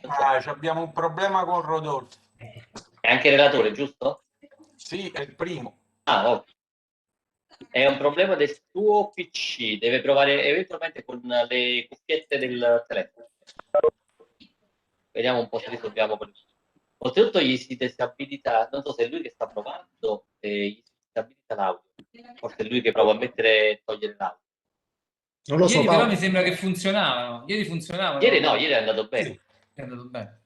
Ah, abbiamo un problema con Rodolfo. È anche relatore, giusto? Sì, è il primo. Ah, ok. È un problema del tuo PC, deve provare eventualmente con le cuffiette del telefono. Vediamo un po' se risolviamo quello. Oltretutto gli si disabilita, non so se è lui che sta provando, gli si disabilita l'audio. Forse è lui che prova a mettere e togliere l'audio. Non lo so, Ieri però Paolo. mi sembra che funzionavano. Ieri funzionavano. Ieri no, ieri è andato bene. Sì. È andato bene.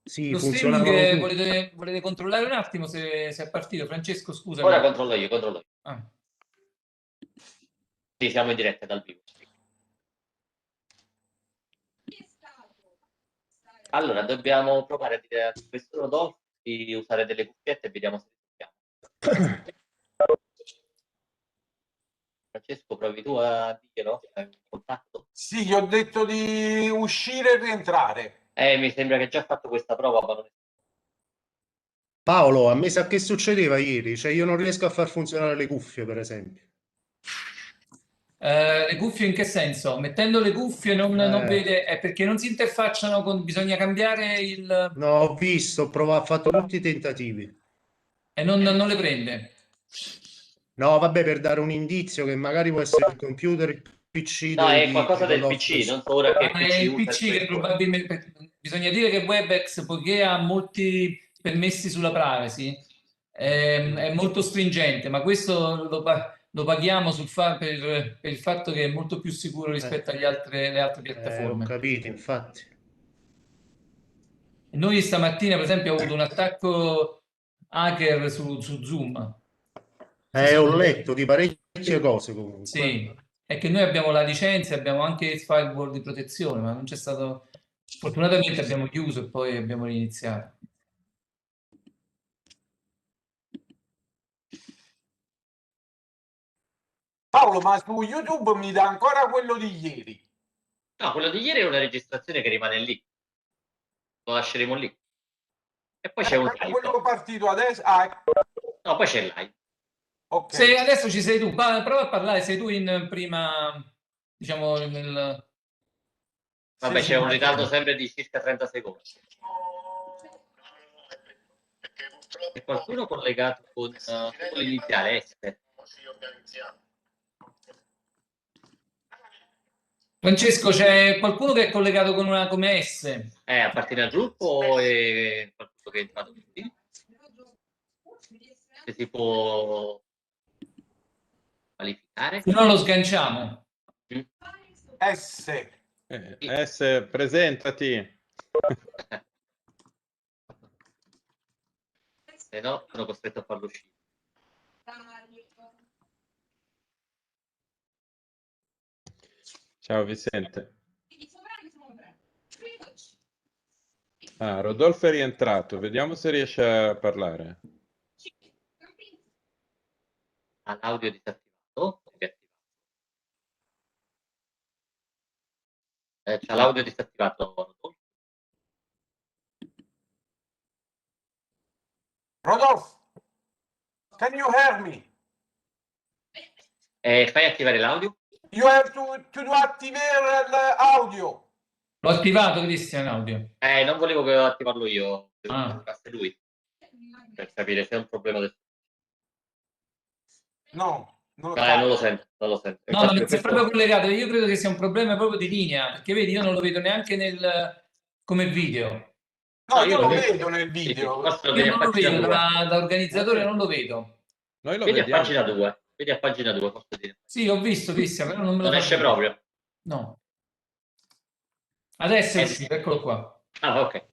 Sì, Lo funzionavano streaming tutti. volete controllare un attimo se è partito? Francesco, scusami. Ora controllo io. Ah. Sì, siamo in diretta dal vivo. Allora, dobbiamo provare a dire a questo Rodolfo di usare delle cuffiette e vediamo se riusciamo. Francesco, provi tu a dirglielo? Hai un contatto? Sì, gli ho detto di uscire e rientrare. Mi sembra che ha già fatto questa prova, ma non è... Paolo, a me sa che succedeva ieri, cioè io non riesco a far funzionare le cuffie, per esempio. Le cuffie in che senso? Mettendo le cuffie non vede, è perché non si interfacciano con, bisogna cambiare il... No, ho visto, ho fatto tutti i tentativi. e non le prende. No, vabbè, per dare un indizio che magari può essere il computer, il PC No, è di qualcosa del Rodolfo. PC, non so ora che È PC il usa PC che rispetto. probabilmente... Bisogna dire che WebEx, poiché ha molti permessi sulla privacy, è molto stringente, ma questo lo paghiamo per il fatto che è molto più sicuro rispetto alle altre Ho piattaforme. capito, infatti. Noi stamattina, per esempio, ho avuto un attacco hacker su Zoom. Ho letto di parecchie cose comunque. Sì, è che noi abbiamo la licenza, abbiamo anche il firewall di protezione, ma non c'è stato... Fortunatamente abbiamo chiuso e poi abbiamo riniziato. Paolo, ma su YouTube mi dà ancora quello di ieri. No, quello di ieri è una registrazione che rimane lì. Lo lasceremo lì. E poi c'è un live. Quello partito adesso. Ah, No, poi c'è il live. ok. Se adesso ci sei tu, prova a parlare, sei tu in prima, diciamo, Vabbè, Sì, c'è un ritardo ok. sempre di circa 30 secondi. È qualcuno collegato con l'iniziale S? Francesco, c'è qualcuno che è collegato con una come S? Appartiene al gruppo e qualcuno che è entrato così? Se si può qualificare? Se no lo sganciamo. Mm. S. S, presentati. Se no, sono costretto a farlo uscire. Ciao Vicente. Ah, Rodolfo è rientrato, vediamo se riesce a parlare. Ha l'audio disattivato? C'ha l'audio disattivato. Rodolfo, can you hear me? Fai attivare l'audio? You have to attivare l'audio. L'ho attivato, Cristian, audio. Non volevo che attivarlo io, devo che attivasse lui. Per capire se è un problema del... No, non non lo sento, non lo sento. No, ma Infatti, se è proprio collegato, io credo che sia un problema proprio di linea, perché vedi, io non lo vedo neanche come video. No, io io lo vedo. vedo nel Sì, video. forse lo Io vedi a non lo pagina vedo, 2. da organizzatore non lo vedo. Noi lo Vedi a vediamo. pagina 2. Vedi a pagina 2, posso dire. Sì, ho visto, Cristian, però non me lo Non fa esce vedere. proprio. No. Adesso è uscito, eccolo qua. Ah, ok. È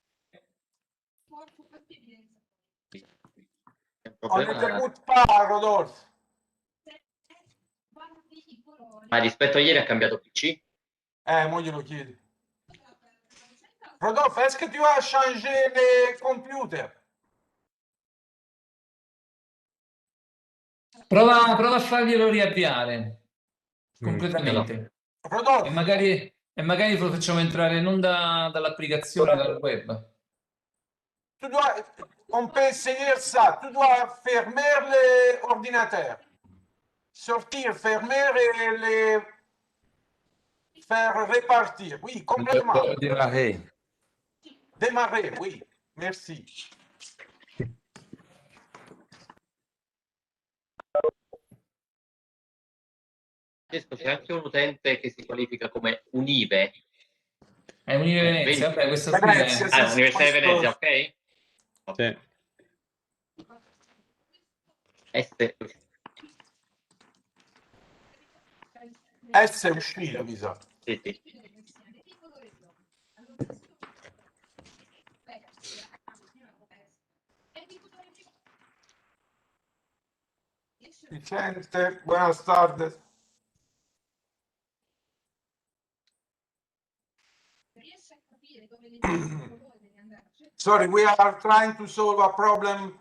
un On problema... n'écoute pas, Rodolphe. Ma rispetto a ieri ha cambiato PC? Mo glielo chiedo. Rodolphe, est-ce que tu as changé les computers? Prova a farglielo riavviare completamente. E Rodolphe, magari lo facciamo entrare non dall'applicazione, dal web. on peut essayer ça. Tu dois fermer l'ordinateur. Sortir, fermer et les faire repartir. Oui, complètement. Démarrer, oui, merci. Francesco, c'è anche un utente che si qualifica come Unive. È Unive Venezia, vabbè, questo qui Venezia, è... sì, sì, Università di questo- Venezia, ok? Sì. S è uscito, mi sa. Sì, sì. Vicente, buenas tardes. Sorry, we are trying to solve a problem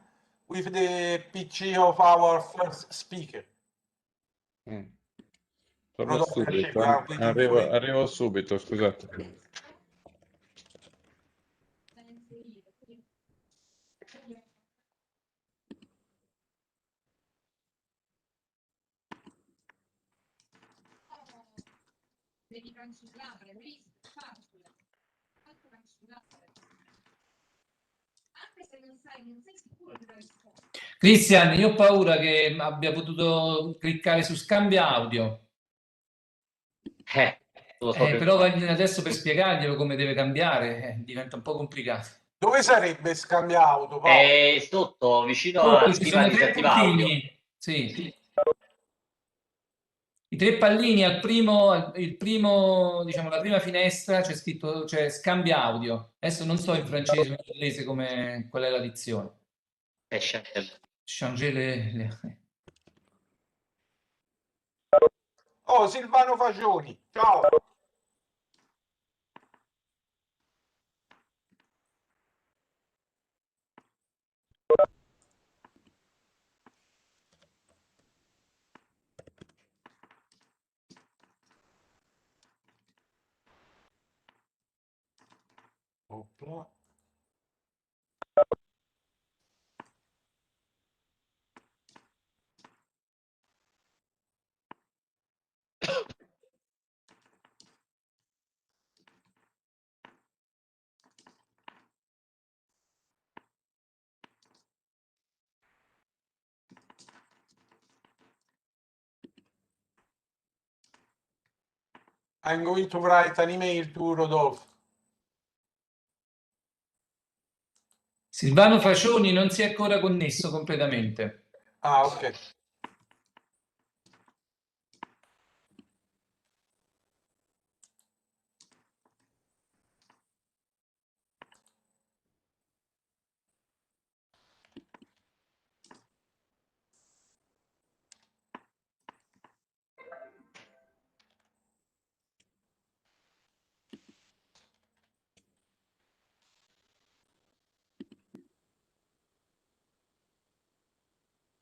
with the PC of our first speaker. Torno Rodolfo, subito. we are waiting for you. Arrivo subito, scusate. Cristian, io ho paura che abbia potuto cliccare su scambia audio. Lo so che Però adesso per spiegarglielo come deve cambiare diventa un po' complicato. Dove sarebbe scambio auto, Paolo? è sotto, vicino a Sotto ci attiva sono tre disattiva audio. puntini, sì. I tre pallini al primo, diciamo, la prima finestra c'è scritto, c'è scambia audio. Adesso non so in francese o in inglese qual è la dizione. Changer Oh, Silvano Fagioni, ciao. Opla. I'm going to write an email to Rodolfo. Silvano Fascioni non si è ancora connesso completamente. Ah, ok.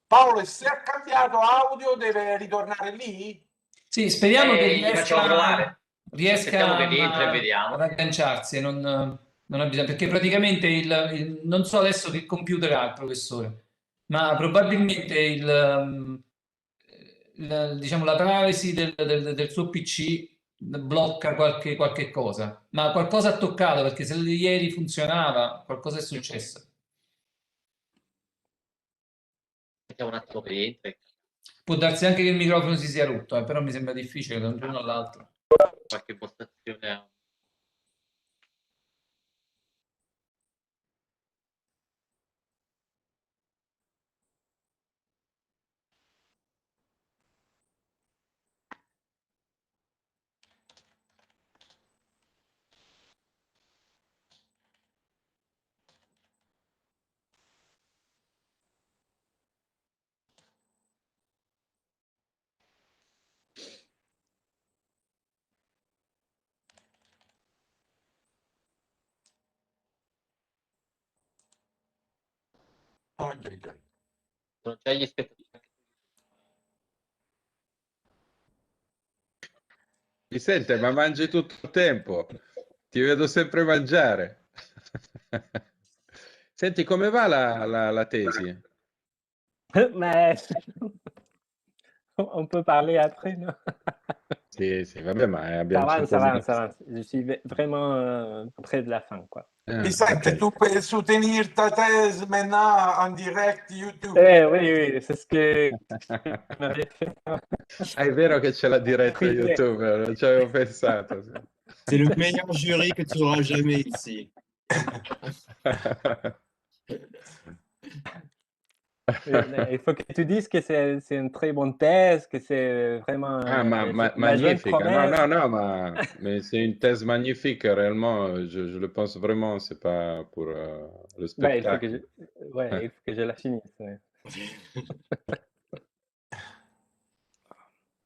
Paolo, e se ha cambiato audio deve ritornare lì? Sì, speriamo che gli facciamo provare. Aspettiamo riesca che rientri e vediamo. ad agganciarsi, non ha bisogno, perché praticamente non so adesso che computer ha il professore, ma probabilmente diciamo, la privacy del suo PC blocca qualche cosa, ma qualcosa ha toccato, perché se ieri funzionava, qualcosa è successo. Aspettiamo un attimo che rientri. Può darsi anche che il microfono si sia rotto, però mi sembra difficile da un giorno all'altro. Qualche impostazione. Sono già gli spettatori. Vicente, ma mangi tutto il tempo? Ti vedo sempre mangiare. Senti, come va la tesi? Mais on peut parler après, non? Sì, vabbè, ma Ça abbiamo avance, 5 ça avance, minuti. ça avance. Je suis vraiment près de la fin, quoi. Vicente, tu peux soutenir ta thèse maintenant en direct YouTube. Oui, c'est ce que m'avait fait. È vero che c'è la diretta Privé. YouTube, non ci avevo pensato. Sì. C'est le meilleur jury que tu auras jamais ici. Il faut que tu dises que c'est une très bonne thèse, que c'est vraiment la jeune Magnifique. promesse. Non, mais c'est une thèse magnifique, réellement. Je le pense vraiment, c'est pas pour le Ben, spectacle. il faut que je la finisse. Ouais.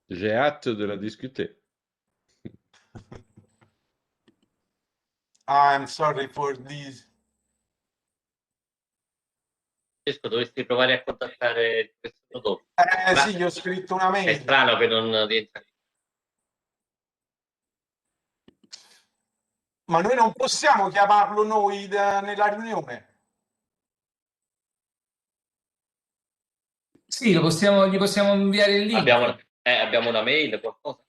J'ai hâte de la discuter. I'm sorry for this. Francesco, dovresti provare a contattare il professor dopo. Sì, gli ho scritto una È mail. strano che non rientra. Ma noi non possiamo chiamarlo noi nella riunione. Sì, gli possiamo inviare il link. Abbiamo una mail, qualcosa?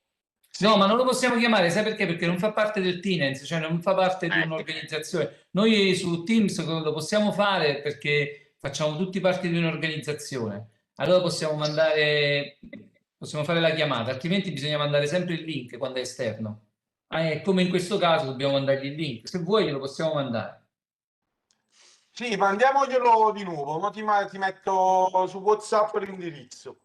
No, ma non lo possiamo chiamare, sai perché? Perché non fa parte del Tinens, cioè non fa parte di un'organizzazione. Noi su Teams lo possiamo fare perché facciamo tutti parte di un'organizzazione. Allora possiamo fare la chiamata, altrimenti bisogna mandare sempre il link quando è esterno. Come in questo caso dobbiamo mandargli il link. Se vuoi glielo possiamo mandare. Sì, mandiamoglielo di nuovo. Ma ti metto su WhatsApp l'indirizzo.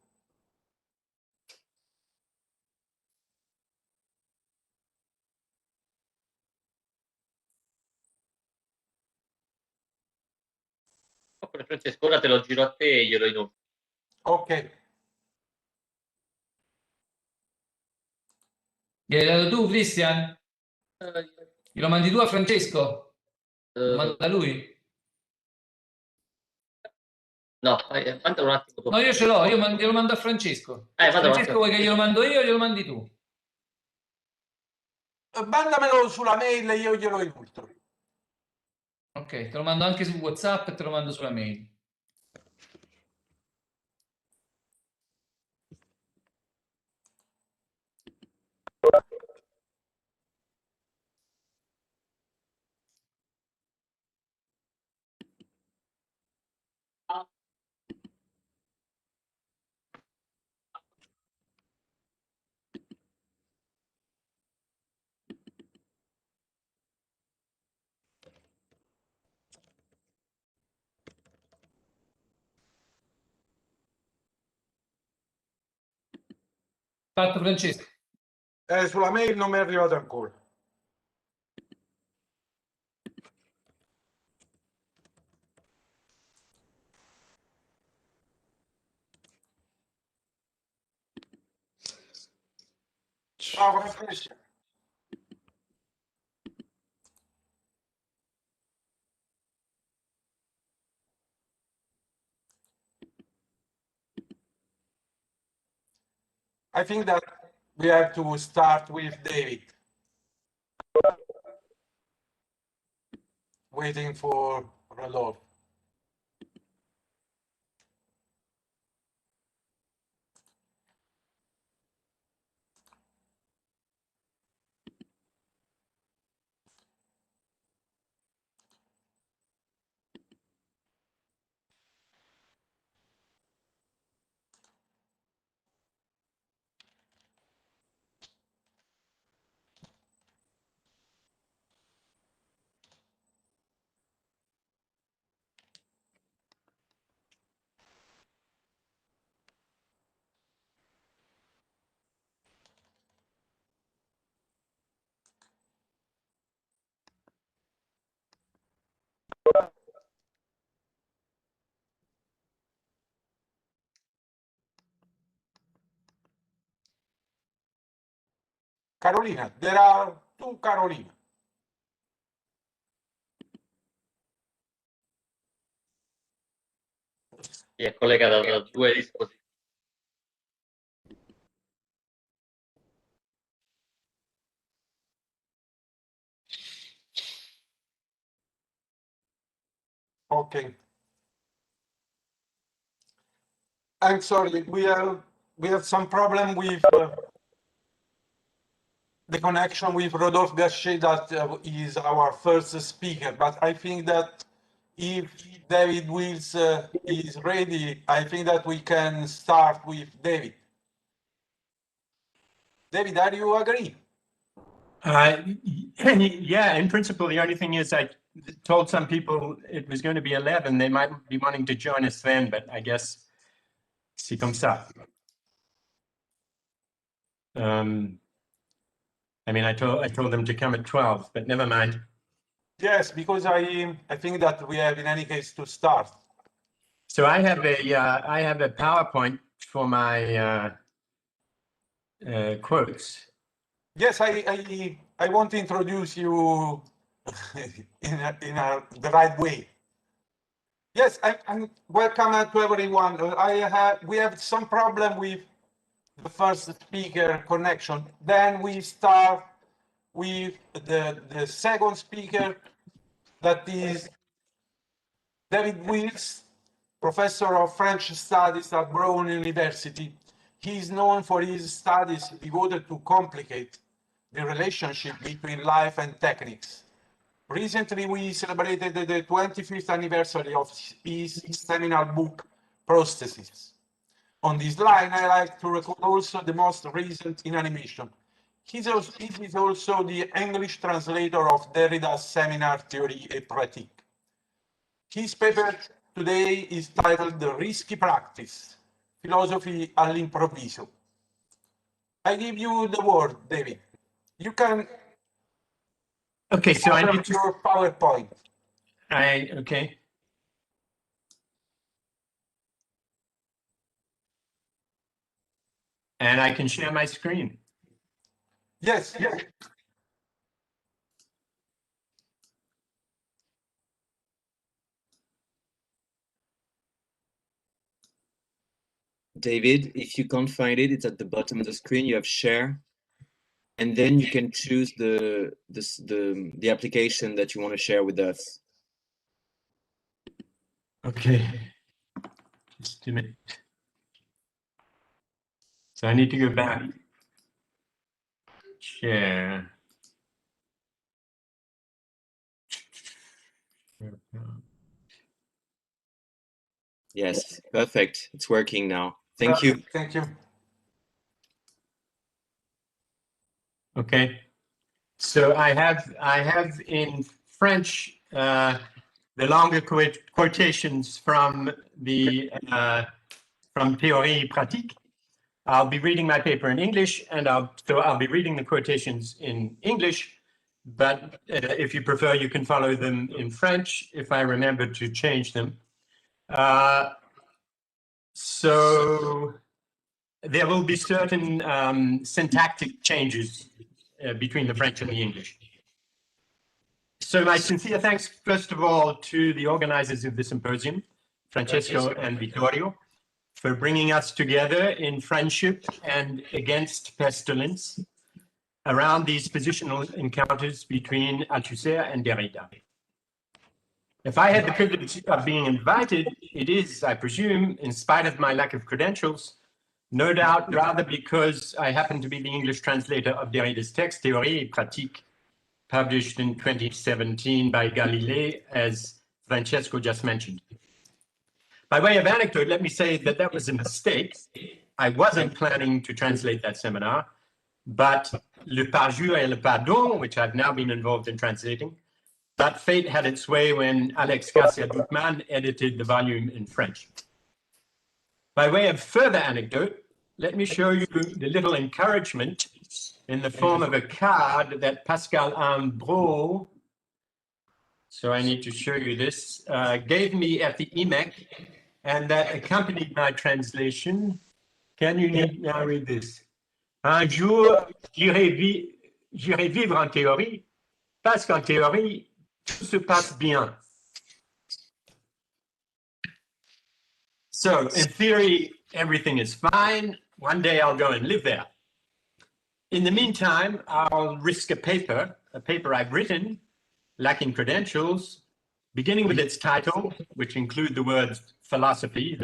Francesco, ora te lo giro a te e glielo inoltre. Ok. Gliel'hai dato tu, Christian? Glielo mandi tu a Francesco? Lo manda lui? No, mandalo un attimo dopo. No, io ce l'ho, glielo mando a Francesco. Francesco, vuoi che glielo mando io o glielo mandi tu? Mandamelo sulla mail e io glielo inoltro. Ok, te lo mando anche su WhatsApp e te lo mando sulla mail. Fatto, Francesco. Sulla mail non mi è arrivato ancora. Ciao, Francesco. I think that we have to start with David. Waiting for Rodolfo. Carolina, there are two Carolina. È collegata da due dispositivi. Okay. I'm sorry, we have some problem with the connection with Rodolphe Gachet, that is our first speaker. But I think that if David Wills is ready, I think that we can start with David. David, are you agree? Yeah, in principle, the only thing is I told some people it was going to be 11. They might be wanting to join us then, but I guess c'est comme ça. I mean, I told them to come at 12, but never mind. Yes, because I think that we have in any case to start. So I have a PowerPoint for my quotes. Yes, I want to introduce you in the right way. Yes, I'm welcome to everyone. We have some problem with the first speaker connection. Then we start with the second speaker, that is David Wills, professor of French studies at Brown University. He is known for his studies devoted to complicate the relationship between life and techniques. Recently, we celebrated the 25th anniversary of his seminal book, Prosthesis. On this line, I like to record also the most recent in animation. He is also the English translator of Derrida's seminar Theorie et Pratique. His paper today is titled The Risky Practice, Philosophy all'improvviso. I give you the word, David. You can. Okay, so I need your PowerPoint. Okay. And I can share my screen. Yes, yes. David, if you can't find it, it's at the bottom of the screen. You have share, and then you can choose the application that you want to share with us. Okay. Just a minute. So I need to go back. Share. Yes, perfect. It's working now. Thank you. Thank you. Okay. So I have in French the longer quotations from the from Théorie Pratique. I'll be reading my paper in English, and I'll be reading the quotations in English. But if you prefer, you can follow them in French if I remember to change them. So there will be certain syntactic changes between the French and the English. So my sincere thanks, first of all, to the organizers of the symposium, Francesco and Vittorio, for bringing us together in friendship and against pestilence around these positional encounters between Althusser and Derrida. If I had the privilege of being invited, it is, I presume, in spite of my lack of credentials, no doubt rather because I happen to be the English translator of Derrida's text, Théorie et Pratique, published in 2017 by Galilei, as Francesco just mentioned. By way of anecdote, let me say that that was a mistake. I wasn't planning to translate that seminar, but Le Parjure et le Pardon, which I've now been involved in translating, that fate had its way when Alex Garcia-Ducman edited the volume in French. By way of further anecdote, let me show you the little encouragement in the form of a card that Pascal Ambro, so I need to show you this, gave me at the EMEC, and that accompanied my translation. Can you now read this? Un jour, j'irai vivre en théorie, parce qu'en théorie, tout se passe bien. So, in theory, everything is fine. One day I'll go and live there. In the meantime, I'll risk a paper I've written, lacking credentials, beginning with its title, which include the word philosophy,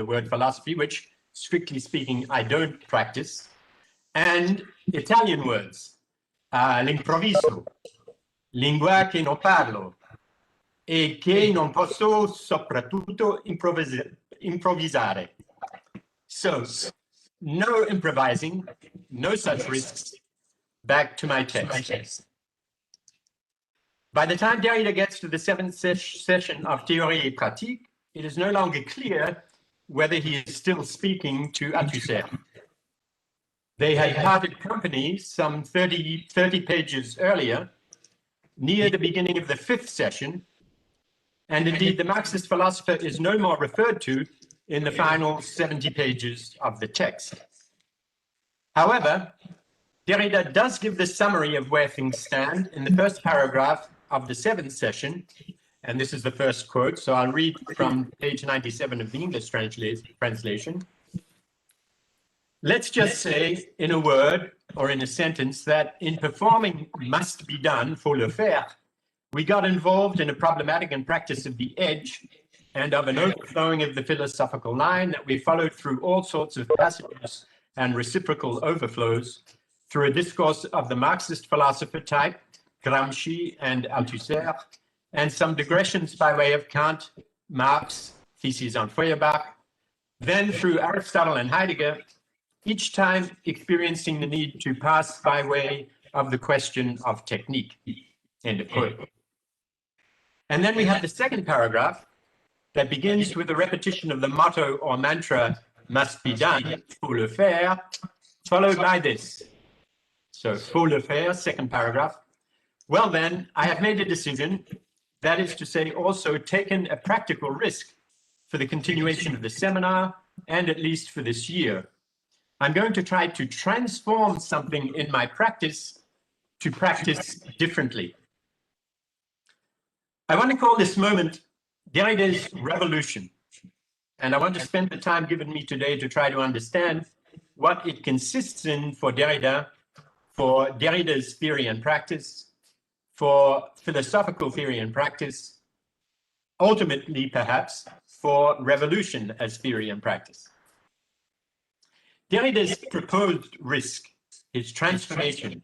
which, strictly speaking, I don't practice, and Italian words, all'improvviso, lingua che non parlo e che non posso soprattutto improvvisare. So, no improvising, no such risks. Back to my text. By the time Derrida gets to the seventh session of Théorie et Pratique, it is no longer clear whether he is still speaking to Althusser. They had parted company some 30 pages earlier, near the beginning of the fifth session, and indeed the Marxist philosopher is no more referred to in the final 70 pages of the text. However, Derrida does give the summary of where things stand in the first paragraph of the seventh session, and this is the first quote, so I'll read from page 97 of the English translation. Let's just say in a word or in a sentence that in performing must be done, faut le faire, we got involved in a problematic and practice of the edge and of an overflowing of the philosophical line that we followed through all sorts of passages and reciprocal overflows through a discourse of the Marxist philosopher type, Gramsci and Althusser, and some digressions by way of Kant, Marx, Theses on Feuerbach, then through Aristotle and Heidegger, each time experiencing the need to pass by way of the question of technique, end of quote. And then we have the second paragraph that begins with a repetition of the motto or mantra, must be done, faut le faire, followed by this. So, faut le faire, second paragraph. Well then, I have made a decision, that is to say, also taken a practical risk for the continuation of the seminar, and at least for this year. I'm going to try to transform something in my practice to practice differently. I want to call this moment Derrida's revolution. And I want to spend the time given me today to try to understand what it consists in for Derrida's theory and practice, for philosophical theory and practice, ultimately perhaps for revolution as theory and practice. Derrida's proposed risk, his transformation,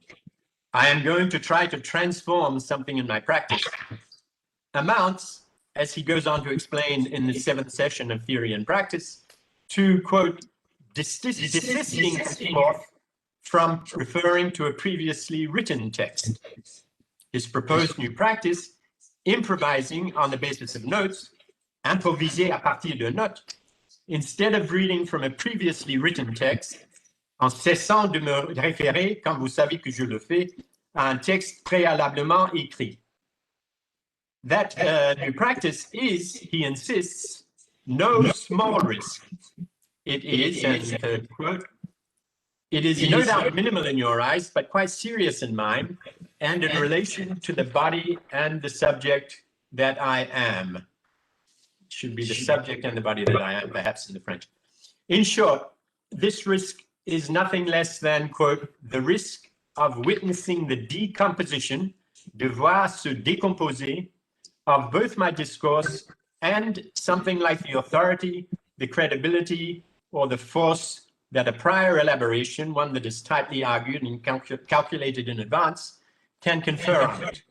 I am going to try to transform something in my practice, amounts, as he goes on to explain in the seventh session of Theory and Practice, to, quote, desisting from referring to a previously written text. His proposed new practice, improvising on the basis of notes, improviser à partir de notes, instead of reading from a previously written text, en cessant de me référer, comme vous savez que je le fais, à un texte préalablement écrit. That new practice is, he insists, no small risk. It is, and third quote, it is no doubt minimal in your eyes, but quite serious in mine, and in relation to the body and the subject that I am. Should be the subject and the body that I am, perhaps in the French. In short, this risk is nothing less than, quote, the risk of witnessing the decomposition, de voir se décomposer, of both my discourse and something like the authority, the credibility, or the force that a prior elaboration, one that is tightly argued and calculated in advance, can confer on it,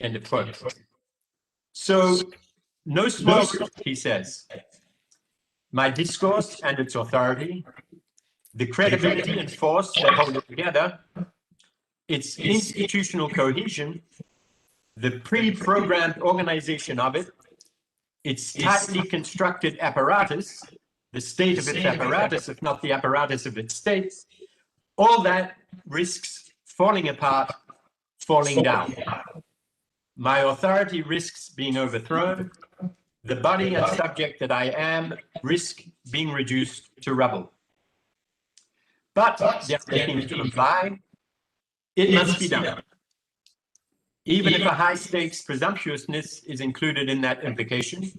end of quote. So, no smoke, he says. My discourse and its authority, the credibility and force that hold it together, its institutional cohesion, the pre-programmed organization of it, its tightly constructed apparatus, the state of its apparatus, if not the apparatus of its state, all that risks falling apart, falling down. My authority risks being overthrown. The body and subject that I am risk being reduced to rubble. But they're seems to imply it must be done. Even if a high-stakes presumptuousness is included in that implication,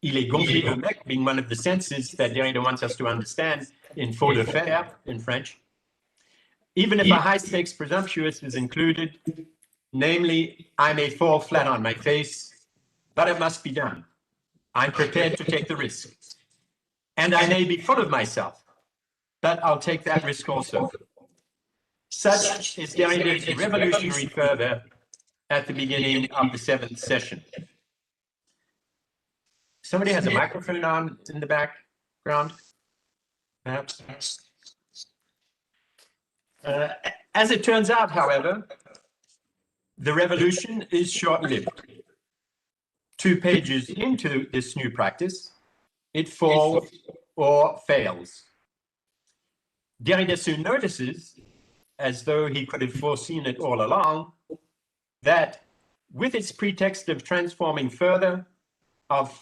il est gonflé de bec being one of the senses that Derrida wants us to understand in faut le faire in French. Even if a high-stakes presumptuous is included, namely, I may fall flat on my face, but it must be done. I'm prepared to take the risk. And I may be full of myself, but I'll take that risk also. Such is Derrida's revolutionary fervor at the beginning of the 7th session. Somebody has a microphone on in the background, perhaps. As it turns out, however, the revolution is short-lived. 2 pages into this new practice, it falls or fails. Derrida soon notices, as though he could have foreseen it all along, that with its pretext of transforming further, of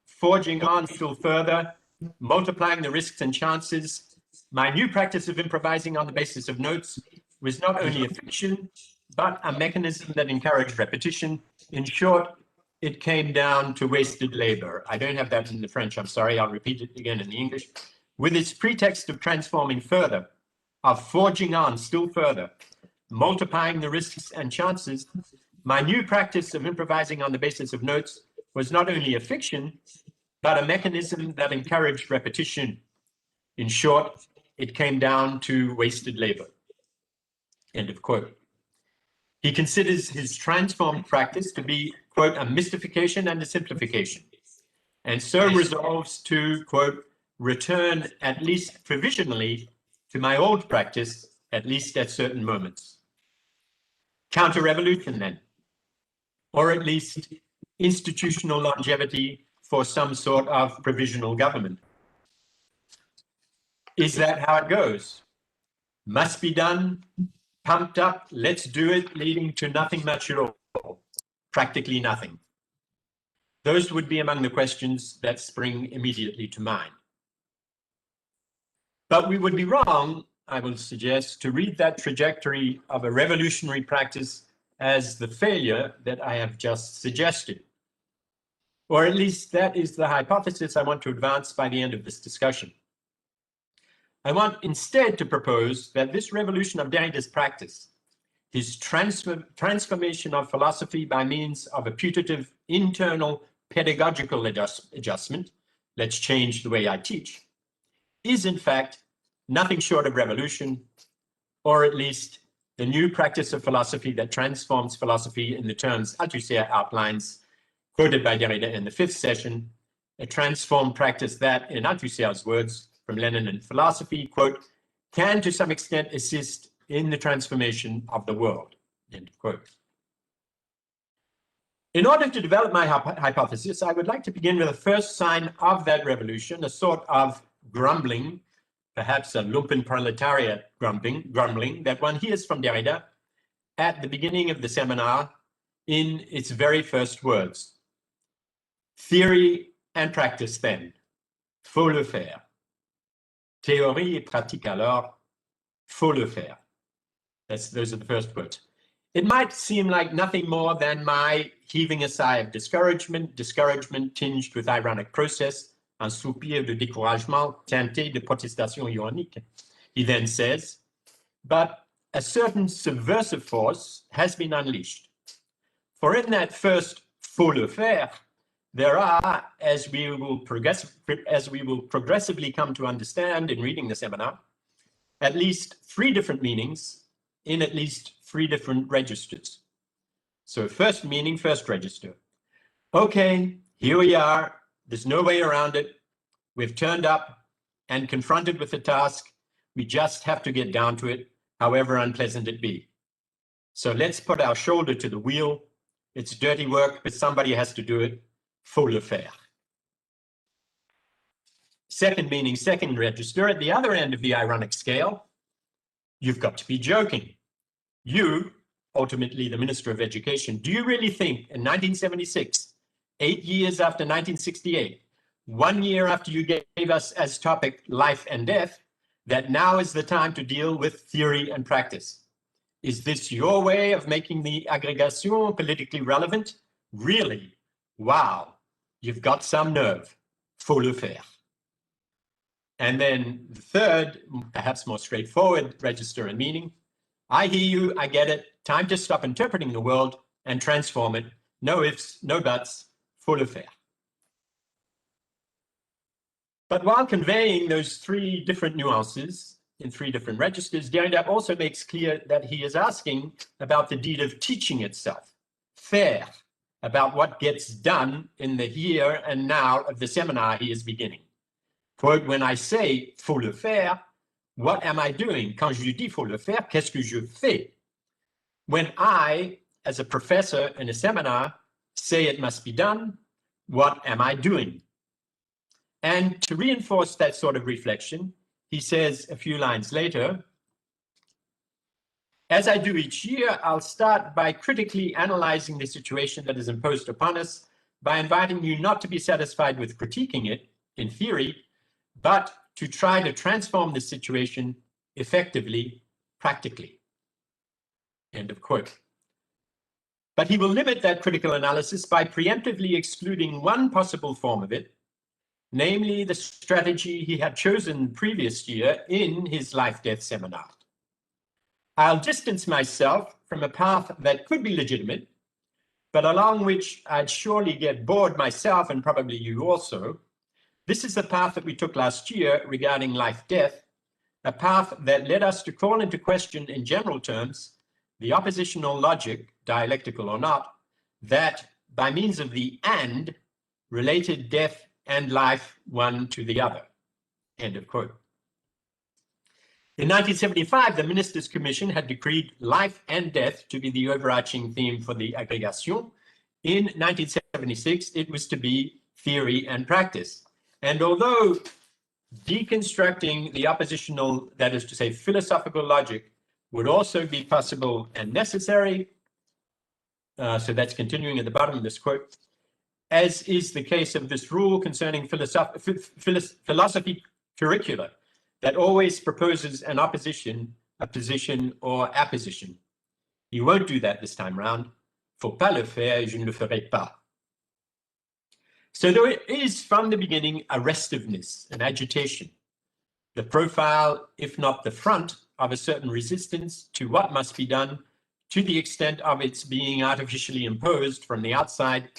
forging on still further, multiplying the risks and chances, my new practice of improvising on the basis of notes was not only a fiction, but a mechanism that encouraged repetition. In short, it came down to wasted labor. I don't have that in the French, I'm sorry, I'll repeat it again in the English. With its pretext of transforming further, of forging on still further, multiplying the risks and chances, my new practice of improvising on the basis of notes was not only a fiction, but a mechanism that encouraged repetition. In short, it came down to wasted labor. End of quote. He considers his transformed practice to be, quote, a mystification and a simplification, and so resolves to, quote, return at least provisionally to my old practice, at least at certain moments. Counter-revolution then, or at least institutional longevity for some sort of provisional government. Is that how it goes? Must be done, pumped up, let's do it, leading to nothing much at all, practically nothing. Those would be among the questions that spring immediately to mind. But we would be wrong, I will suggest, to read that trajectory of a revolutionary practice as the failure that I have just suggested. Or at least that is the hypothesis I want to advance by the end of this discussion. I want instead to propose that this revolution of Derrida's practice, his transformation of philosophy by means of a putative internal pedagogical adjustment, let's change the way I teach, is in fact nothing short of revolution, or at least the new practice of philosophy that transforms philosophy in the terms Althusser outlines, quoted by Derrida in the 5th session, a transformed practice that, in Althusser's words from Lenin and Philosophy, quote, can to some extent assist in the transformation of the world, end of quote. In order to develop my hypothesis, I would like to begin with the first sign of that revolution, a sort of grumbling, perhaps a lumpen proletariat grumbling that one hears from Derrida at the beginning of the seminar in its very first words. Theory and practice then, faut le faire. Théorie et pratique alors, faut le faire. Those are the first words. It might seem like nothing more than my heaving a sigh of discouragement tinged with ironic process, un soupir de découragement teinté de protestation ironique. He then says, but a certain subversive force has been unleashed. For in that first faut le faire, there are, as we will progressively come to understand in reading the seminar, at least 3 different meanings in at least 3 different registers. So first meaning, first register. Okay, here we are. There's no way around it. We've turned up and confronted with the task. We just have to get down to it, however unpleasant it be. So let's put our shoulder to the wheel. It's dirty work, but somebody has to do it. Faut le faire. Second meaning, second register, at the other end of the ironic scale, you've got to be joking. You, ultimately the Minister of Education, do you really think in 1976, 8 years after 1968, 1 year after you gave us as topic life and death, that now is the time to deal with theory and practice? Is this your way of making the agrégation politically relevant? Really? Wow. You've got some nerve. Faut le faire. And then the third, perhaps more straightforward register and meaning. I hear you, I get it. Time to stop interpreting the world and transform it. No ifs, no buts. Faut le faire. But while conveying those 3 different nuances, in 3 different registers, Derrida also makes clear that he is asking about the deed of teaching itself, faire, about what gets done in the here and now of the seminar he is beginning. Quote, when I say faut le faire, what am I doing? Quand je dis faut le faire, qu'est-ce que je fais? When I, as a professor in a seminar, say it must be done, what am I doing? And to reinforce that sort of reflection, he says a few lines later, as I do each year, I'll start by critically analyzing the situation that is imposed upon us, by inviting you not to be satisfied with critiquing it in theory, but to try to transform the situation effectively, practically. End of quote. But he will limit that critical analysis by preemptively excluding one possible form of it, namely the strategy he had chosen previous year in his life-death seminar. I'll distance myself from a path that could be legitimate, but along which I'd surely get bored myself and probably you also. This is the path that we took last year regarding life-death, a path that led us to call into question in general terms the oppositional logic, dialectical or not, that by means of the and related death and life one to the other. End of quote. In 1975, the Ministers' Commission had decreed life and death to be the overarching theme for the agrégation. In 1976, it was to be theory and practice. And although deconstructing the oppositional, that is to say, philosophical logic, would also be possible and necessary, so that's continuing at the bottom of this quote, as is the case of this rule concerning philosophy curricula, that always proposes an opposition, a position, or apposition. He won't do that this time round. Faut pas le faire, je ne le ferai pas. So there is from the beginning a restiveness, an agitation, the profile, if not the front, of a certain resistance to what must be done, to the extent of its being artificially imposed from the outside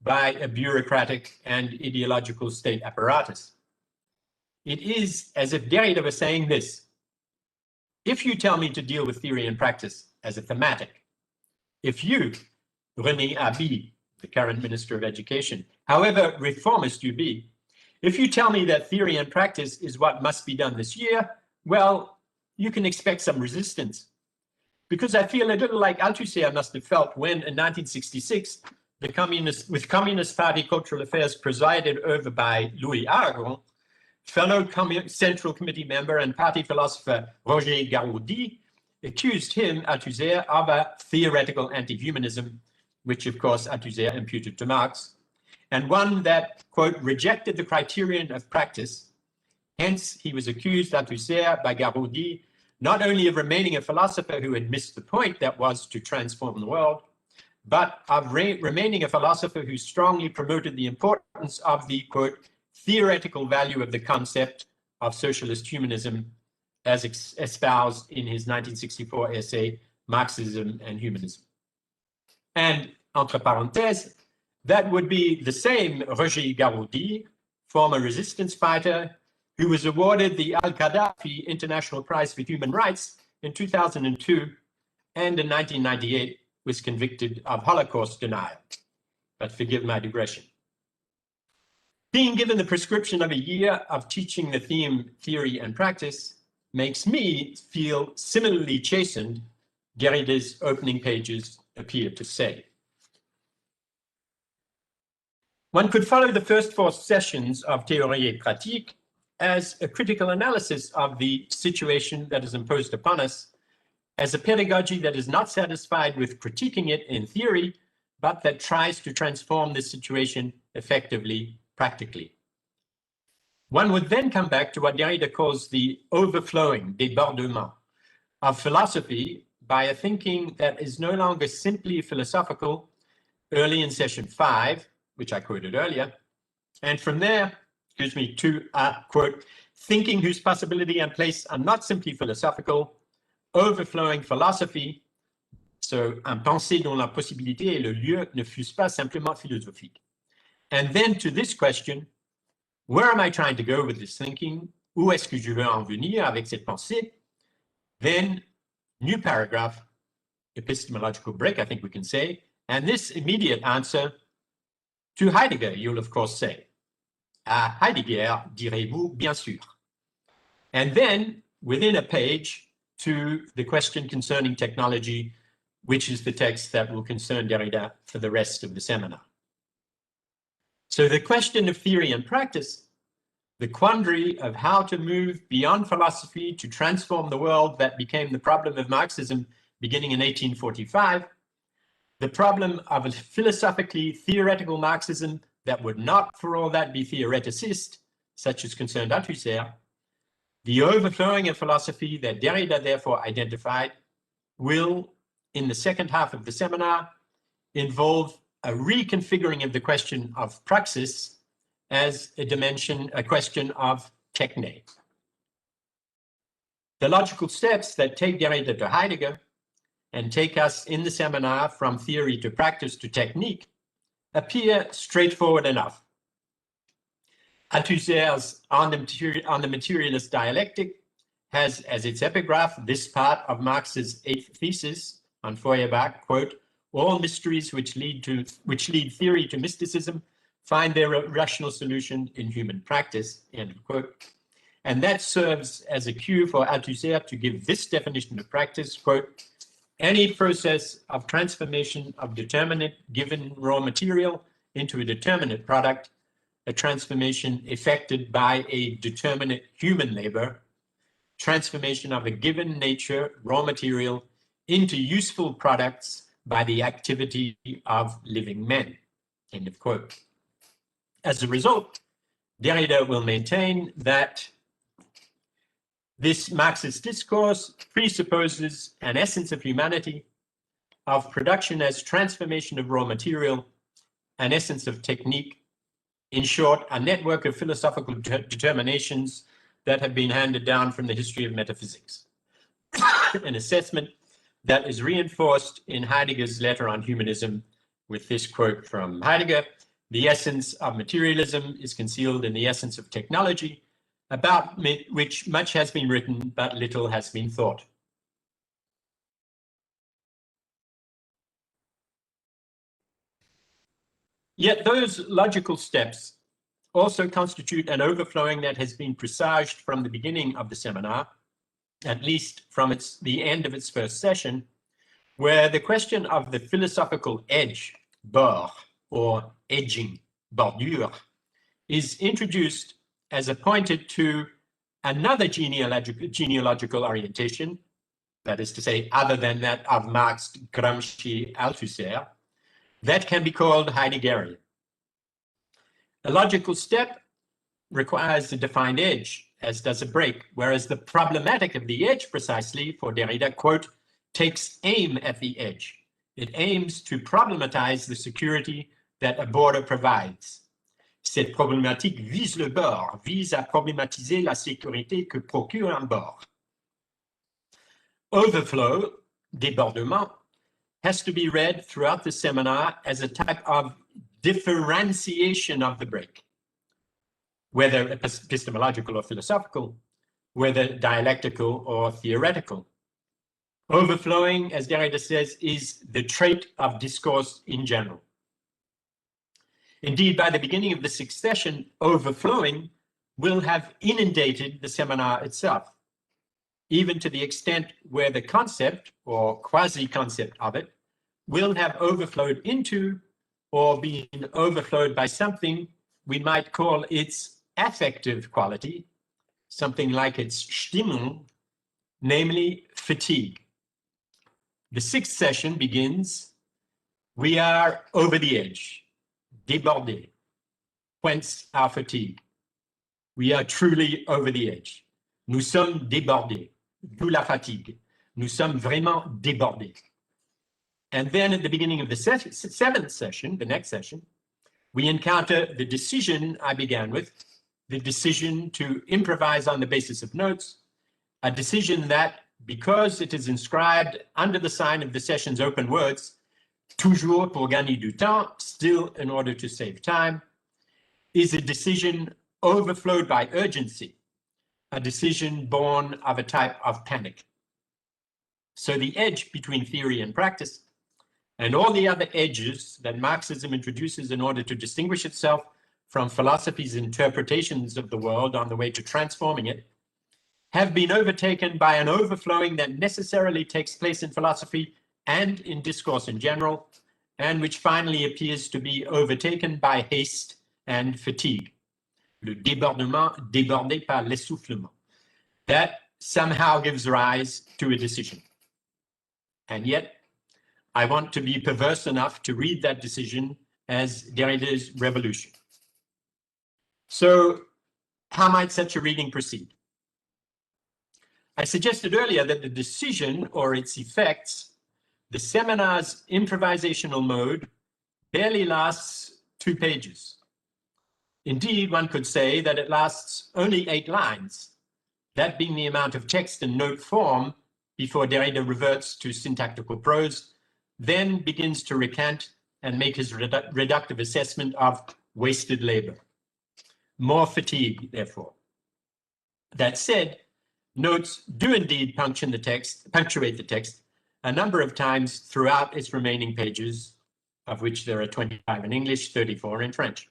by a bureaucratic and ideological state apparatus. It is as if Derrida was saying this: if you tell me to deal with theory and practice as a thematic, if you, René Haby, the current Minister of Education, however reformist you be, if you tell me that theory and practice is what must be done this year, well, you can expect some resistance. Because I feel a little like Althusser must have felt when, in 1966, with Communist Party Cultural Affairs presided over by Louis Aragon, fellow Central Committee member and party philosopher Roger Garaudy accused him, Althusser, of a theoretical anti-humanism, which of course Althusser imputed to Marx, and one that, quote, rejected the criterion of practice. Hence, he was accused, Althusser, by Garaudy, not only of remaining a philosopher who had missed the point that was to transform the world, but of remaining a philosopher who strongly promoted the importance of the, quote, theoretical value of the concept of socialist humanism as espoused in his 1964 essay, Marxism and Humanism. And, entre parenthèses, that would be the same Roger Garaudy, former resistance fighter, who was awarded the Al-Qaddafi International Prize for Human Rights in 2002, and in 1998 was convicted of Holocaust denial. But forgive my digression. Being given the prescription of a year of teaching the theme theory and practice makes me feel similarly chastened, Derrida's opening pages appear to say. One could follow the first 4 sessions of Théorie et Pratique as a critical analysis of the situation that is imposed upon us, as a pedagogy that is not satisfied with critiquing it in theory, but that tries to transform this situation effectively, practically. One would then come back to what Derrida calls the overflowing, débordement, of philosophy by a thinking that is no longer simply philosophical, early in session 5, which I quoted earlier, and from there, to a, quote, thinking whose possibility and place are not simply philosophical, overflowing philosophy, so un pensée dont la possibilité et le lieu ne fussent pas simplement philosophiques. And then to this question, where am I trying to go with this thinking? où est-ce que je veux en venir avec cette pensée? Then, new paragraph, epistemological break, I think we can say, and this immediate answer to Heidegger, you'll of course say. À Heidegger, direz-vous, bien sûr. And then, within a page, to the question concerning technology, which is the text that will concern Derrida for the rest of the seminar. So the question of theory and practice, the quandary of how to move beyond philosophy to transform the world that became the problem of Marxism beginning in 1845, the problem of a philosophically theoretical Marxism that would not for all that be theoreticist, such as concerned Althusser, the overflowing of philosophy that Derrida therefore identified will, in the second half of the seminar, involve a reconfiguring of the question of praxis as a question of technique. The logical steps that take Derrida to Heidegger and take us in the seminar from theory to practice to technique appear straightforward enough. Althusser's on the materialist dialectic has as its epigraph this part of Marx's eighth thesis on Feuerbach, quote, all mysteries which lead theory to mysticism find their rational solution in human practice, end of quote. And that serves as a cue for Althusser to give this definition of practice, quote, any process of transformation of determinate given raw material into a determinate product, a transformation effected by a determinate human labor, transformation of a given nature, raw material, into useful products by the activity of living men, end of quote. As a result, Derrida will maintain that this Marxist discourse presupposes an essence of humanity, of production as transformation of raw material, an essence of technique, in short, a network of philosophical determinations that have been handed down from the history of metaphysics. An assessment that is reinforced in Heidegger's letter on humanism with this quote from Heidegger, the essence of materialism is concealed in the essence of technology, about which much has been written, but little has been thought. Yet those logical steps also constitute an overflowing that has been presaged from the beginning of the seminar, at least from the end of its first session, where the question of the philosophical edge, bord, or edging, bordure, is introduced as appointed to another genealogical orientation, that is to say, other than that of Marx, Gramsci, Althusser, that can be called Heideggerian. A logical step requires a defined edge, as does a break, whereas the problematic of the edge precisely for Derrida, quote, takes aim at the edge. It aims to problematize the security that a border provides. Cette problématique vise le bord, vise à problématiser la sécurité que procure un bord. Overflow, débordement, has to be read throughout the seminar as a type of differentiation of the break, whether epistemological or philosophical, whether dialectical or theoretical. Overflowing, as Derrida says, is the trait of discourse in general. Indeed, by the beginning of the sixth session, overflowing will have inundated the seminar itself, even to the extent where the concept or quasi-concept of it will have overflowed into or been overflowed by something we might call its affective quality, something like its Stimmung, namely fatigue. The sixth session begins, we are over the edge, débordé, whence our fatigue. We are truly over the edge. Nous sommes débordés, d'où la fatigue. Nous sommes vraiment débordés. And then at the beginning of the seventh session, the next session, we encounter the decision I began with, the decision to improvise on the basis of notes, a decision that, because it is inscribed under the sign of the session's open words, toujours pour gagner du temps, still in order to save time, is a decision overflowed by urgency, a decision born of a type of panic. So the edge between theory and practice, and all the other edges that Marxism introduces in order to distinguish itself from philosophy's interpretations of the world on the way to transforming it, have been overtaken by an overflowing that necessarily takes place in philosophy and in discourse in general, and which finally appears to be overtaken by haste and fatigue. Le débordement débordé par l'essoufflement. That somehow gives rise to a decision. And yet, I want to be perverse enough to read that decision as Derrida's revolution. So, how might such a reading proceed? I suggested earlier that the decision or its effects, the seminar's improvisational mode, barely lasts 2 pages. Indeed, one could say that it lasts only 8 lines, that being the amount of text in note form before Derrida reverts to syntactical prose, then begins to recant and make his reductive assessment of wasted labor. More fatigue, therefore. That said, notes do indeed punctuate the text a number of times throughout its remaining pages, of which there are 25 in English, 34 in French.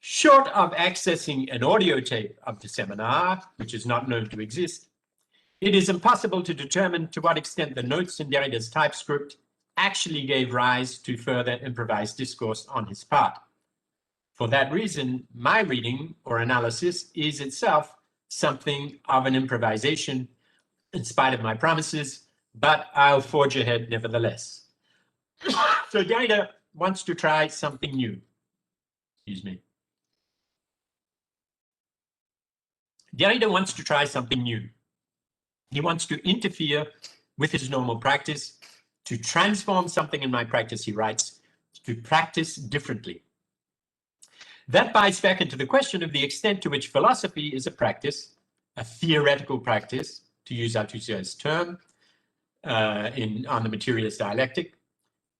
Short of accessing an audio tape of the seminar, which is not known to exist, it is impossible to determine to what extent the notes in Derrida's typescript actually gave rise to further improvised discourse on his part. For that reason, my reading or analysis is itself something of an improvisation, in spite of my promises, but I'll forge ahead nevertheless. So Derrida wants to try something new. Excuse me. Derrida wants to try something new. He wants to interfere with his normal practice, to transform something in my practice, he writes, to practice differently. That bites back into the question of the extent to which philosophy is a practice, a theoretical practice, to use Althusser's term, on the materialist dialectic.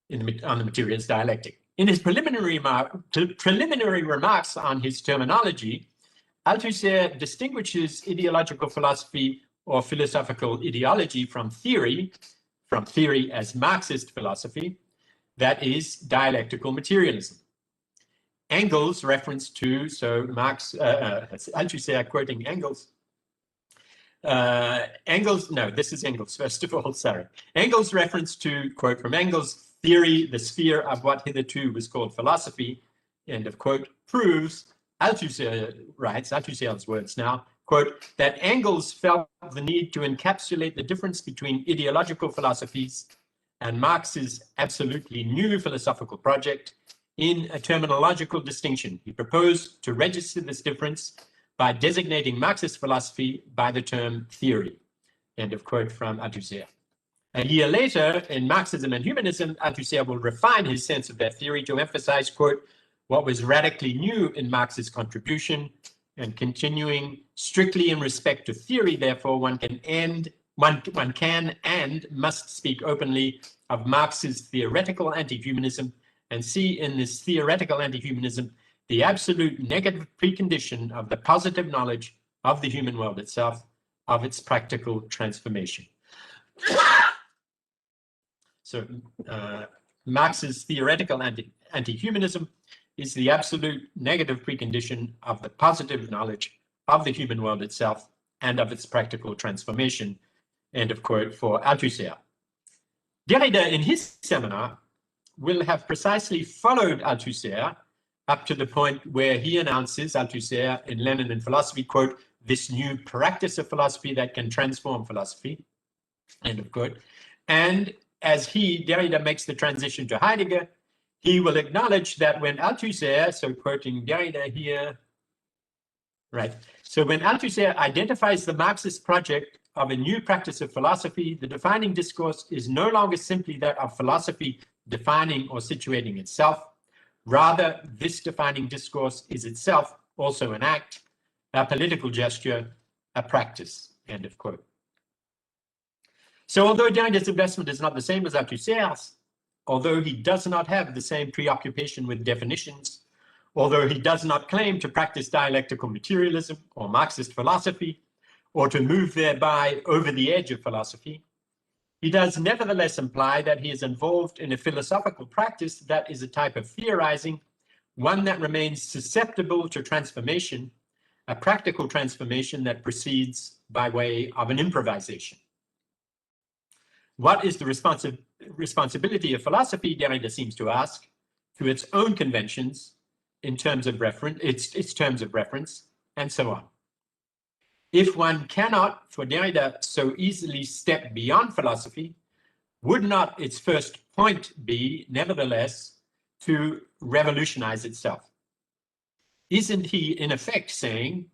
In his preliminary remarks on his terminology, Althusser distinguishes ideological philosophy or philosophical ideology from theory as Marxist philosophy, that is dialectical materialism. Engels' reference to, so Marx, Althusser quoting Engels, this is Engels, first of all, sorry. Engels' reference to, quote from Engels, theory, the sphere of what hitherto was called philosophy, end of quote, proves, Althusser writes, Althusser's words now, quote, that Engels felt the need to encapsulate the difference between ideological philosophies and Marx's absolutely new philosophical project in a terminological distinction. He proposed to register this difference by designating Marxist philosophy by the term theory, end of quote from Althusser. A year later, in Marxism and Humanism, Althusser will refine his sense of that theory to emphasize, quote, what was radically new in Marx's contribution, and continuing strictly in respect to theory, therefore, one can and must speak openly of Marx's theoretical anti-humanism and see in this theoretical anti-humanism the absolute negative precondition of the positive knowledge of the human world itself, of its practical transformation. So Marx's theoretical anti-humanism is the absolute negative precondition of the positive knowledge of the human world itself and of its practical transformation, end of quote, for Althusser. Derrida, in his seminar, will have precisely followed Althusser up to the point where he announces, Althusser in Lenin and Philosophy, quote, this new practice of philosophy that can transform philosophy, end of quote. And as Derrida makes the transition to Heidegger, he will acknowledge that when Althusser, so quoting Derrida here, right, so when Althusser identifies the Marxist project of a new practice of philosophy, the defining discourse is no longer simply that of philosophy defining or situating itself. Rather, this defining discourse is itself also an act, a political gesture, a practice, end of quote. So although Derrida's investment is not the same as Althusser's, although he does not have the same preoccupation with definitions Although he does not claim to practice dialectical materialism or Marxist philosophy, or to move thereby over the edge of philosophy, he does nevertheless imply that he is involved in a philosophical practice that is a type of theorizing, one that remains susceptible to transformation, a practical transformation that proceeds by way of an improvisation. What is the responsibility of philosophy, Derrida seems to ask, to its own conventions in terms of reference, its terms of reference, and so on. If one cannot, for Derrida, so easily step beyond philosophy, would not its first point be, nevertheless, to revolutionize itself? Isn't he, in effect, saying,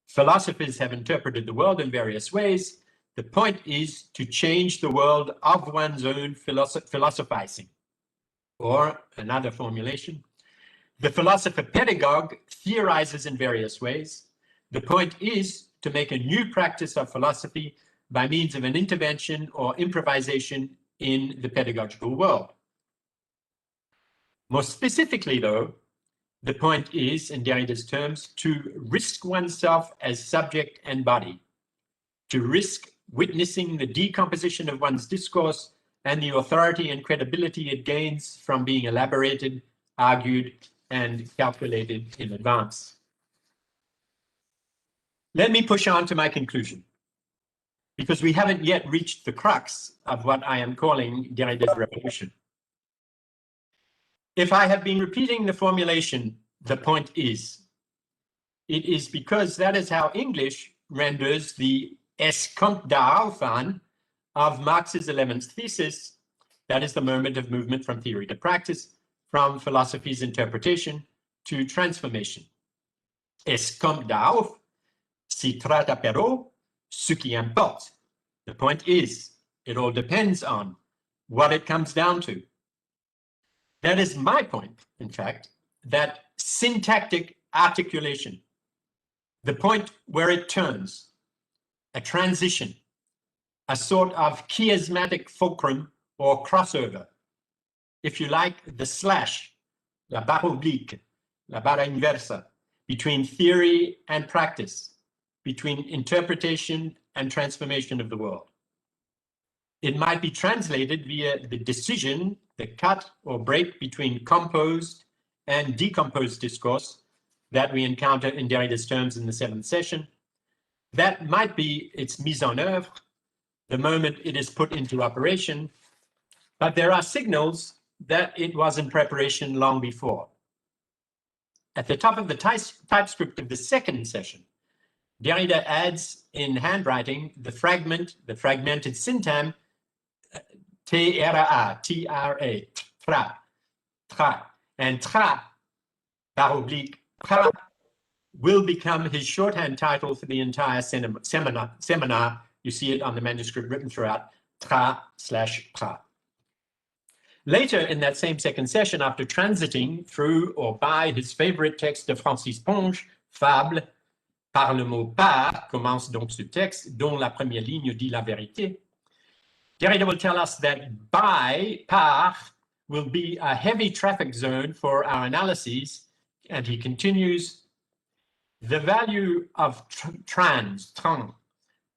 philosophers have interpreted the world in various ways, the point is to change the world of one's own philosophizing? Or, another formulation, the philosopher pedagogue theorizes in various ways. The point is to make a new practice of philosophy by means of an intervention or improvisation in the pedagogical world. More specifically, though, the point is, in Derrida's terms, to risk oneself as subject and body, to risk witnessing the decomposition of one's discourse and the authority and credibility it gains from being elaborated, argued, and calculated in advance. Let me push on to my conclusion, because we haven't yet reached the crux of what I am calling Derrida's revolution. If I have been repeating the formulation, the point is, it is because that is how English renders the Es kommt darauf an of Marx's 11th thesis, that is the moment of movement from theory to practice, from philosophy's interpretation to transformation. Es kommt darauf, si trata pero, ce qui importe. The point is, it all depends on what it comes down to. That is my point, in fact, that syntactic articulation, the point where it turns, a transition, a sort of chiasmatic fulcrum or crossover, if you like, the slash, la barre oblique, la barra inversa, between theory and practice, between interpretation and transformation of the world. It might be translated via the decision, the cut or break between composed and decomposed discourse that we encounter in Derrida's terms in the 7th session. That might be its mise en œuvre, the moment it is put into operation, but there are signals that it was in preparation long before. At the top of the typescript of the 2nd session, Derrida adds in handwriting the fragmented syntagm T-R-A, T-R-A, tra, tra, and tra, barre oblique, tra, will become his shorthand title for the entire seminar. You see it on the manuscript written throughout, tra/tra. Later in that same 2nd session, after transiting through or by his favorite text de Francis Ponge, Fable, par le mot par, commence donc ce texte, dont la première ligne dit la vérité, Derrida will tell us that by, par, will be a heavy traffic zone for our analyses, and he continues, the value of trans,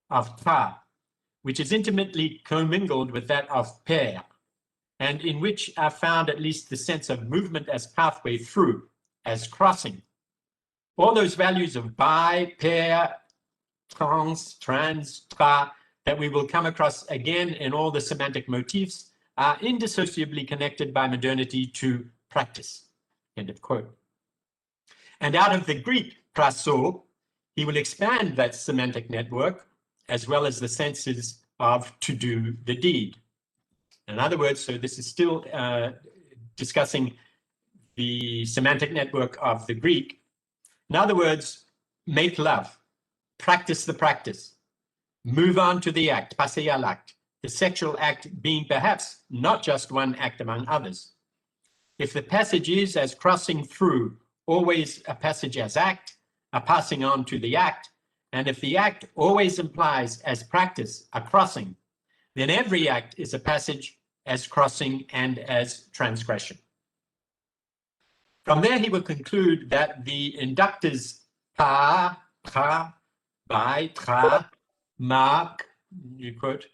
of tra, which is intimately commingled with that of pair, and in which are found at least the sense of movement as pathway through, as crossing. All those values of by, pair, trans, tra, that we will come across again in all the semantic motifs are indissociably connected by modernity to practice, end of quote. And out of the Greek praso, he will expand that semantic network as well as the senses of to do the deed. In other words, so this is still discussing the semantic network of the Greek. In other words, make love, practice the practice, move on to the act, passer à l'acte, the sexual act being perhaps not just one act among others. If the passage is as crossing through, always a passage as act, a passing on to the act, and if the act always implies as practice a crossing, then every act is a passage as crossing and as transgression. From there, he will conclude that the inductors pa, tra, by, tra, mark, you quote,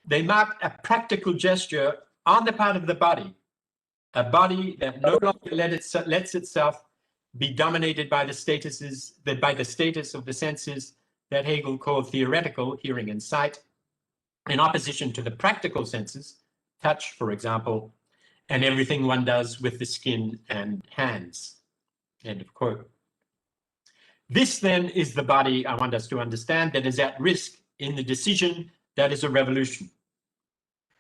they mark a practical gesture on the part of the body, a body that no longer lets itself be dominated by the status of the senses that Hegel called theoretical, hearing and sight, in opposition to the practical senses, touch, for example, and everything one does with the skin and hands. End of quote. This then is the body I want us to understand that is at risk in the decision that is a revolution.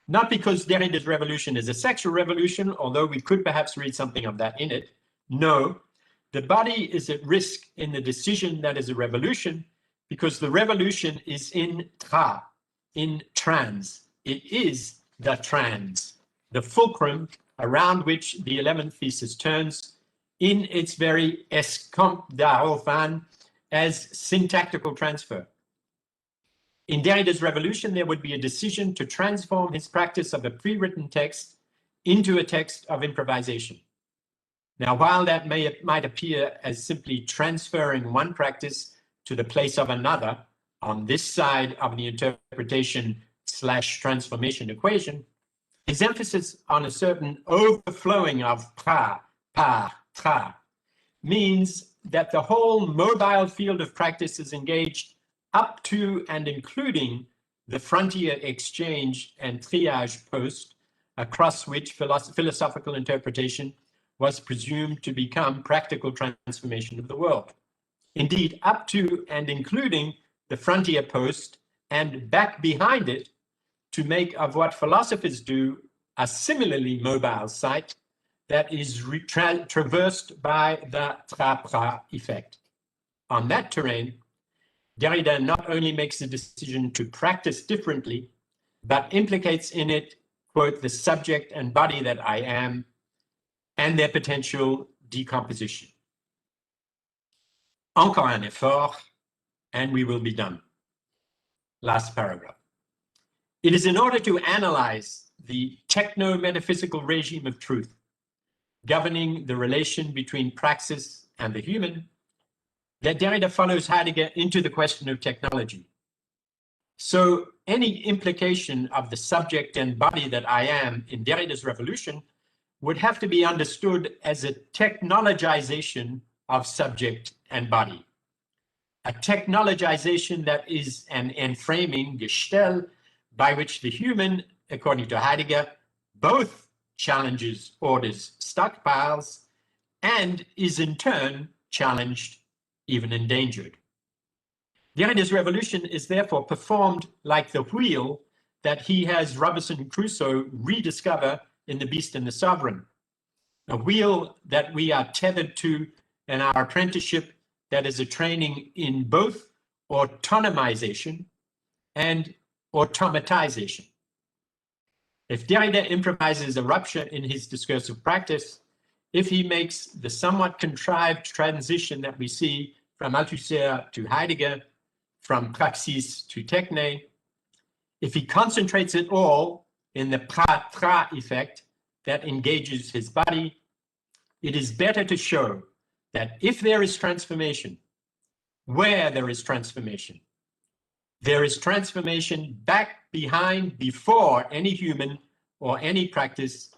Not because Derrida's revolution is a sexual revolution, although we could perhaps read something of that in it. No, the body is at risk in the decision that is a revolution because the revolution is in tra, in trans. It is the trans, the fulcrum around which the 11th thesis turns in its very escompte d'Arofan as syntactical transfer. In Derrida's revolution, there would be a decision to transform his practice of a pre-written text into a text of improvisation. Now, while that might appear as simply transferring one practice to the place of another on this side of the interpretation/transformation equation, his emphasis on a certain overflowing of tra, pa, tra, means that the whole mobile field of practice is engaged up to and including the frontier exchange and triage post across which philosophical interpretation was presumed to become practical transformation of the world. Indeed, up to and including the frontier post and back behind it to make of what philosophers do a similarly mobile site that is traversed by the tra-pra effect. On that terrain, Derrida not only makes the decision to practice differently, but implicates in it, quote, the subject and body that I am and their potential decomposition. Encore un effort, and we will be done. Last paragraph. It is in order to analyze the techno-metaphysical regime of truth governing the relation between praxis and the human that Derrida follows Heidegger into the question of technology. So any implication of the subject and body that I am in Derrida's revolution would have to be understood as a technologization of subject and body. A technologization that is an enframing, Gestell, by which the human, according to Heidegger, both challenges, orders, stockpiles, and is in turn challenged, even endangered. Derrida's revolution is therefore performed like the wheel that he has Robinson Crusoe rediscover in The Beast and the Sovereign, a wheel that we are tethered to in our apprenticeship that is a training in both autonomization and automatization. If Derrida improvises a rupture in his discursive practice, if he makes the somewhat contrived transition that we see from Althusser to Heidegger, from praxis to techne, if he concentrates it all in the pra-tra effect that engages his body, it is better to show that if there is transformation, where there is transformation back, behind, before any human or any practice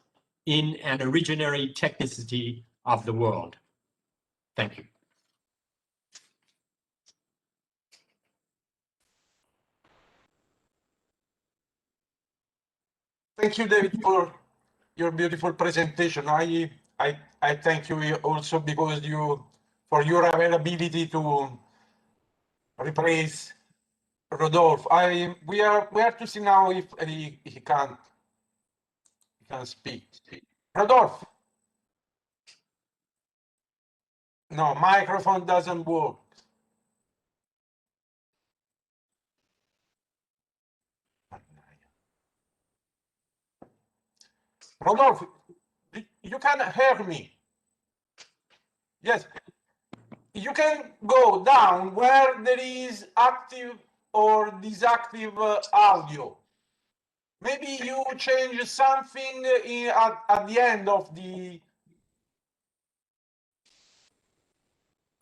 in an originary technicity of the world. Thank you. Thank you, David, for your beautiful presentation. I thank you also because for your availability to replace Rodolphe. We have to see now if he can speak. Rodolphe. No, microphone doesn't work. Rodolphe, you can hear me? Yes. You can go down where there is active or disactive audio. Maybe you change something at the end of the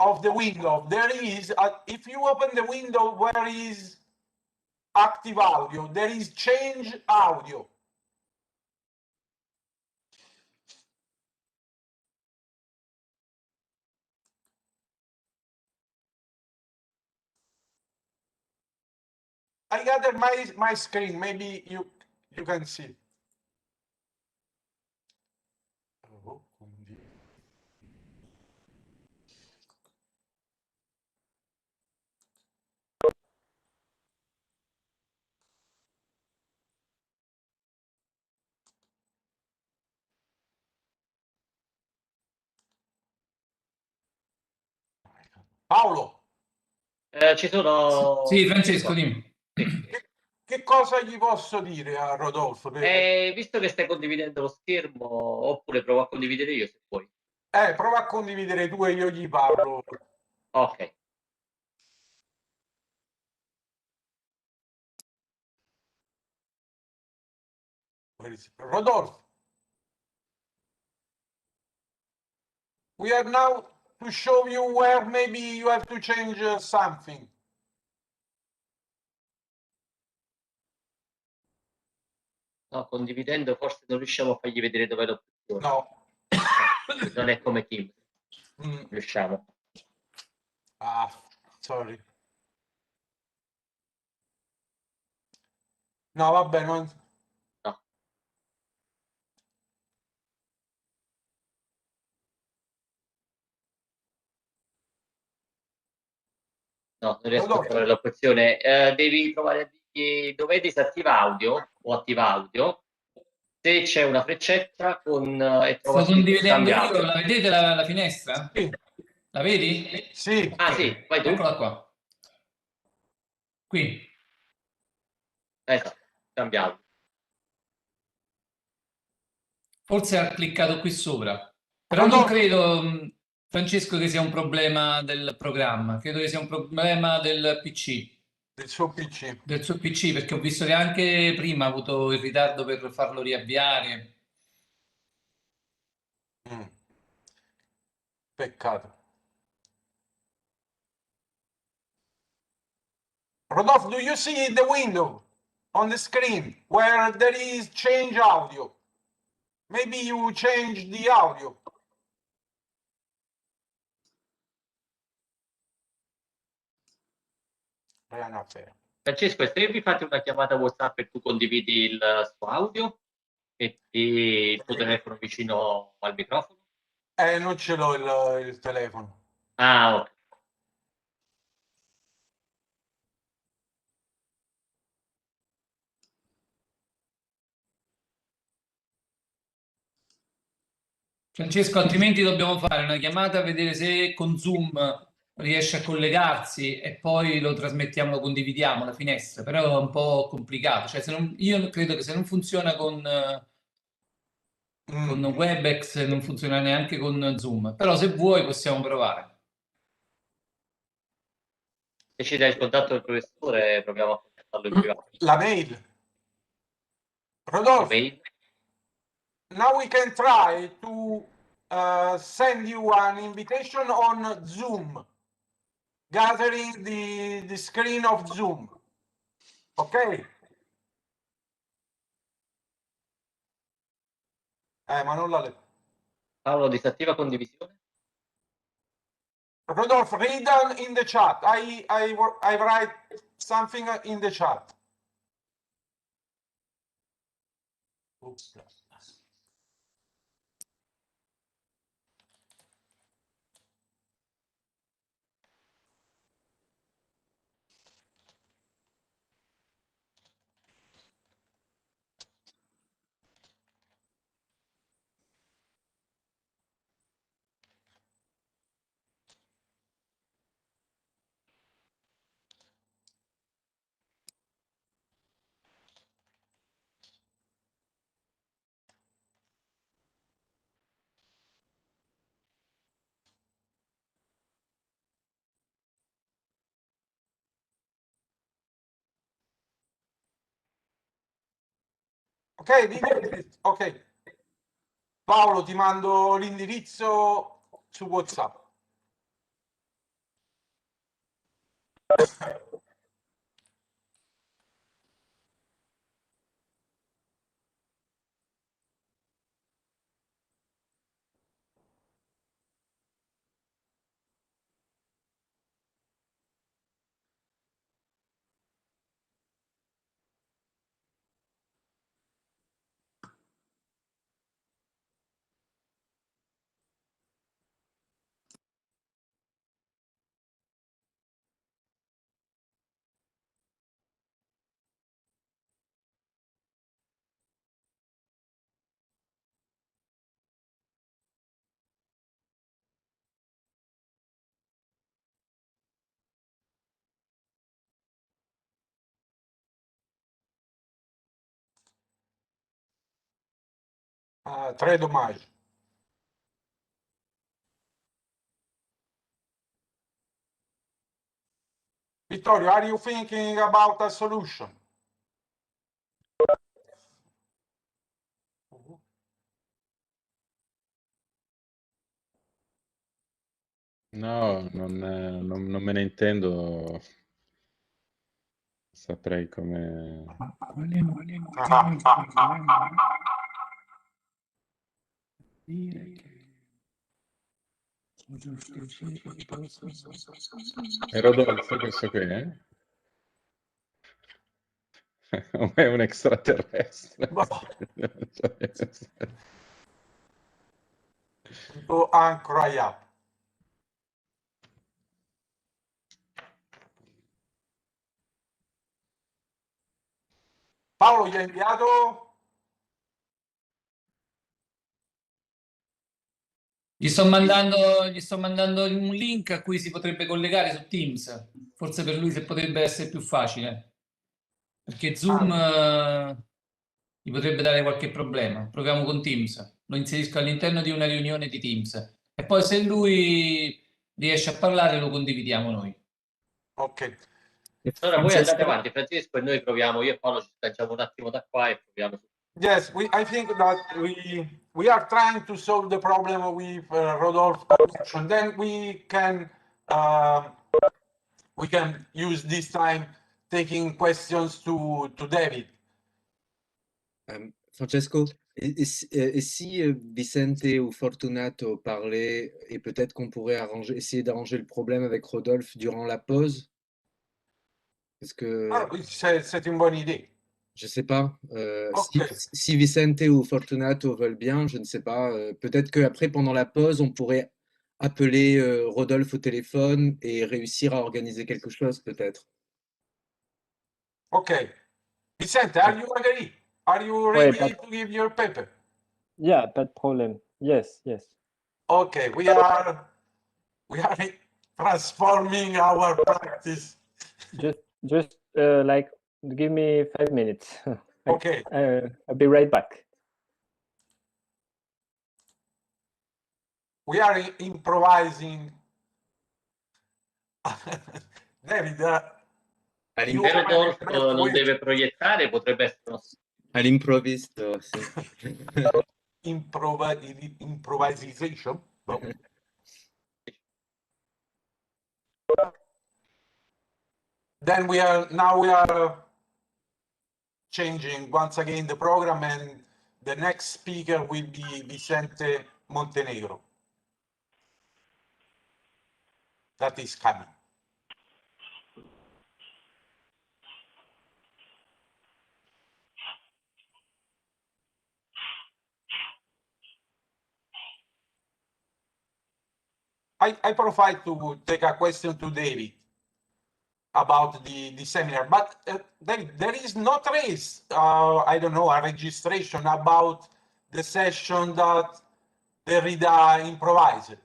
of the window, there is, if you open the window where is active audio, there is change audio. I gather my screen, maybe you can see. Paolo, Ci sono... Sì, Francesco, dimmi. che cosa gli posso dire a Rodolfo? Visto che stai condividendo lo schermo, oppure provo a condividere io se vuoi. Prova a condividere tu e io gli parlo. Ok. Rodolfo, we are now to show you where maybe you have to change something. No, condividendo forse non riusciamo a fargli vedere dove è l'opzione. No. Non è come Teams. Riusciamo. Ah, sorry. No, vabbè, non... No. No, non riesco a trovare l'opzione. Devi provare a dirgli dov'è disattiva audio o attiva audio. Se c'è una freccetta con... Sto condividendo io, audio. la vedete la finestra? Sì. La vedi? Sì. Ah, sì, vai tu. Eccola qua. Qui. Esatto, cambia audio. Forse ha cliccato qui sopra. Però non credo, Francesco, che sia un problema del programma. Credo che sia un problema del PC. Del suo PC. Del suo PC, perché ho visto che anche prima ha avuto il ritardo per farlo riavviare. Peccato. Rodolfo, do you see the window on the screen where there is change audio? Maybe you change the audio. Francesco, se vi fate una chiamata WhatsApp e tu condividi il suo audio e il tuo telefono vicino al microfono? Non ce l'ho il telefono. Ah, ok. Francesco, altrimenti dobbiamo fare una chiamata a vedere se con Zoom riesce a collegarsi e poi lo trasmettiamo, lo condividiamo la finestra, però è un po' complicato. Cioè, io credo che se non funziona con Webex non funziona neanche con Zoom, però se vuoi possiamo provare. Se ci dai il contatto del professore, proviamo a contattarlo in privato. La mail. Rodolfo, now we can try to send you an invitation on Zoom, gathering the screen of Zoom. Ok? Ma non l'ha letto. Paolo, disattiva condivisione. Rodolfo, read down in the chat. I write something in the chat. Oops. Ok, ok. Paolo, ti mando l'indirizzo su WhatsApp. 3 domani. Vittorio, are you thinking about a solution? No, non me ne intendo. Saprei come... E Rodolfo, questo qui, eh? O è un extraterrestre? To cry up. Paolo, gli hai inviato? Gli sto mandando un link a cui si potrebbe collegare su Teams. Forse per lui se potrebbe essere più facile. Perché Zoom gli potrebbe dare qualche problema. Proviamo con Teams. Lo inserisco all'interno di una riunione di Teams. E poi se lui riesce a parlare lo condividiamo noi. Ok. Allora voi andate avanti, Francesco, e noi proviamo, io e Paolo ci stacciamo un attimo da qua e proviamo. Yes, I think that we are trying to solve the problem with Rodolfo connection. Then we can use this time taking questions to David. Francesco, et si Vicente ou Fortunato parlaient, et peut-être qu'on pourrait essayer d'arranger le problème avec Rodolphe durant la pause? Parce que... c'est une bonne idée. Je sais pas. Okay. Si Vicente ou Fortunato veulent bien, je ne sais pas. Peut-être qu'après, pendant la pause, on pourrait appeler Rodolphe au téléphone et réussir à organiser quelque chose, peut-être. Okay. Vicente, are you ready? Are you ready to give your paper? Yeah, pas de problème. Yes, yes. Okay, we are transforming our practice. Just like give me 5 minutes. Okay. I'll be right back. We are improvising. Derrida. Rodolfo non deve proiettare, potrebbe essere all'improvviso, sì. Improvisation. No. Then we are changing once again the program, and the next speaker will be Vicente Montenegro. That is coming. I prefer to take a question to David about the seminar, but there is no trace, I don't know, a registration about the session that Derrida improvised.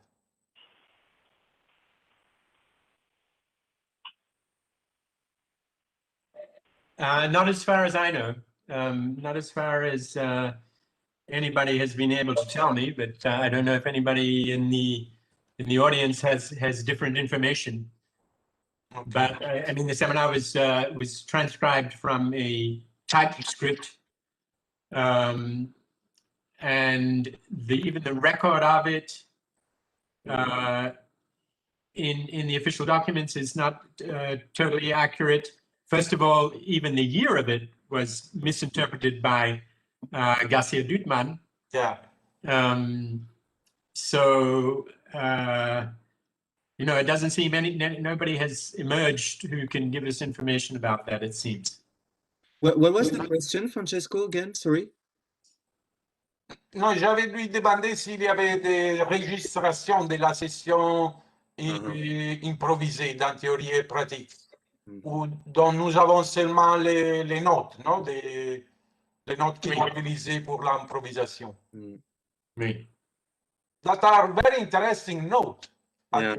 Not as far as I know. Not as far as anybody has been able to tell me, but I don't know if anybody in the audience has different information. Okay. But I mean, the seminar was transcribed from a typed script, and even the record of it in the official documents is not totally accurate. First of all, even the year of it was misinterpreted by Garcia Dutman. Yeah. So you know, it doesn't seem nobody has emerged who can give us information about that, it seems. What was the question, Francesco, again? Sorry. Non, j'avais lui demandé s'il y avait des registrations de la session improvisée dans théorie et pratique, ou dont nous avons seulement les notes, non? Les notes qui sont utilisées pour l'improvisation. Oui. That are very interesting notes. Yeah.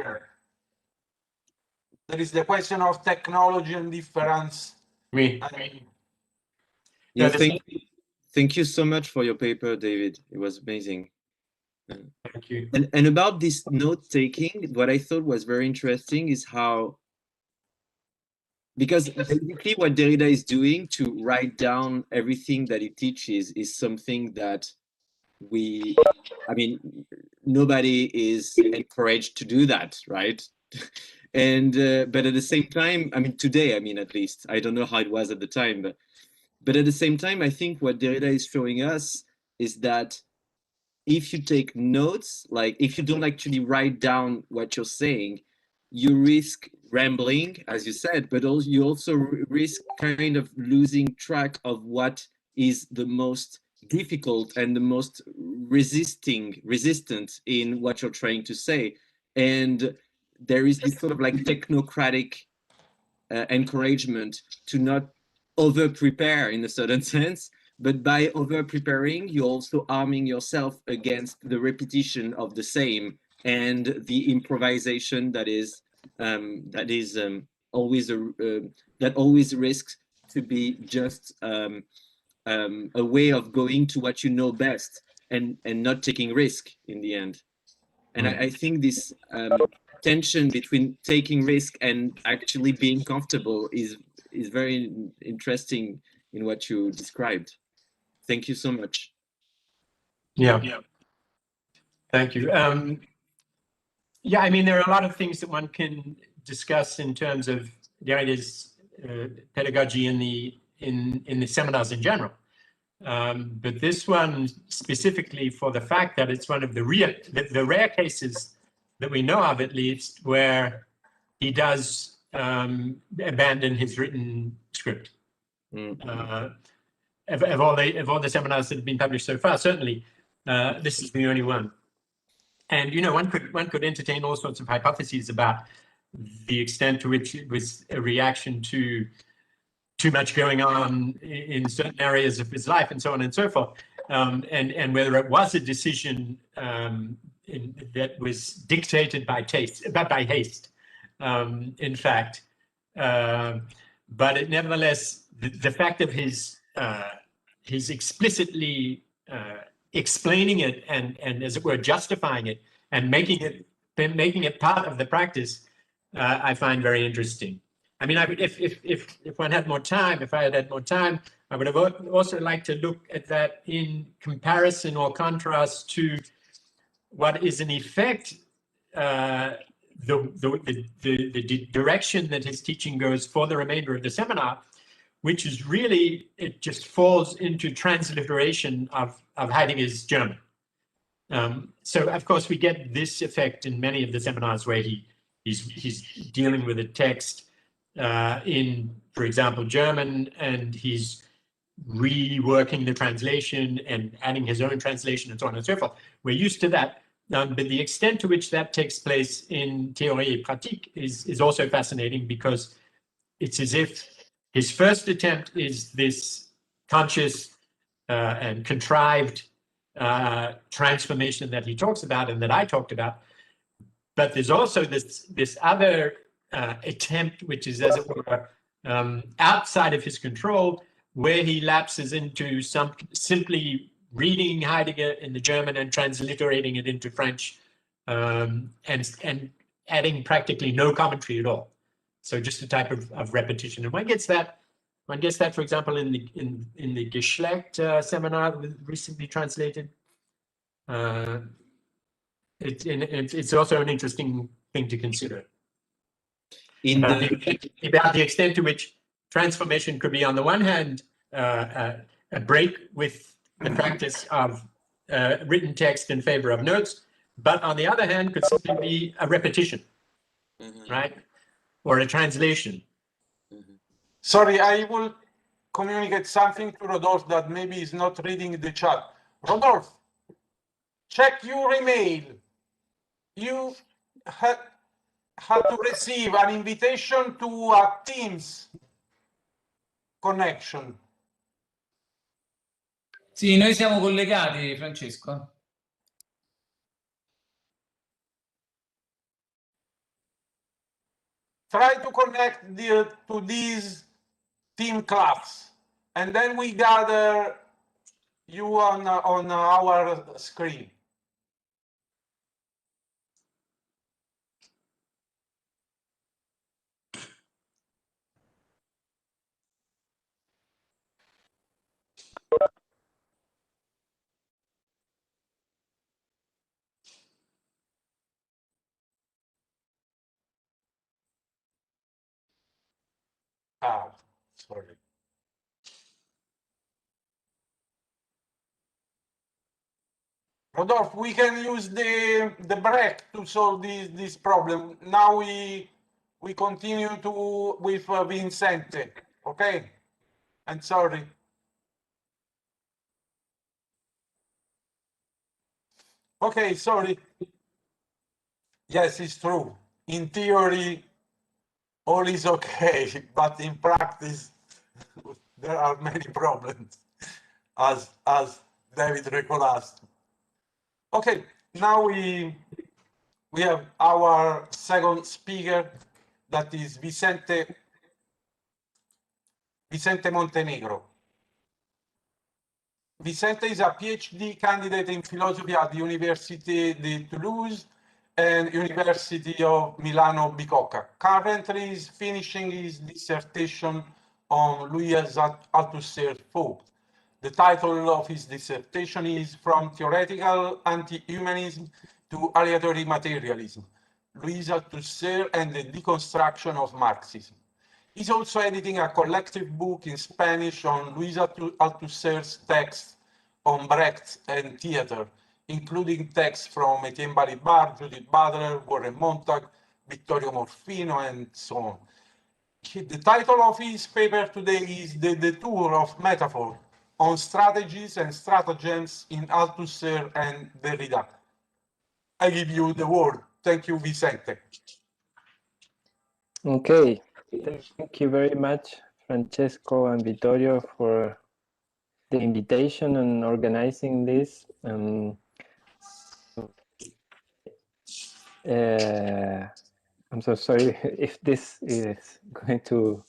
There is the question of technology and difference. Oui. Yeah, thank you so much for your paper, David. It was amazing. Thank you. And about this note taking, what I thought was very interesting is how, because basically what Derrida is doing to write down everything that he teaches is something that I mean, nobody is encouraged to do that, right? And but at the same time, I mean, today, I mean, at least, I don't know how it was at the time, but at the same time, I think what Derrida is showing us is that if you take notes, like if you don't actually write down what you're saying, you risk rambling, as you said, but also you also risk kind of losing track of what is the most difficult and the most resistant in what you're trying to say. And there is this sort of like technocratic encouragement to not over prepare in a certain sense, but by over preparing, you're also arming yourself against the repetition of the same and the improvisation that always risks to be just a way of going to what you know best and not taking risk in the end. And I think this tension between taking risk and actually being comfortable is very interesting in what you described. Thank you so much. Yeah. Thank you. Yeah, I mean, there are a lot of things that one can discuss in terms of Derrida's pedagogy in the seminars in general. But this one specifically for the fact that it's one of the rare cases that we know of, at least, where he does abandon his written script. Of all the seminars that have been published so far, certainly this is the only one. And you know, one could entertain all sorts of hypotheses about the extent to which it was a reaction to too much going on in certain areas of his life, and so on and so forth, and whether it was a decision that was dictated by haste, in fact. But it nevertheless, the fact of his explicitly explaining it and as it were justifying it and making it part of the practice, I find very interesting. I mean, if one had more time, if I had had more time, I would have also liked to look at that in comparison or contrast to what is in effect the direction that his teaching goes for the remainder of the seminar, which is really, it just falls into transliteration of Heidegger's German. So of course we get this effect in many of the seminars where he's dealing with a text in, for example, German, and he's reworking the translation and adding his own translation and so on and so forth. We're used to that. But the extent to which that takes place in Théorie et Pratique is also fascinating, because it's as if his first attempt is this conscious and contrived transformation that he talks about and that I talked about. But there's also this other attempt, which is, as it were, outside of his control, where he lapses into simply reading Heidegger in the German and transliterating it into French, and adding practically no commentary at all. So just a type of repetition. And one gets that, for example, in the Geschlecht seminar recently translated. It's also an interesting thing to consider. About the extent to which transformation could be, on the one hand, a break with the practice of written text in favor of notes, but on the other hand, could simply be a repetition, right? Or a translation. Sorry, I will communicate something to Rodolphe that maybe is not reading the chat. Rodolphe, check your email. You had to receive an invitation to a Teams connection. Sì, noi siamo collegati, Francesco. Try to connect to this team class, and then we gather you on our screen. Ah, sorry. Rodolphe, we can use the break to solve this problem. Now we continue with Vincente, okay? I'm sorry. Okay, sorry. Yes, it's true. In theory, all is okay, but in practice, there are many problems, as David recalls. Okay, now we have our second speaker, that is Vicente Montenegro. Vicente is a PhD candidate in philosophy at the Université de Toulouse and University of Milano Bicocca. Currently is finishing his dissertation on Louis Althusser thought. The title of his dissertation is From Theoretical Anti-Humanism to Aleatory Materialism, Louis Althusser and the Deconstruction of Marxism. He's also editing a collective book in Spanish on Louis Althusser's texts on Brecht and theater, including texts from Etienne Balibar, Judith Butler, Warren Montag, Vittorio Morfino, and so on. The title of his paper today is The Detour of Metaphor on Strategies and Stratagems in Althusser and Derrida. I give you the word. Thank you, Vicente. Okay, thank you very much, Francesco and Vittorio, for the invitation and organizing this. I'm so sorry if this is going to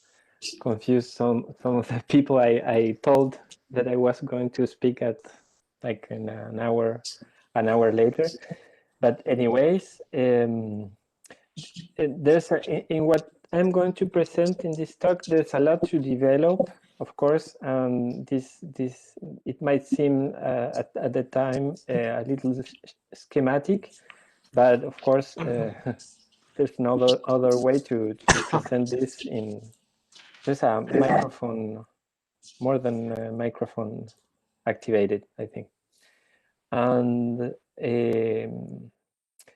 confuse some of the people. I told that I was going to speak at like in an hour later, but anyways, there's in what I'm going to present in this talk, there's a lot to develop, of course. This it might seem at the time a little schematic, but of course there's no other way to present this in. There's a microphone, more than a microphone activated, I think. And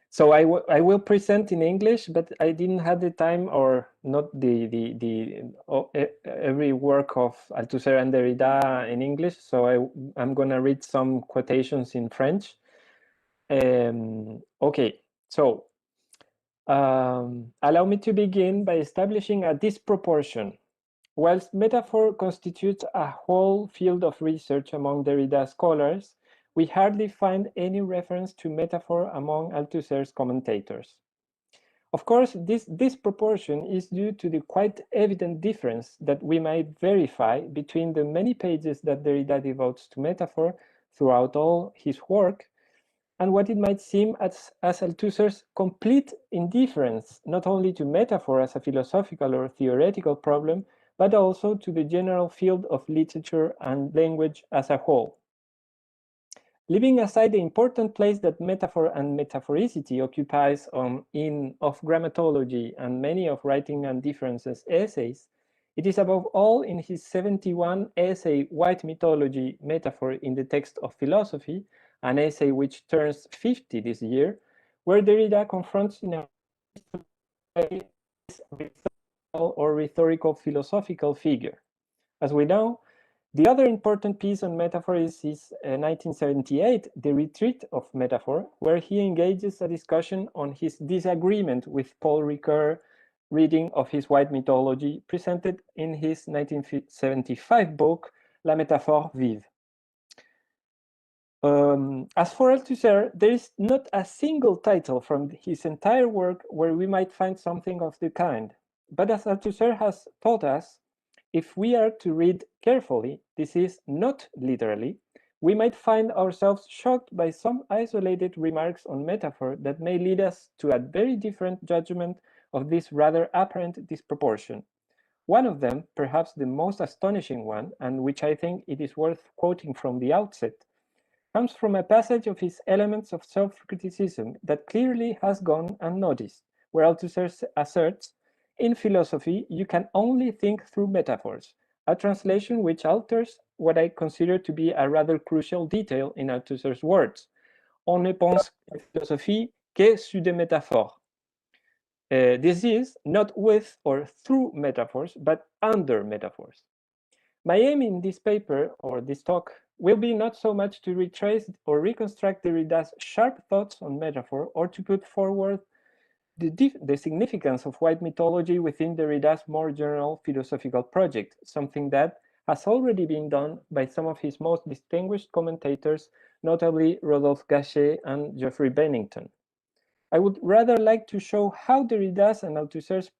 so I will present in English, but I didn't have the time, or not every work of Althusser and Derrida in English. So I'm gonna read some quotations in French. Okay, so allow me to begin by establishing a disproportion. Whilst metaphor constitutes a whole field of research among Derrida scholars, we hardly find any reference to metaphor among Althusser's commentators. Of course, this disproportion is due to the quite evident difference that we might verify between the many pages that Derrida devotes to metaphor throughout all his work, and what it might seem as Althusser's complete indifference, not only to metaphor as a philosophical or theoretical problem, but also to the general field of literature and language as a whole. Leaving aside the important place that metaphor and metaphoricity occupies in Of Grammatology and many of Writing and Differences essays, it is above all in his 71 essay White Mythology, Metaphor in the Text of Philosophy, an essay which turns 50 this year, where Derrida confronts in a or rhetorical philosophical figure. As we know, the other important piece on metaphor is his 1978, The Retreat of Metaphor, where he engages a discussion on his disagreement with Paul Ricoeur reading of his White Mythology, presented in his 1975 book, La Métaphore Vive. As for Althusser, there is not a single title from his entire work where we might find something of the kind. But as Althusser has taught us, if we are to read carefully, this is not literally, we might find ourselves shocked by some isolated remarks on metaphor that may lead us to a very different judgment of this rather apparent disproportion. One of them, perhaps the most astonishing one, and which I think it is worth quoting from the outset, comes from a passage of his Elements of Self-Criticism that clearly has gone unnoticed, where Althusser asserts, "In philosophy, you can only think through metaphors," a translation which alters what I consider to be a rather crucial detail in Althusser's words. On ne pense en philosophie que sur des métaphores. This is not with or through metaphors, but under metaphors. My aim in this paper, or this talk, will be not so much to retrace or reconstruct Derrida's sharp thoughts on metaphor, or to put forward the significance of white mythology within Derrida's more general philosophical project, something that has already been done by some of his most distinguished commentators, notably Rodolphe Gachet and Geoffrey Bennington. I would rather like to show how Derrida's and Althusser's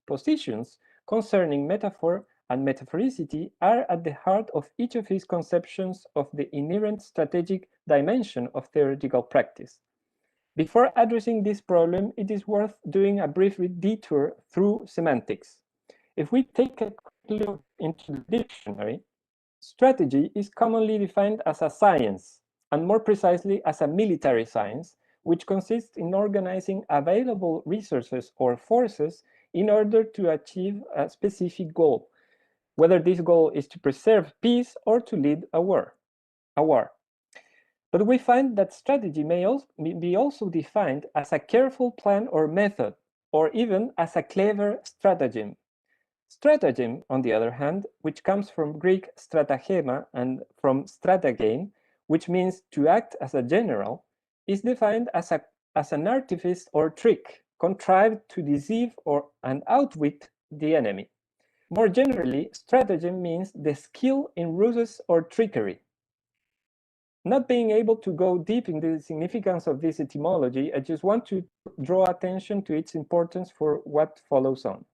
positions concerning metaphor and metaphoricity are at the heart of each of his conceptions of the inherent strategic dimension of theoretical practice. Before addressing this problem, it is worth doing a brief detour through semantics. If we take a quick look into the dictionary, strategy is commonly defined as a science, and more precisely as a military science, which consists in organizing available resources or forces in order to achieve a specific goal, whether this goal is to preserve peace or to lead a war. But we find that strategy may be also defined as a careful plan or method, or even as a clever stratagem. Stratagem, on the other hand, which comes from Greek stratagema and from stratagem, which means to act as a general, is defined as an artifice or trick contrived to deceive and outwit the enemy. More generally, stratagem means the skill in ruses or trickery. Not being able to go deep in the significance of this etymology, I just want to draw attention to its importance for what follows on.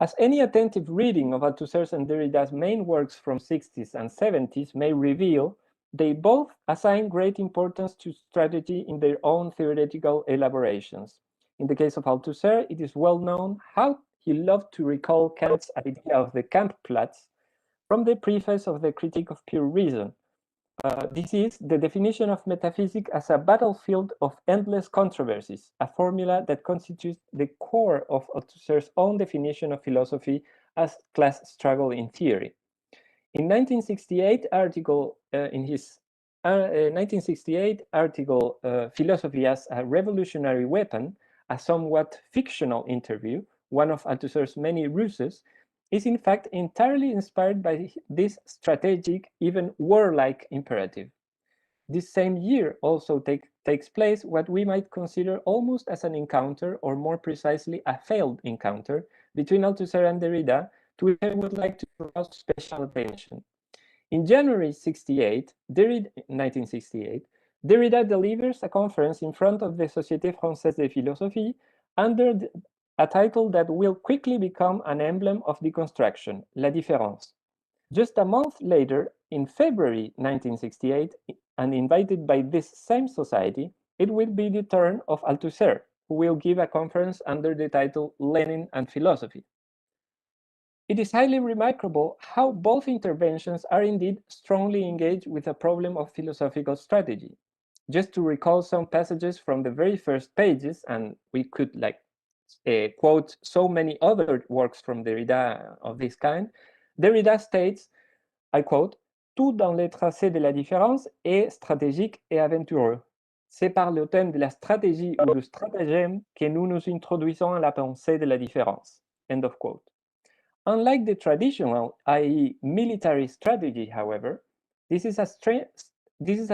As any attentive reading of Althusser's and Derrida's main works from 60s and 70s may reveal, they both assign great importance to strategy in their own theoretical elaborations. In the case of Althusser, it is well known how he loved to recall Kant's idea of the Kampfplatz from the preface of the Critique of Pure Reason. This is the definition of metaphysics as a battlefield of endless controversies, a formula that constitutes the core of Althusser's own definition of philosophy as class struggle in theory. In 1968 article, in his 1968 article, Philosophy as a Revolutionary Weapon, a somewhat fictional interview, one of Althusser's many ruses, is in fact entirely inspired by this strategic, even warlike imperative. This same year also takes place what we might consider almost as an encounter, or more precisely a failed encounter, between Althusser and Derrida, to which I would like to draw special attention. In January 1968, Derrida delivers a conference in front of the Société Française de Philosophie under a title that will quickly become an emblem of deconstruction, La Différence. Just a month later, in February 1968, and invited by this same society, it will be the turn of Althusser, who will give a conference under the title Lenin and Philosophy. It is highly remarkable how both interventions are indeed strongly engaged with a problem of philosophical strategy. Just to recall some passages from the very first pages, and we could quote so many other works from Derrida of this kind, Derrida states, I quote, tout dans les tracés de la différence est stratégique et aventureux. C'est par le thème de la stratégie ou du stratagème que nous nous introduisons à la pensée de la différence. End of quote. Unlike the traditional, i.e. military strategy, however, this is a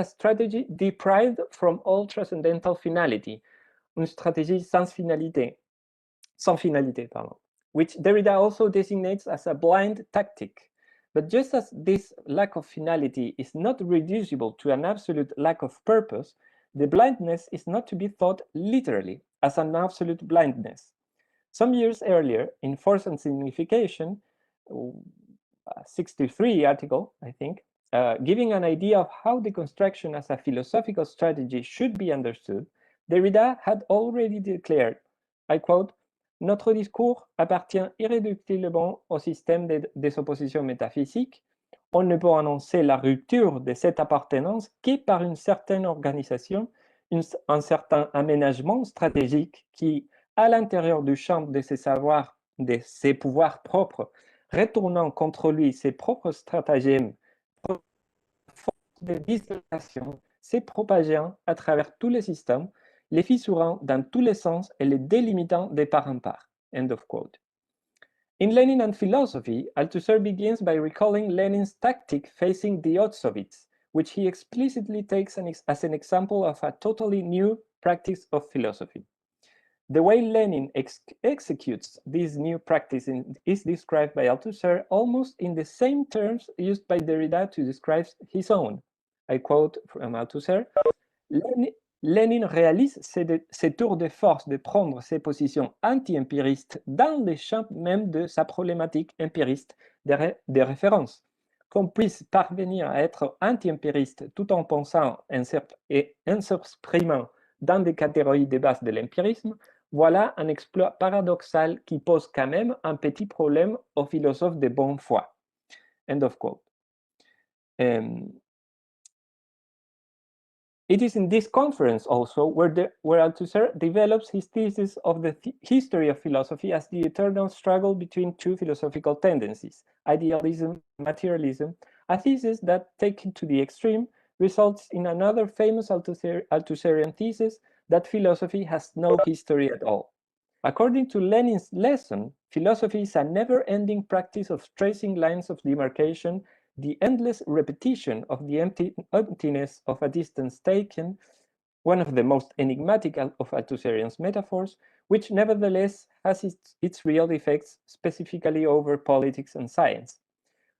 strategy deprived from all transcendental finality, une stratégie sans finalité, which Derrida also designates as a blind tactic. But just as this lack of finality is not reducible to an absolute lack of purpose, the blindness is not to be thought literally as an absolute blindness. Some years earlier, in Force and Signification, 63 article, I think, giving an idea of how deconstruction as a philosophical strategy should be understood, Derrida had already declared, I quote, notre discours appartient irréductiblement au système des oppositions métaphysiques. On ne peut annoncer la rupture de cette appartenance que par une certaine organisation, un certain aménagement stratégique qui, à l'intérieur du champ de ses savoirs, de ses pouvoirs propres, retournant contre lui ses propres stratagèmes, force de dislocation, se propageant à travers tous les systèmes, les fissurant dans tous les sens et les délimitant de part en part. End of quote. In Lenin and Philosophy, Althusser begins by recalling Lenin's tactic facing the odds of it, which he explicitly takes as an example of a totally new practice of philosophy. The way Lenin executes this new practice is described by Althusser almost in the same terms used by Derrida to describe his own. I quote from Althusser, Lénine réalise ses tours de force de prendre ses positions anti-empiristes dans les champs même de sa problématique empiriste des références. Qu'on puisse parvenir à être anti-empiriste tout en pensant et en s'exprimant dans des catégories de base de l'empirisme, voilà un exploit paradoxal qui pose quand même un petit problème aux philosophes de bonne foi. End of quote. It is in this conference also where Althusser develops his thesis of the history of philosophy as the eternal struggle between two philosophical tendencies, idealism and materialism, a thesis that, taken to the extreme, results in another famous Althusserian thesis that philosophy has no history at all. According to Lenin's lesson, philosophy is a never-ending practice of tracing lines of demarcation, the endless repetition of the emptiness of a distance taken, one of the most enigmatic of Althusserian's metaphors, which nevertheless has its real effects specifically over politics and science.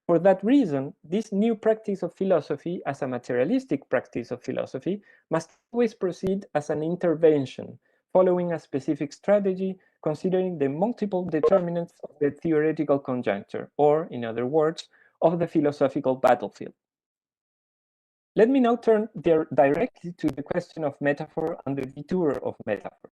For that reason, this new practice of philosophy as a materialistic practice of philosophy must always proceed as an intervention, following a specific strategy, considering the multiple determinants of the theoretical conjuncture, or, in other words, of the philosophical battlefield. Let me now turn directly to the question of metaphor and the detour of metaphor.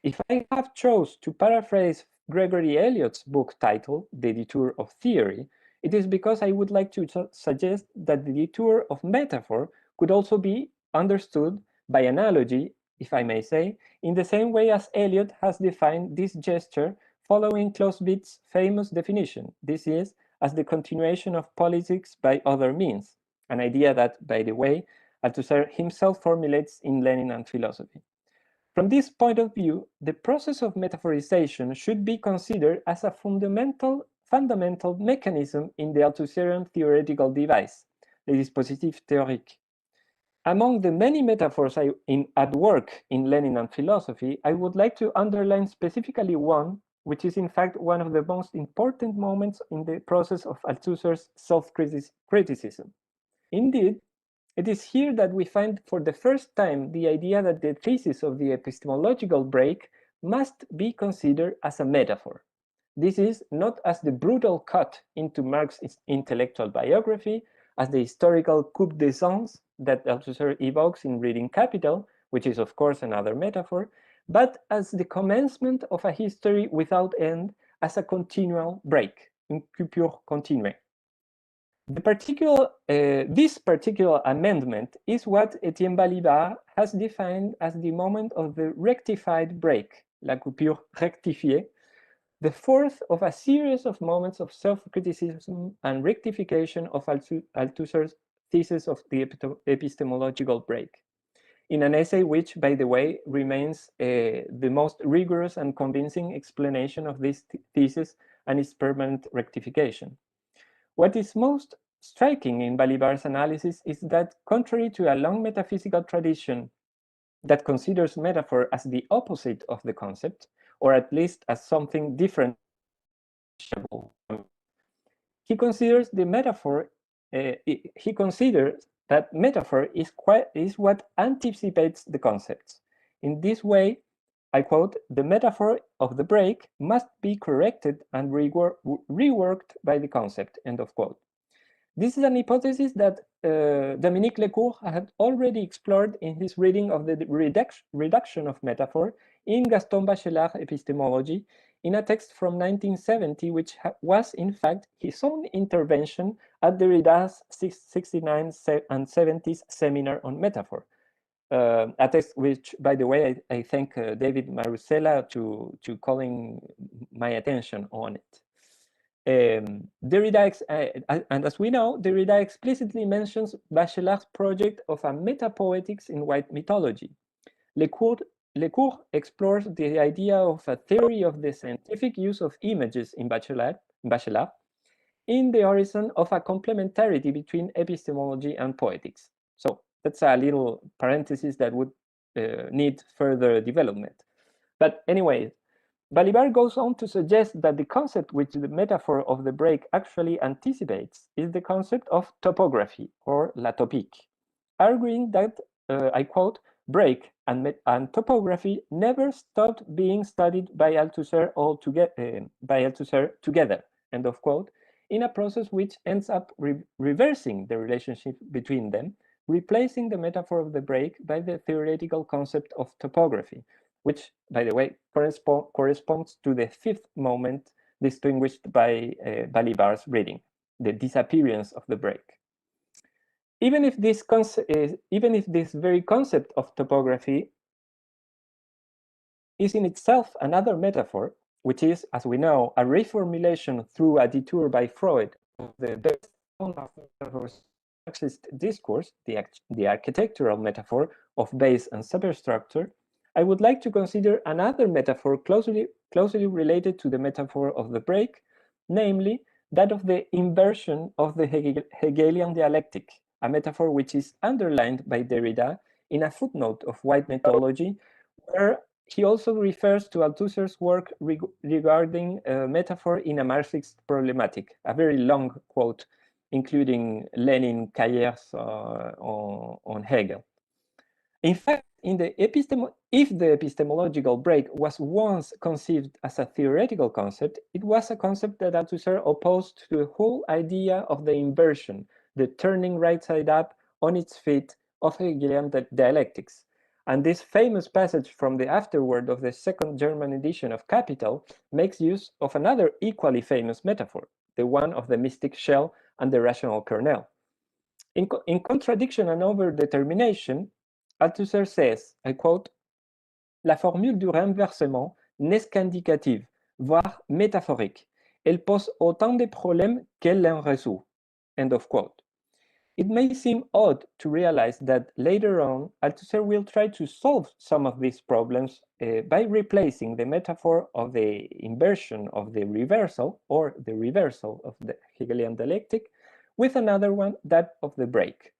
If I have chose to paraphrase Gregory Eliot's book titled The Detour of Theory, it is because I would like to suggest that the detour of metaphor could also be understood by analogy, if I may say, in the same way as Eliot has defined this gesture following Clausewitz's famous definition. This is, as the continuation of politics by other means, an idea that, by the way, Althusser himself formulates in Lenin and Philosophy. From this point of view, the process of metaphorization should be considered as a fundamental mechanism in the Althusserian theoretical device, the dispositif théorique. Among the many metaphors at work in Lenin and Philosophy, I would like to underline specifically one, which is in fact one of the most important moments in the process of Althusser's self-criticism. Indeed, it is here that we find for the first time the idea that the thesis of the epistemological break must be considered as a metaphor. This is not as the brutal cut into Marx's intellectual biography, as the historical coup de sens that Althusser evokes in Reading Capital, which is of course another metaphor, but as the commencement of a history without end, as a continual break, une coupure continue. This particular amendment is what Étienne Balibar has defined as the moment of the rectified break, la coupure rectifiée, the fourth of a series of moments of self-criticism and rectification of Althusser's thesis of the epistemological break, in an essay which, by the way, remains the most rigorous and convincing explanation of this thesis and its permanent rectification. What is most striking in Balibar's analysis is that, contrary to a long metaphysical tradition that considers metaphor as the opposite of the concept, or at least as something different, he considers the metaphor. He considers that metaphor is what anticipates the concepts. In this way, I quote, "The metaphor of the break must be corrected and reworked by the concept," end of quote. This is an hypothesis that Dominique Lecourt had already explored in his reading of the reduction of metaphor in Gaston Bachelard's Epistemology, in a text from 1970, which was in fact his own intervention at Derrida's 69 and 70s seminar on metaphor. A text which, by the way, I thank David Marusella to calling my attention on it. Derrida, and as we know, Derrida explicitly mentions Bachelard's project of a metapoetics in white mythology. Lecourt explores the idea of a theory of the scientific use of images in Bachelard in the horizon of a complementarity between epistemology and poetics. So that's a little parenthesis that would need further development. But anyway, Balibar goes on to suggest that the concept which the metaphor of the break actually anticipates is the concept of topography, or la topique, arguing that, I quote, "break and topography never stopped being studied by Althusser together," end of quote, in a process which ends up reversing the relationship between them, replacing the metaphor of the break by the theoretical concept of topography, which, by the way, corresponds to the fifth moment distinguished by Balibar's reading, the disappearance of the break. Even if this very concept of topography is in itself another metaphor, which is, as we know, a reformulation through a detour by Freud of the best known of Marxist discourse, the architectural metaphor of base and superstructure, I would like to consider another metaphor closely related to the metaphor of the break, namely that of the inversion of the Hegelian dialectic, a metaphor which is underlined by Derrida in a footnote of white mythology, where he also refers to Althusser's work regarding metaphor in a Marxist problematic, a very long quote, including Lenin Cahiers on Hegel. In fact, if the epistemological break was once conceived as a theoretical concept, it was a concept that Althusser opposed to the whole idea of the inversion, the turning right side up on its feet of Hegelian dialectics. And this famous passage from the afterword of the second German edition of Capital makes use of another equally famous metaphor, the one of the mystic shell and the rational kernel. In contradiction and over-determination, Althusser says, I quote, "La formule du renversement n'est qu'indicative, voire métaphorique. Elle pose autant de problèmes qu'elle en résout." End of quote. It may seem odd to realize that later on, Althusser will try to solve some of these problems by replacing the metaphor of the inversion of the reversal, or the reversal of the Hegelian dialectic, with another one, that of the break.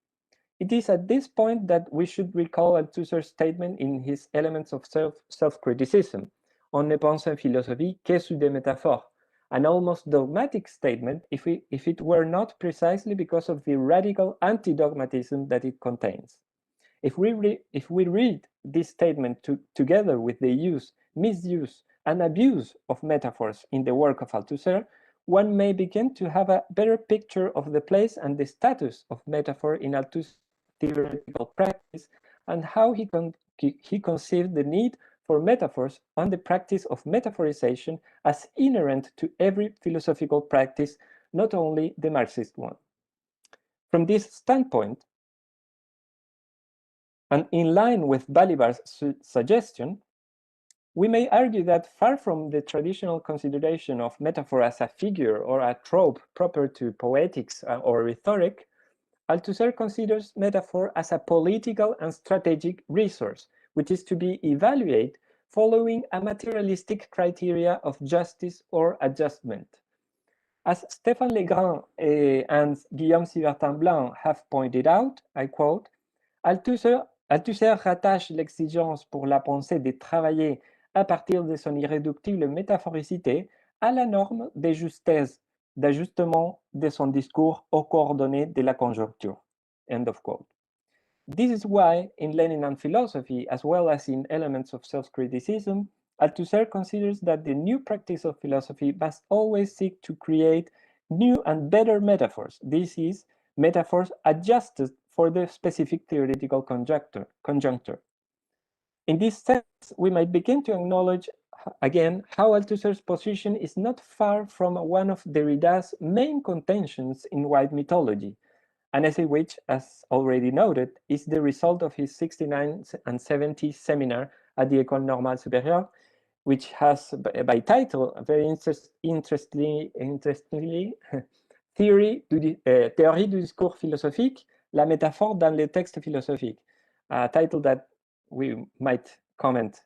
It is at this point that we should recall Althusser's statement in his Elements of Self-Criticism, "On ne pense en philosophie que sous des métaphores," an almost dogmatic statement if it were not precisely because of the radical anti-dogmatism that it contains. If we read this statement together with the use, misuse, and abuse of metaphors in the work of Althusser, one may begin to have a better picture of the place and the status of metaphor in Althusser's theoretical practice, and how he conceived the need for metaphors on the practice of metaphorization as inherent to every philosophical practice, not only the Marxist one. From this standpoint, and in line with Balibar's suggestion, we may argue that far from the traditional consideration of metaphor as a figure or a trope proper to poetics or rhetoric, Althusser considers metaphor as a political and strategic resource, which is to be evaluated following a materialistic criteria of justice or adjustment. As Stéphane Legrand and Guillaume Sivertin-Blanc have pointed out, I quote, Althusser rattache l'exigence pour la pensée de travailler à partir de son irréductible métaphoricité à la norme de justesse d'ajustement de son discours aux coordonnées de la conjoncture. End of quote. This is why, in Leninian philosophy, as well as in Elements of Self-Criticism, Althusser considers that the new practice of philosophy must always seek to create new and better metaphors. This is, metaphors adjusted for the specific theoretical conjuncture. In this sense, we might begin to acknowledge again how Althusser's position is not far from one of Derrida's main contentions in white mythology, an essay which, as already noted, is the result of his 69 and 70 seminar at the École Normale Supérieure, which has by title very interestingly Théorie du discours philosophique, la métaphore dans les textes philosophiques, a title that we might comment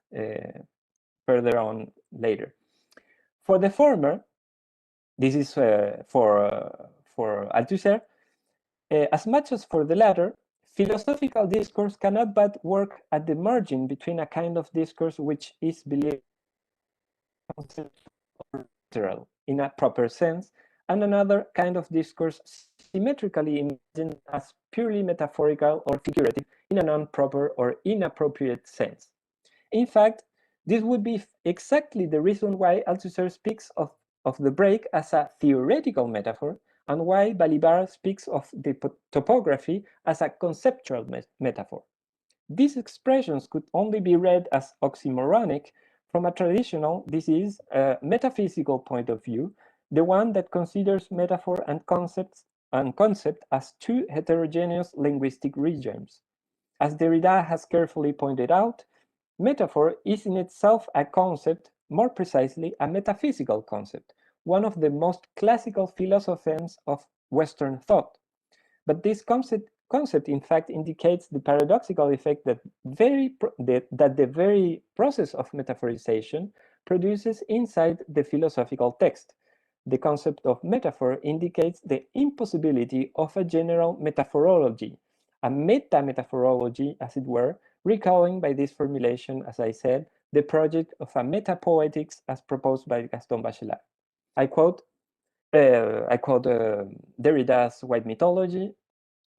further on later. For the former, this is for Althusser, as much as for the latter, philosophical discourse cannot but work at the margin between a kind of discourse which is believed literal in a proper sense, and another kind of discourse symmetrically imagined as purely metaphorical or figurative in a non-proper or inappropriate sense. In fact, this would be exactly the reason why Althusser speaks of the break as a theoretical metaphor, and why Balibar speaks of the topography as a conceptual metaphor. These expressions could only be read as oxymoronic from a traditional, this is, a metaphysical point of view, the one that considers metaphor and concept as two heterogeneous linguistic regions. As Derrida has carefully pointed out, metaphor is in itself a concept, more precisely a metaphysical concept, one of the most classical philosophies of Western thought. But this concept in fact indicates the paradoxical effect that the very process of metaphorization produces inside the philosophical text. The concept of metaphor indicates the impossibility of a general metaphorology, a meta-metaphorology, as it were, recalling by this formulation, as I said, the project of a metapoetics as proposed by Gaston Bachelard. I quote Derrida's White Mythology.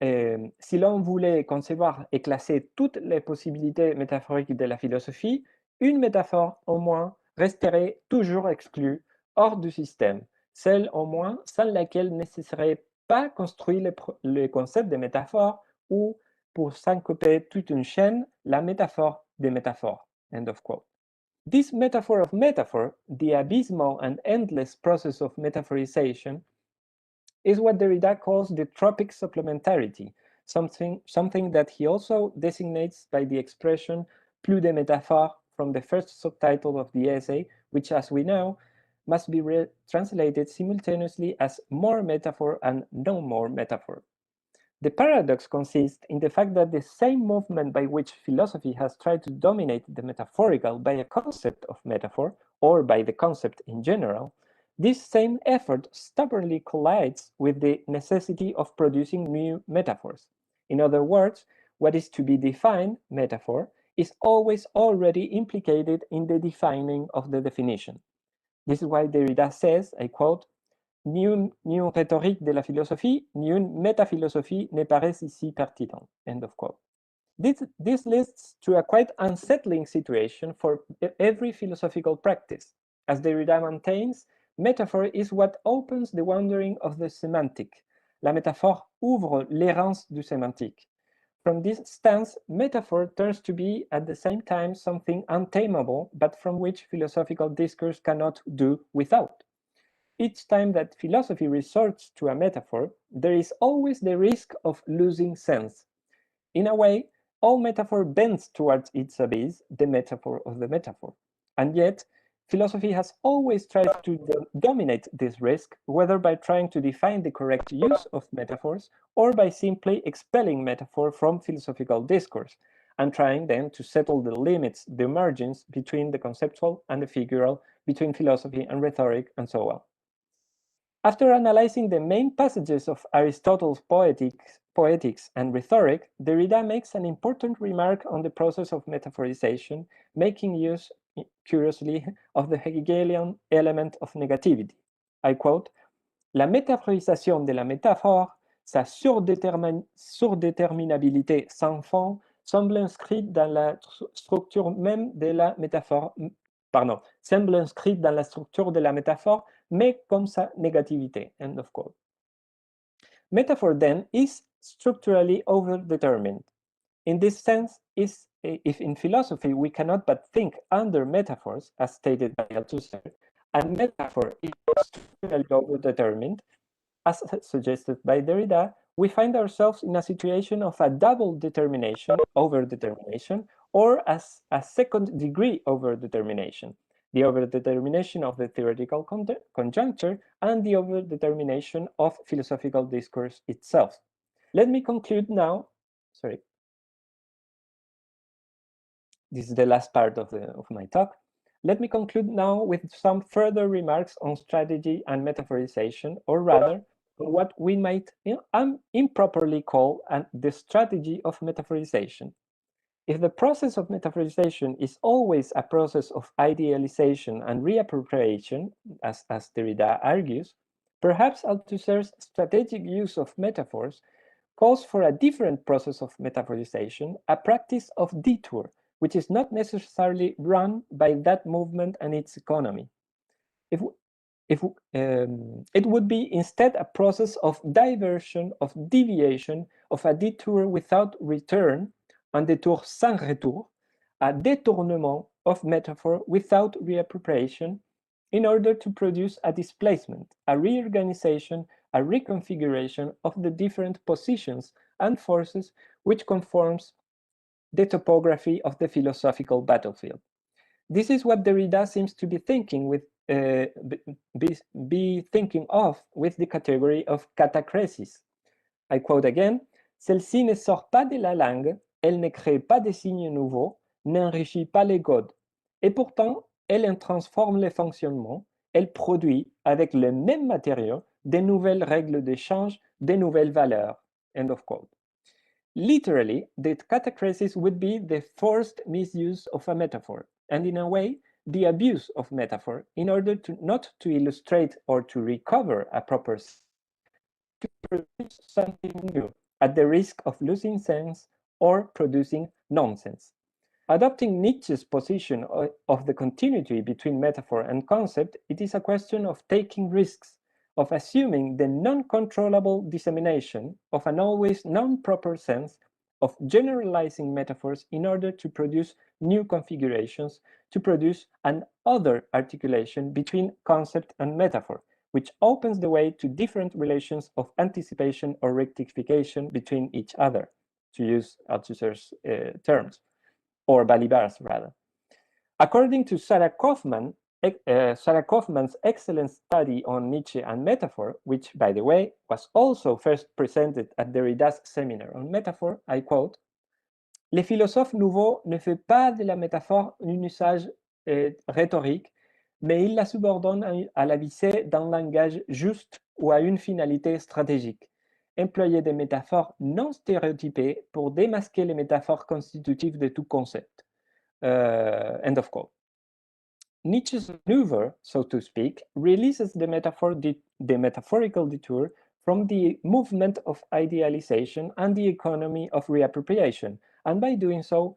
Si l'on voulait concevoir et classer toutes les possibilités métaphoriques de la philosophie, une métaphore au moins resterait toujours exclue, hors du système, celle au moins sans laquelle ne serait pas construit le concept de métaphore ou, pour syncoper toute une chaîne, la métaphore des métaphores. End of quote. This metaphor of metaphor, the abysmal and endless process of metaphorization, is what Derrida calls the tropic supplementarity, something that he also designates by the expression plus de métaphore from the first subtitle of the essay, which, as we know, must be translated simultaneously as more metaphor and no more metaphor. The paradox consists in the fact that the same movement by which philosophy has tried to dominate the metaphorical by a concept of metaphor, or by the concept in general, this same effort stubbornly collides with the necessity of producing new metaphors. In other words, what is to be defined, metaphor, is always already implicated in the defining of the definition. This is why Derrida says, I quote, ni une rhétorique de la philosophie, ni une métaphilosophie ne paraissent ici pertinentes. End of quote. This leads to a quite unsettling situation for every philosophical practice. As Derrida maintains, metaphor is what opens the wandering of the semantic. La métaphore ouvre l'errance du sémantique. From this stance, metaphor turns to be at the same time something untamable, but from which philosophical discourse cannot do without. Each time that philosophy resorts to a metaphor, there is always the risk of losing sense. In a way, all metaphor bends towards its abyss, the metaphor of the metaphor. And yet, philosophy has always tried to dominate this risk, whether by trying to define the correct use of metaphors or by simply expelling metaphor from philosophical discourse, and trying then to settle the limits, the margins between the conceptual and the figural, between philosophy and rhetoric, and so on. After analyzing the main passages of Aristotle's Poetics and Rhetoric, Derrida makes an important remark on the process of metaphorization, making use, curiously, of the Hegelian element of negativity. I quote, La métaphorisation de la métaphore, sa surdéterminabilité sans fond, semble inscrite dans la structure même de la métaphore, semble inscrite dans la structure de la métaphore, mais comme sa négativité. End of quote. Metaphor then is structurally overdetermined. In this sense, if in philosophy we cannot but think under metaphors, as stated by Althusser, and metaphor is structurally overdetermined, as suggested by Derrida, we find ourselves in a situation of a double determination, overdetermination, or as a second degree overdetermination, the overdetermination of the theoretical conjuncture and the overdetermination of philosophical discourse itself. Let me conclude now, sorry. This is the last part of my talk. Let me conclude now with some further remarks on strategy and metaphorization, or rather, on what we might improperly call the strategy of metaphorization. If the process of metaphorization is always a process of idealization and reappropriation, as Derrida argues, perhaps Althusser's strategic use of metaphors calls for a different process of metaphorization, a practice of detour, which is not necessarily run by that movement and its economy. It would be instead a process of diversion, of deviation, of a detour without return, un détour sans retour, a détournement of metaphor without reappropriation, in order to produce a displacement, a reorganization, a reconfiguration of the different positions and forces which conforms the topography of the philosophical battlefield. This is what Derrida seems to be thinking with thinking of with the category of catachresis. I quote again, celle-ci ne sort pas de la langue, elle ne crée pas de signes nouveaux, n'enrichit pas les codes. Et pourtant, elle en transforme les fonctionnements, elle produit avec les mêmes matériaux de nouvelles règles d'échange, de nouvelles valeurs. End of quote. Literally, the catachresis would be the forced misuse of a metaphor, and in a way, the abuse of metaphor in order to not to illustrate or to recover a proper sense, to produce something new at the risk of losing sense or producing nonsense. Adopting Nietzsche's position of the continuity between metaphor and concept, it is a question of taking risks, of assuming the non-controllable dissemination of an always non-proper sense, of generalizing metaphors in order to produce new configurations, to produce an other articulation between concept and metaphor, which opens the way to different relations of anticipation or rectification between each other, to use Althusser's terms, or Balibar's rather. According to Sarah Kaufman's excellent study on Nietzsche and metaphor, which, by the way, was also first presented at Derrida's seminar on metaphor, I quote, Les philosophes nouveaux ne font pas de la métaphore un usage rhétorique, mais ils la subordonnent à la visée d'un langage juste ou à une finalité stratégique. Employer des métaphores non stéréotypées pour démasquer les métaphores constitutives de tout concept. End of quote. Nietzsche's maneuver, so to speak, releases the metaphorical detour from the movement of idealization and the economy of reappropriation, and by doing so,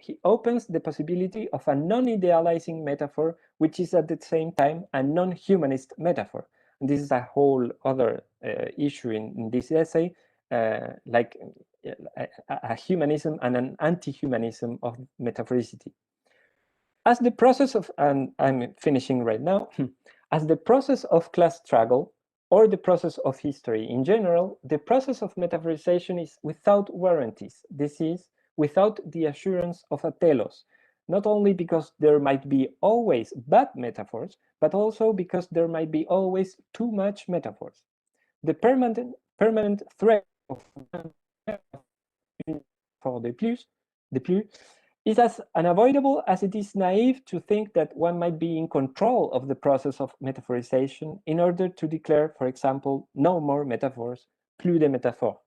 he opens the possibility of a non-idealizing metaphor, which is at the same time a non-humanist metaphor. And this is a whole other issue in this essay, like a humanism and an anti-humanism of metaphoricity. As the process of, and I'm finishing right now, as the process of class struggle or the process of history in general, the process of metaphorization is without warranties. This is without the assurance of a telos, not only because there might be always bad metaphors, but also because there might be always too much metaphors. The permanent threat of for the plus is as unavoidable as it is naive to think that one might be in control of the process of metaphorization in order to declare, for example, no more metaphors, plus de métaphores.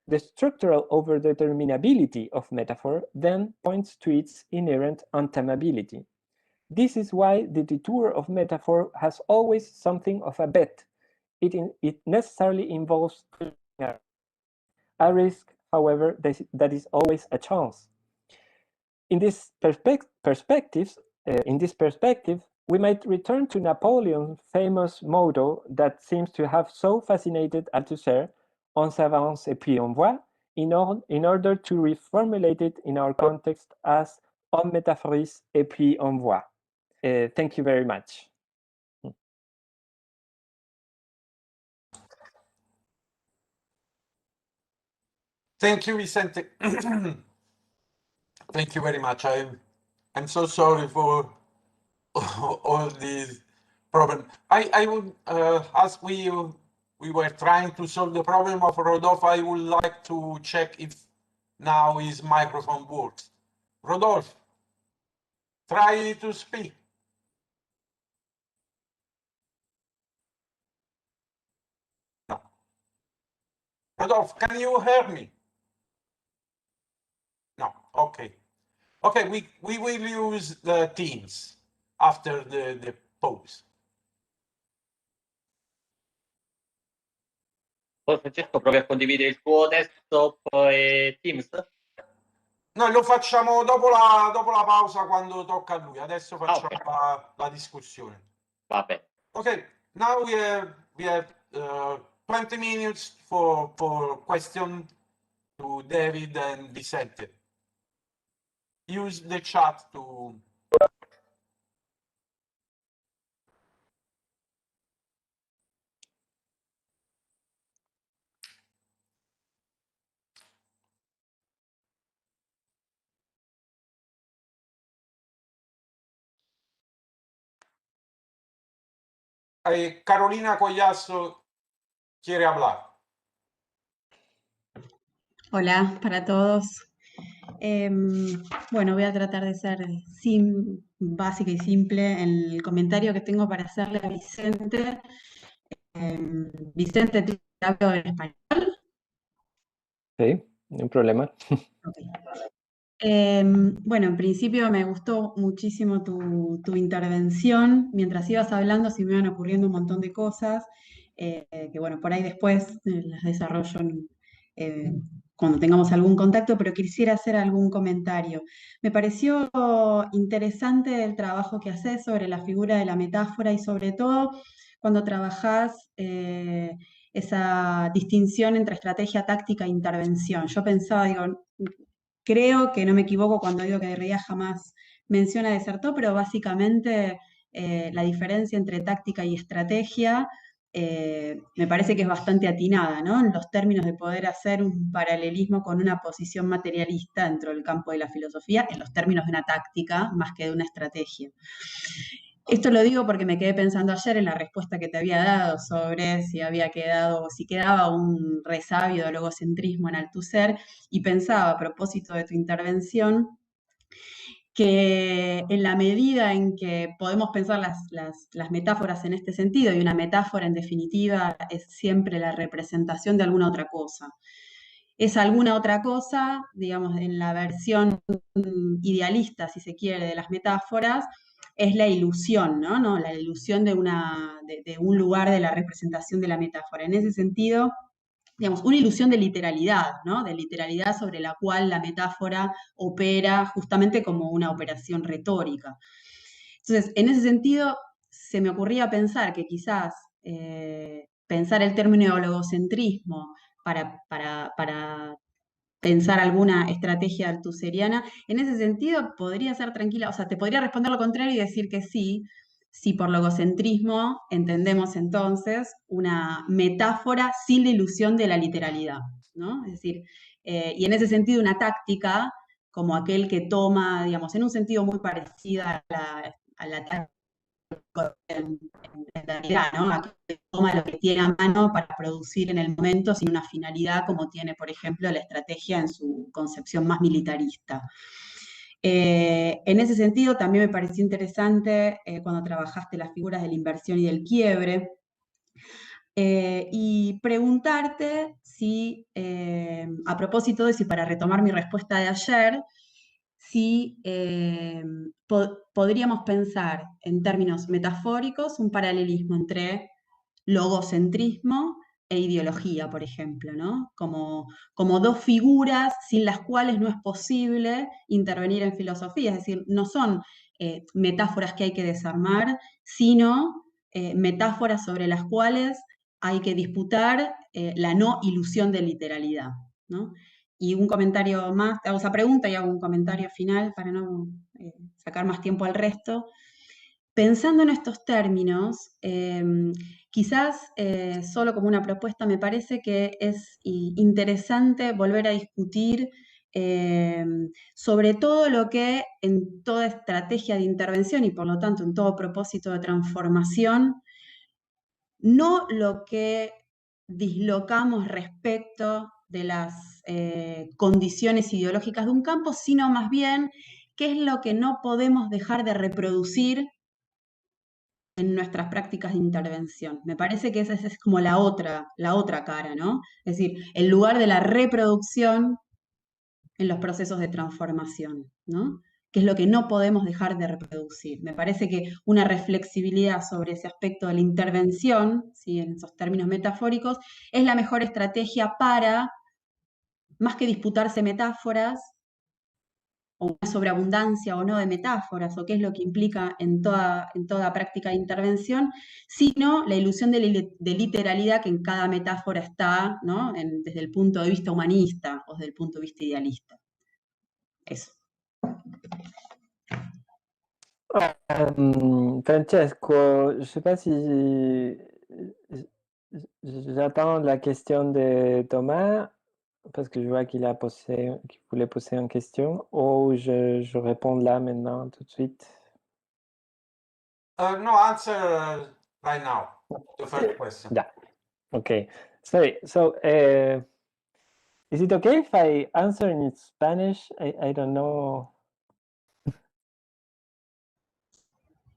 The structural overdeterminability of metaphor then points to its inherent untamability. This is why the detour of metaphor has always something of a bet. It necessarily involves a risk, however, that is always a chance. In this perspective, we might return to Napoleon's famous motto that seems to have so fascinated Althusser, on s'avance et puis on voit, in order to reformulate it in our context as on métaphorise et puis on voit. Thank you very much. Thank you, Vicente. Thank you very much. I'm so sorry for all these problems. I would, as we were trying to solve the problem of Rodolphe, I would like to check if now his microphone works. Rodolphe, try to speak. No. Rodolphe, can you hear me? No, okay. Okay, we will use the Teams after the pause. Poi Francesco provi a condividere il tuo desktop e Teams. Noi lo facciamo dopo la pausa quando tocca a lui. Adesso facciamo la discussione. Va bene. Okay, now we have 20 minutes for question to David and Vicente. Use the chat to. Carolina Collazo quiere hablar. Hola para todos. Bueno, voy a tratar de ser básica y simple en el comentario que tengo para hacerle a Vicente. Vicente, ¿te hablo en español? Sí, no hay problema. Okay. Bueno, en principio me gustó muchísimo tu intervención. Mientras ibas hablando se me iban ocurriendo un montón de cosas que, bueno, por ahí después las desarrollo cuando tengamos algún contacto, pero quisiera hacer algún comentario. Me pareció interesante el trabajo que haces sobre la figura de la metáfora y sobre todo cuando trabajás esa distinción entre estrategia, táctica e intervención. Yo pensaba, digo, creo que no me equivoco cuando digo que Derrida jamás menciona desertó, pero básicamente la diferencia entre táctica y estrategia me parece que es bastante atinada, ¿no? En los términos de poder hacer un paralelismo con una posición materialista dentro del campo de la filosofía, en los términos de una táctica más que de una estrategia. Esto lo digo porque me quedé pensando ayer en la respuesta que te había dado sobre si quedaba un resabio del logocentrismo en Althusser, y pensaba a propósito de tu intervención que en la medida en que podemos pensar las metáforas en este sentido, y una metáfora en definitiva es siempre la representación de alguna otra cosa. Es alguna otra cosa, digamos, en la versión idealista, si se quiere, de las metáforas, es la ilusión, ¿no? La ilusión de un lugar de la representación de la metáfora. En ese sentido, digamos, una ilusión de literalidad, ¿no? De literalidad sobre la cual la metáfora opera justamente como una operación retórica. Entonces, en ese sentido, se me ocurría pensar que quizás pensar el término logocentrismo para pensar alguna estrategia althuseriana. En ese sentido, podría ser tranquila, o sea, te podría responder lo contrario y decir que sí, si por logocentrismo entendemos entonces una metáfora sin la ilusión de la literalidad, ¿no? Es decir, y en ese sentido una táctica como aquel que toma, digamos, en un sentido muy parecido a la táctica en realidad, ¿no? Aquel que toma lo que tiene a mano para producir en el momento sin una finalidad, como tiene, por ejemplo, la estrategia en su concepción más militarista. En ese sentido, también me pareció interesante cuando trabajaste las figuras de la inversión y del quiebre, y preguntarte si, a propósito de si para retomar mi respuesta de ayer, si podríamos pensar en términos metafóricos un paralelismo entre logocentrismo e ideología, por ejemplo, ¿no? Como dos figuras sin las cuales no es posible intervenir en filosofía, es decir, no son metáforas que hay que desarmar, sino metáforas sobre las cuales hay que disputar la no ilusión de literalidad, ¿no? Y un comentario más, te hago esa pregunta y hago un comentario final para no sacar más tiempo al resto. Pensando en estos términos, quizás solo como una propuesta, me parece que es interesante volver a discutir sobre todo lo que en toda estrategia de intervención y por lo tanto en todo propósito de transformación, no lo que dislocamos respecto de las condiciones ideológicas de un campo, sino más bien qué es lo que no podemos dejar de reproducir en nuestras prácticas de intervención. Me parece que esa es como la otra cara, ¿no? Es decir, el lugar de la reproducción en los procesos de transformación, ¿no? Que es lo que no podemos dejar de reproducir. Me parece que una reflexibilidad sobre ese aspecto de la intervención, ¿sí? En esos términos metafóricos, es la mejor estrategia para, más que disputarse metáforas, o una sobreabundancia o no de metáforas, o qué es lo que implica en toda práctica de intervención, sino la ilusión de literalidad que en cada metáfora está, ¿no? Desde el punto de vista humanista o desde el punto de vista idealista. Eso. Francesco, je ne sais pas si j'attends la question de Thomas, parce que je vois qu'il voulait poser une question, ou je réponds là maintenant, tout de suite. No, answer right now, the first question. Yeah. Okay. Sorry. So, is it okay if I answer in Spanish? I don't know.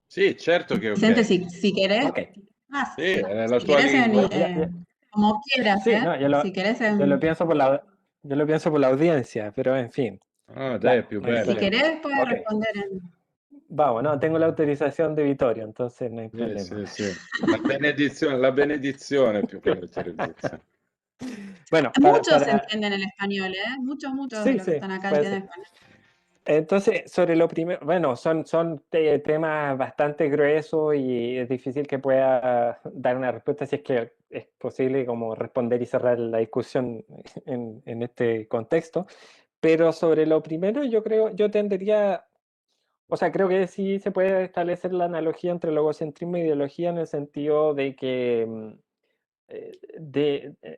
Sì, certo che è Vicente, ok. si querés. Ok. Sì, è la Si tua querés lingua. como quieras, Sí, no, si querés yo lo pienso por la audiencia, pero en fin. Ah, dai, è più no hay bello. si problema. querés puedes Ok. responder en... Vamos, no, tengo la autorización de Vittorio, entonces no hay problema. Sì, sì. La benedizione più che l'autorizzazione. Bueno, Muchos entienden el español, muchos Sí, de los sí, que están acá puede entienden ser. español. Entonces, sobre lo primero, bueno, son temas bastante gruesos y es difícil que pueda dar una respuesta si es que es posible como responder y cerrar la discusión en este contexto. Pero sobre lo primero, yo tendería, o sea, creo que sí se puede establecer la analogía entre logocentrismo e ideología en el sentido de que, en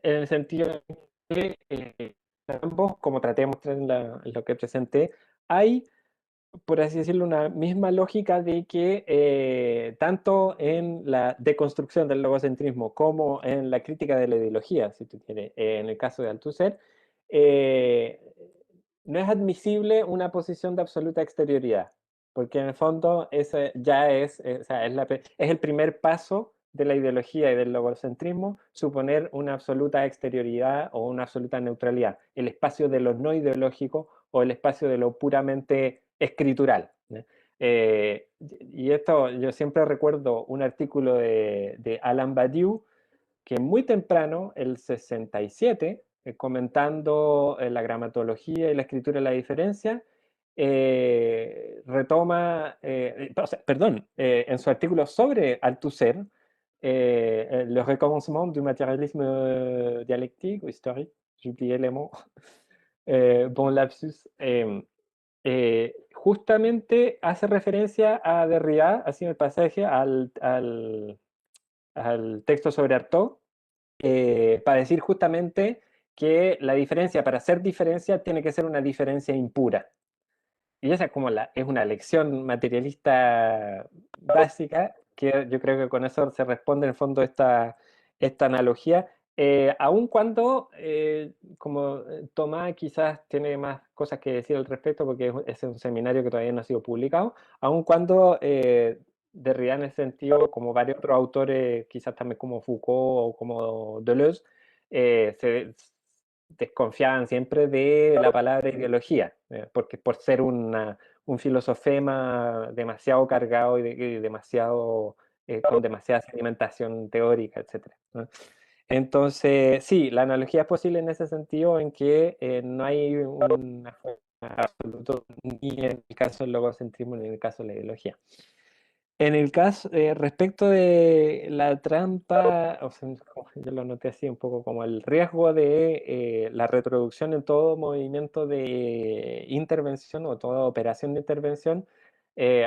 el sentido de que ambos, como traté de mostrar en lo que presenté, hay, por así decirlo, una misma lógica de que tanto en la deconstrucción del logocentrismo como en la crítica de la ideología, si tú quieres, en el caso de Althusser, no es admisible una posición de absoluta exterioridad, porque en el fondo ese ya o sea, es el primer paso de la ideología y del logocentrismo, suponer una absoluta exterioridad o una absoluta neutralidad, el espacio de lo no ideológico o el espacio de lo puramente escritural. Y esto, yo siempre recuerdo un artículo de Alain Badiou, que muy temprano, el 67, comentando la gramatología y la escritura de la diferencia, retoma, en su artículo sobre Althusser, le recommencement du matérialisme dialectique ou historique, j'ai oublié les mots, bon lapsus, justamente hace referencia a Derrida, así en el pasaje, al texto sobre Artaud, para decir justamente que la diferencia, para ser diferencia, tiene que ser una diferencia impura. Y esa es como es una lección materialista básica, que yo creo que con eso se responde en el fondo esta analogía, aun cuando, como Tomás quizás tiene más cosas que decir al respecto, porque es un seminario que todavía no ha sido publicado, aun cuando Derrida en ese sentido, como varios otros autores, quizás también como Foucault o como Deleuze, se desconfiaban siempre de la palabra ideología, porque por ser un filosofema demasiado cargado y demasiado, con demasiada sedimentación teórica, etc. ¿no? Entonces, sí, la analogía es posible en ese sentido, en que no hay una forma absoluta ni en el caso del logocentrismo ni en el caso de la ideología. En el caso, respecto de la trampa, o sea, yo lo noté así un poco como el riesgo de la reproducción en todo movimiento de intervención o toda operación de intervención,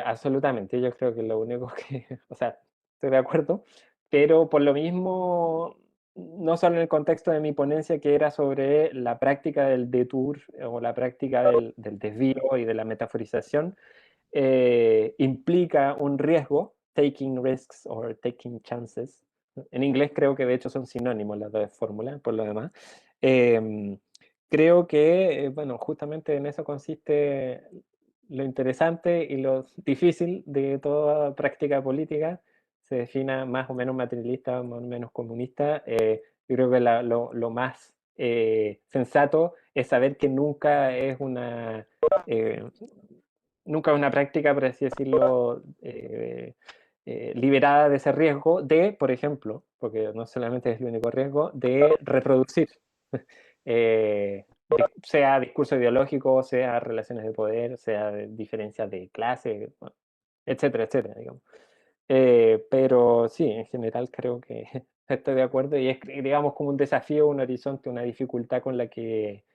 absolutamente, yo creo que lo único que, o sea, estoy de acuerdo, pero por lo mismo, no solo en el contexto de mi ponencia que era sobre la práctica del detour o la práctica del desvío y de la metaforización, implica un riesgo, taking risks or taking chances. En inglés creo que de hecho son sinónimos las dos fórmulas, por lo demás. Creo que, bueno, justamente en eso consiste lo interesante y lo difícil de toda práctica política, se defina más o menos materialista, más o menos comunista. Yo creo que lo más sensato es saber que nunca es una práctica, por así decirlo, liberada de ese riesgo de, por ejemplo, porque no solamente es el único riesgo, de reproducir, sea discurso ideológico, sea relaciones de poder, sea diferencias de clase, bueno, etcétera, etcétera, digamos. Pero sí, en general creo que estoy de acuerdo y es, digamos, como un desafío, un horizonte, una dificultad con la que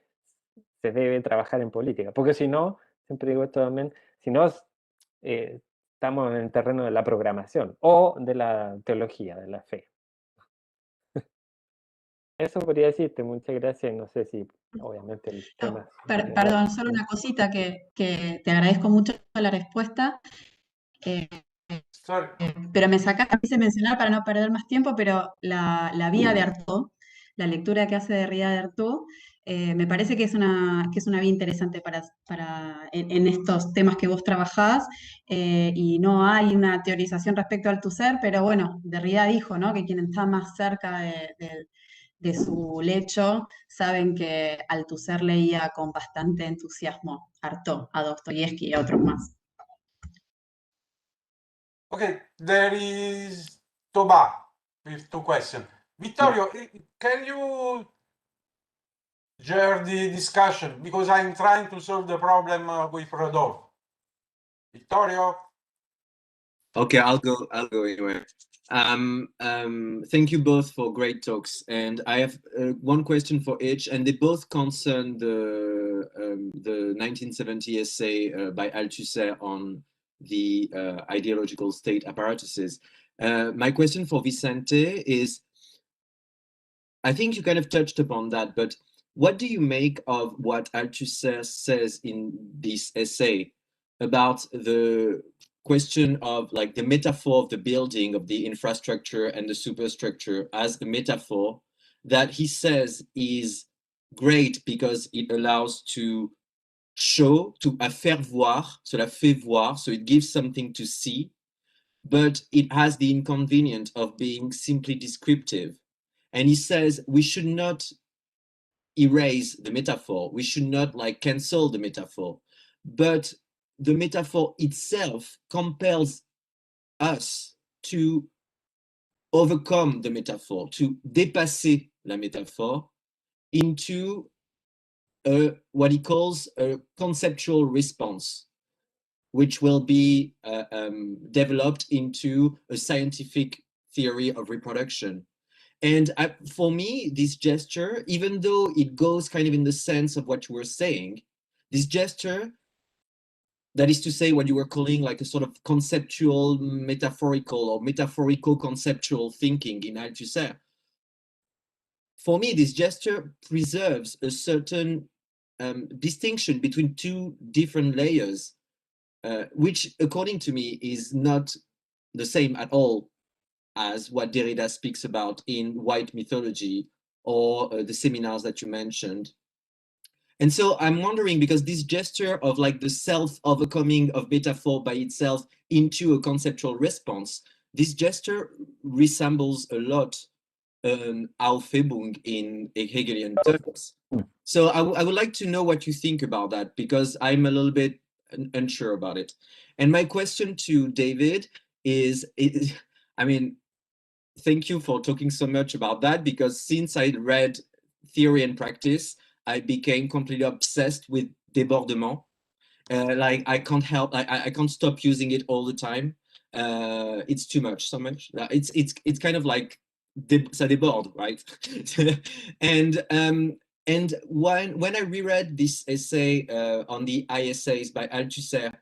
se debe trabajar en política, porque si no, siempre digo esto también, si no, estamos en el terreno de la programación o de la teología, de la fe. Eso podría decirte, muchas gracias, no sé si obviamente el tema... Perdón, solo una cosita que te agradezco mucho la respuesta. Sorry. Pero me sacaste, quise mencionar para no perder más tiempo, pero la vía de Artaud, la lectura que hace Derrida de Artaud, me parece que es una vía interesante en estos temas que vos trabajás, y no hay una teorización respecto al Althusser, pero bueno, Derrida dijo, ¿no?, que quien está más cerca de su lecho saben que Althusser leía con bastante entusiasmo Artaud, a Dostoyevsky y a otros más. Okay, there is Toba with two questions. Vittorio, can you share the discussion? Because I'm trying to solve the problem with Rodolfo. Vittorio? Okay, I'll go anyway. Thank you both for great talks, and I have one question for each, and they both concern the 1970 essay by Althusser on the ideological state apparatuses. My question for Vicente is, I think you kind of touched upon that, but what do you make of what Althusser says in this essay about the question of like the metaphor of the building, of the infrastructure and the superstructure as a metaphor that he says is great because it allows to show, to faire voir, cela fait voir, so it gives something to see, but it has the inconvenience of being simply descriptive. And he says we should not erase the metaphor, we should not like cancel the metaphor, but the metaphor itself compels us to overcome the metaphor, to dépasser la métaphore into what he calls a conceptual response, which will be developed into a scientific theory of reproduction. And for me, this gesture, even though it goes kind of in the sense of what you were saying, this gesture, that is to say what you were calling like a sort of conceptual, metaphorical or metaphorico-conceptual thinking in Althusser, for me, this gesture preserves a certain distinction between two different layers, which according to me is not the same at all as what Derrida speaks about in white mythology or the seminars that you mentioned. And so I'm wondering, because this gesture of like the self-overcoming of metaphor by itself into a conceptual response, this gesture resembles a lot Aufhebung in Hegelian terms. So I would like to know what you think about that, because I'm a little bit unsure about it. And my question to David is, I mean, thank you for talking so much about that, because since I read Theory and Practice, I became completely obsessed with débordement. Like I can't help, I can't stop using it all the time. It's too much, so much. It's kind of like ça déborde, right? And when I reread this essay on the ISAs by Althusser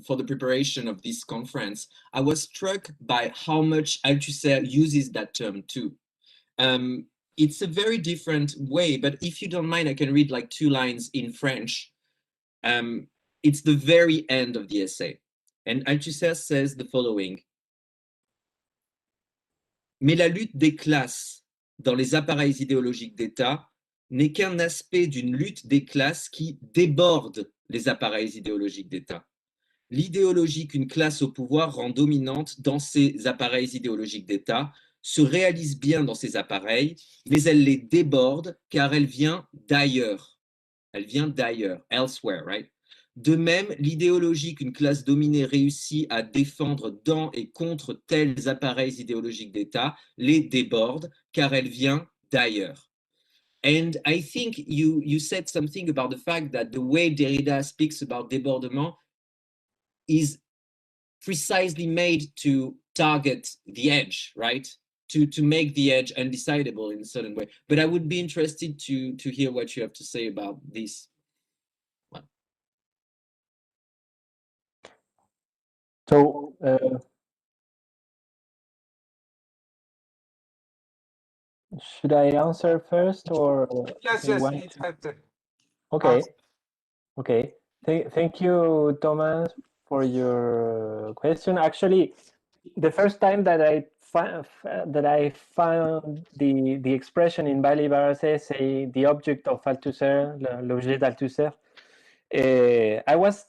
for the preparation of this conference, I was struck by how much Althusser uses that term too. It's a very different way, but if you don't mind, I can read like 2 lines in French. It's the very end of the essay. And Althusser says the following. Mais la lutte des classes dans les appareils idéologiques d'État n'est qu'un aspect d'une lutte des classes qui déborde les appareils idéologiques d'État. L'idéologie qu'une classe au pouvoir rend dominante dans ces appareils idéologiques d'État se réalise bien dans ces appareils, mais elle les déborde car elle vient d'ailleurs. Elle vient d'ailleurs, elsewhere, right? De même, l'idéologie qu'une classe dominée réussit à défendre dans et contre tels appareils idéologiques d'État les déborde car elle vient d'ailleurs. And I think you said something about the fact that the way Derrida speaks about débordement is precisely made to target the edge, right? To make the edge undecidable in a certain way. But I would be interested to hear what you have to say about this. So should I answer first, or Yes, you yes. want? Okay. Okay. Thank you, Thomas, for your question. Actually, the first time that I found the expression in Balibar's essay, the object of Althusser, l'objet d'Althusser, I was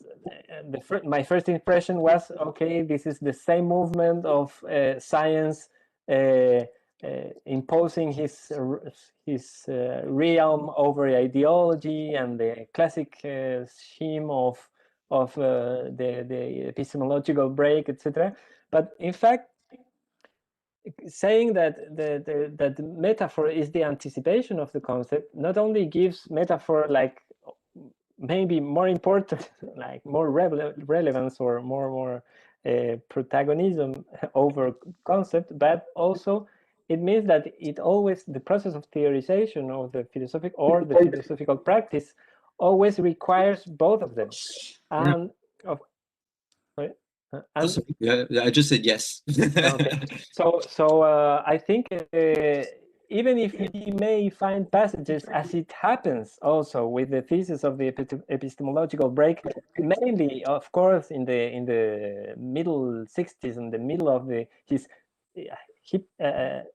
my first impression was, okay, this is the same movement of science imposing his realm over ideology and the classic scheme of the epistemological break, etc. But in fact, saying that the metaphor is the anticipation of the concept not only gives metaphor like maybe more important, like more relevance or more protagonism over concept, but also it means that it always, the process of theorization of the philosophic or the philosophical practice always requires both of them. And I just said yes. Okay, so I think even if he may find passages, as it happens also with the thesis of the epistemological break, mainly, of course, in the middle 60s, in the middle of his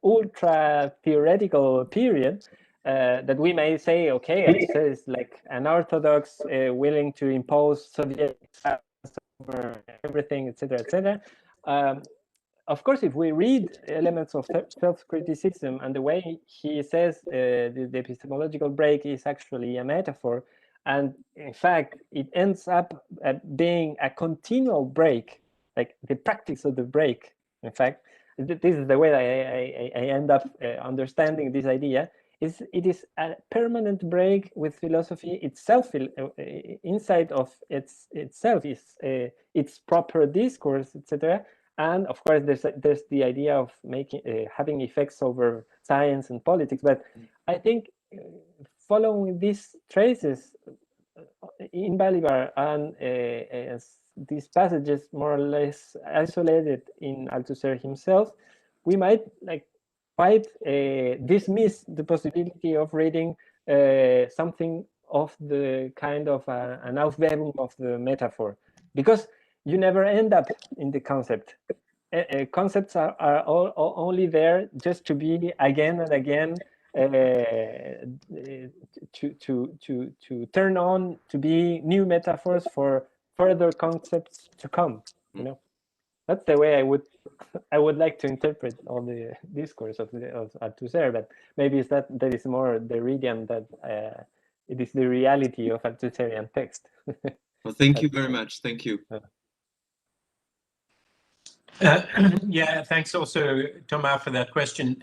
ultra theoretical period, that we may say, okay, Althusser is like an orthodox willing to impose Soviet over everything, etc., etc. Of course, if we read elements of self-criticism and the way he says the epistemological break is actually a metaphor, and in fact, it ends up being a continual break, like the practice of the break. In fact, this is the way I end up understanding this idea. It is a permanent break with philosophy itself, inside of itself, is its proper discourse, etc., And of course, there's the idea of having effects over science and politics. But I think following these traces in Balibar and these passages more or less isolated in Althusser himself, we might quite dismiss the possibility of reading something of the kind of an Aufwebung of the metaphor, because you never end up in the concept. Concepts are only there just to be again and again to turn on, to be new metaphors for further concepts to come. You know, that's the way I would like to interpret all the discourse of Althusser. But maybe it's that is more Derridian, that it is the reality of Althusserian text. Well, thank you very much. Thank you. Yeah, thanks also, Thomas, for that question.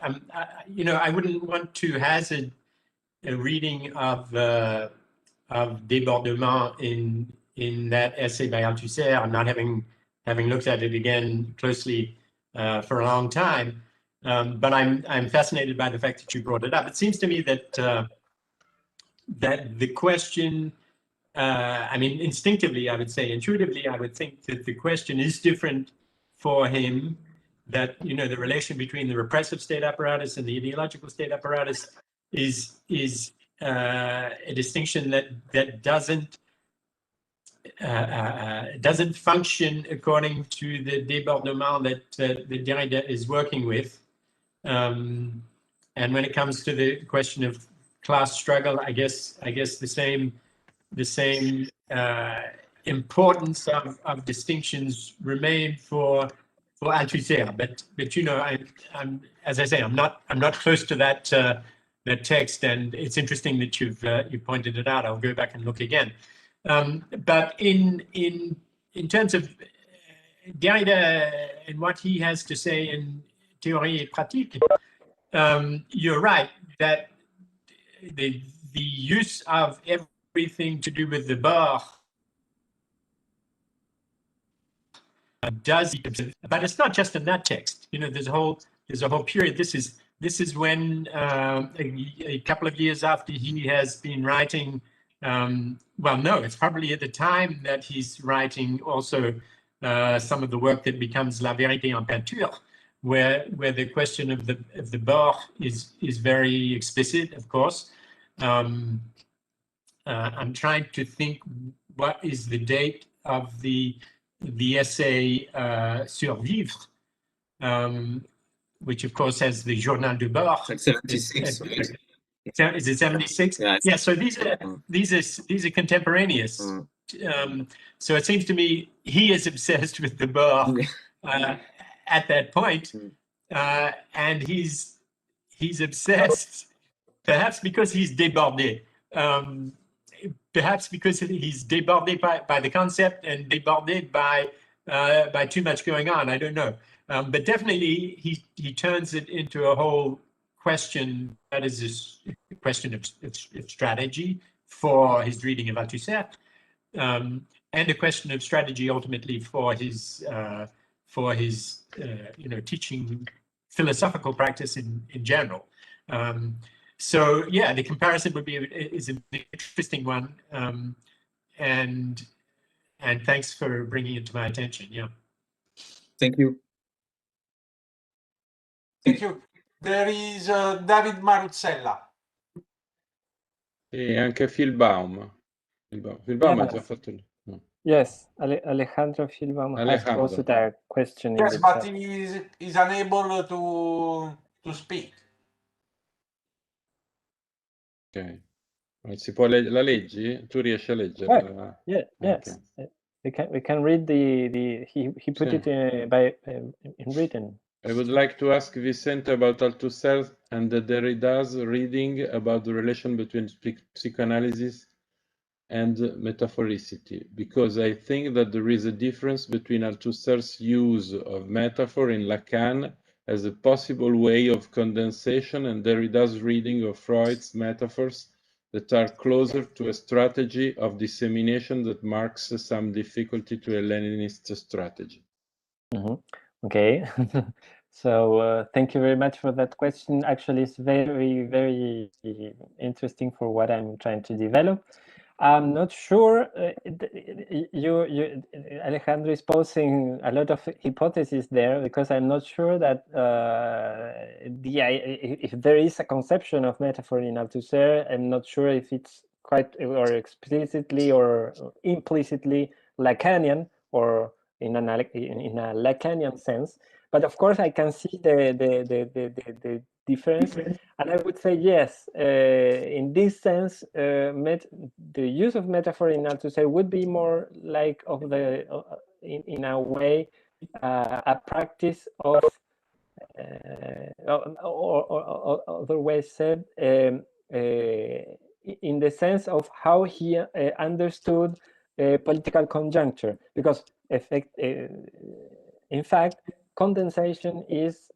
You know, I wouldn't want to hazard a reading of Débordement in that essay by Althusser. I'm not having looked at it again closely for a long time, but I'm fascinated by the fact that you brought it up. It seems to me that that the question, I mean, instinctively, I would say, intuitively, I would think that the question is different for him, that, you know, the relation between the repressive state apparatus and the ideological state apparatus is a distinction that doesn't function according to the débordement that Derrida is working with. And when it comes to the question of class struggle, I guess the same importance of distinctions remain for Althusser. But you know, I'm as I say, I'm not close to that that text, and it's interesting that you've pointed it out. I'll go back and look again. But in terms of Derrida and what he has to say in Théorie et Pratique, you're right that the use of everything to do with the bord does, but it's not just in that text. You know, there's a whole period. This is when a couple of years after he has been writing. Well, no, it's probably at the time that he's writing also some of the work that becomes La Vérité en peinture, where the question of the bord is very explicit, of course. I'm trying to think what is the date of the essay Survivre, which of course has the Journal de bord. Like 76. Is it 76? Yeah. So these are contemporaneous. So it seems to me he is obsessed with the bord at that point, and he's obsessed, perhaps because he's débordé. Perhaps because he's débordé by the concept and débordé by too much going on. I don't know, but definitely he turns it into a whole question that is this question of strategy for his reading of Althusser, and a question of strategy ultimately for his you know, teaching philosophical practice in general. So yeah, the comparison is an interesting one, and thanks for bringing it to my attention. Yeah. Thank you. Thank you. There is David Maruzzella. E anche Phil Baum. Phil Baum ha già fatto il... No. Yes, Alejandro Philbaum has posted a question. Yes, but he is unable to speak. Ok. Si può la leggi? Tu riesci a leggerla? Yeah, yes. Okay. We can read he put it in written. I would like to ask Vicente about Althusser and the Derrida's reading about the relation between psychoanalysis and metaphoricity, because I think that there is a difference between Althusser's use of metaphor in Lacan as a possible way of condensation and Derrida's reading of Freud's metaphors that are closer to a strategy of dissemination that marks some difficulty to a Leninist strategy. Okay. So thank you very much for that question. Actually, it's very, very interesting for what I'm trying to develop. I'm not sure. Alejandro is posing a lot of hypotheses there, because I'm not sure that if there is a conception of metaphor in Althusser, I'm not sure if it's quite or explicitly or implicitly Lacanian, or in a Lacanian sense. But of course, I can see the difference, and I would say yes. In this sense, the use of metaphor in Althusser would be more like of the, in a way, a practice of, or other ways said, in the sense of how he understood political conjuncture, because in fact, condensation is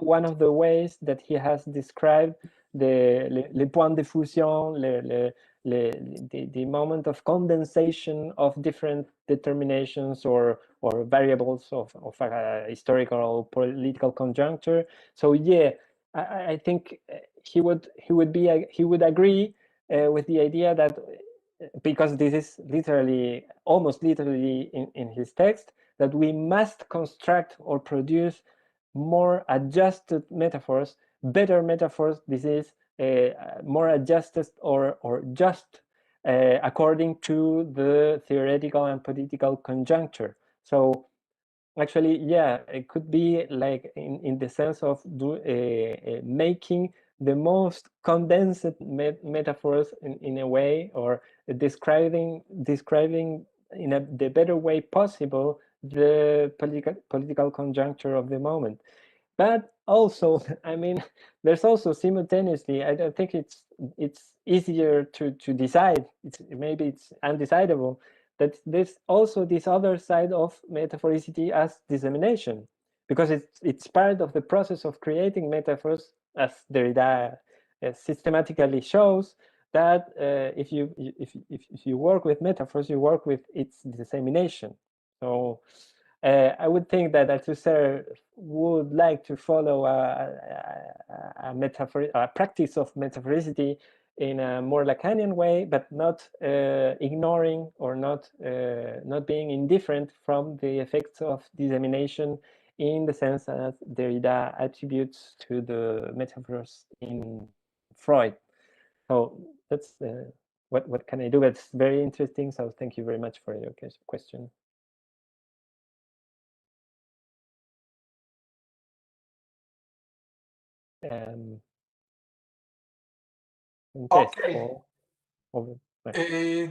one of the ways that he has described les points de fusion, the moment of condensation of different determinations or variables of historical political conjuncture. So yeah, I think he would agree with the idea that, because this is literally, almost literally in his text, that we must construct or produce more adjusted metaphors, better metaphors. This is more adjusted or just according to the theoretical and political conjuncture. So actually, yeah, it could be like in the sense of making the most condensed metaphors in a way, or describing in the better way possible the political conjuncture of the moment. But also, I mean, there's also simultaneously, I don't think it's easier to decide. Maybe it's undecidable, that there's also this other side of metaphoricity as dissemination, because it's part of the process of creating metaphors, as Derrida systematically shows, that if you work with metaphors, you work with its dissemination. So I would think that Althusser would like to follow a practice of metaphoricity in a more Lacanian way, but not ignoring or not being indifferent from the effects of dissemination, in the sense that Derrida attributes to the metaphors in Freud. So that's what can I do? It's very interesting. So thank you very much for your question. Okay.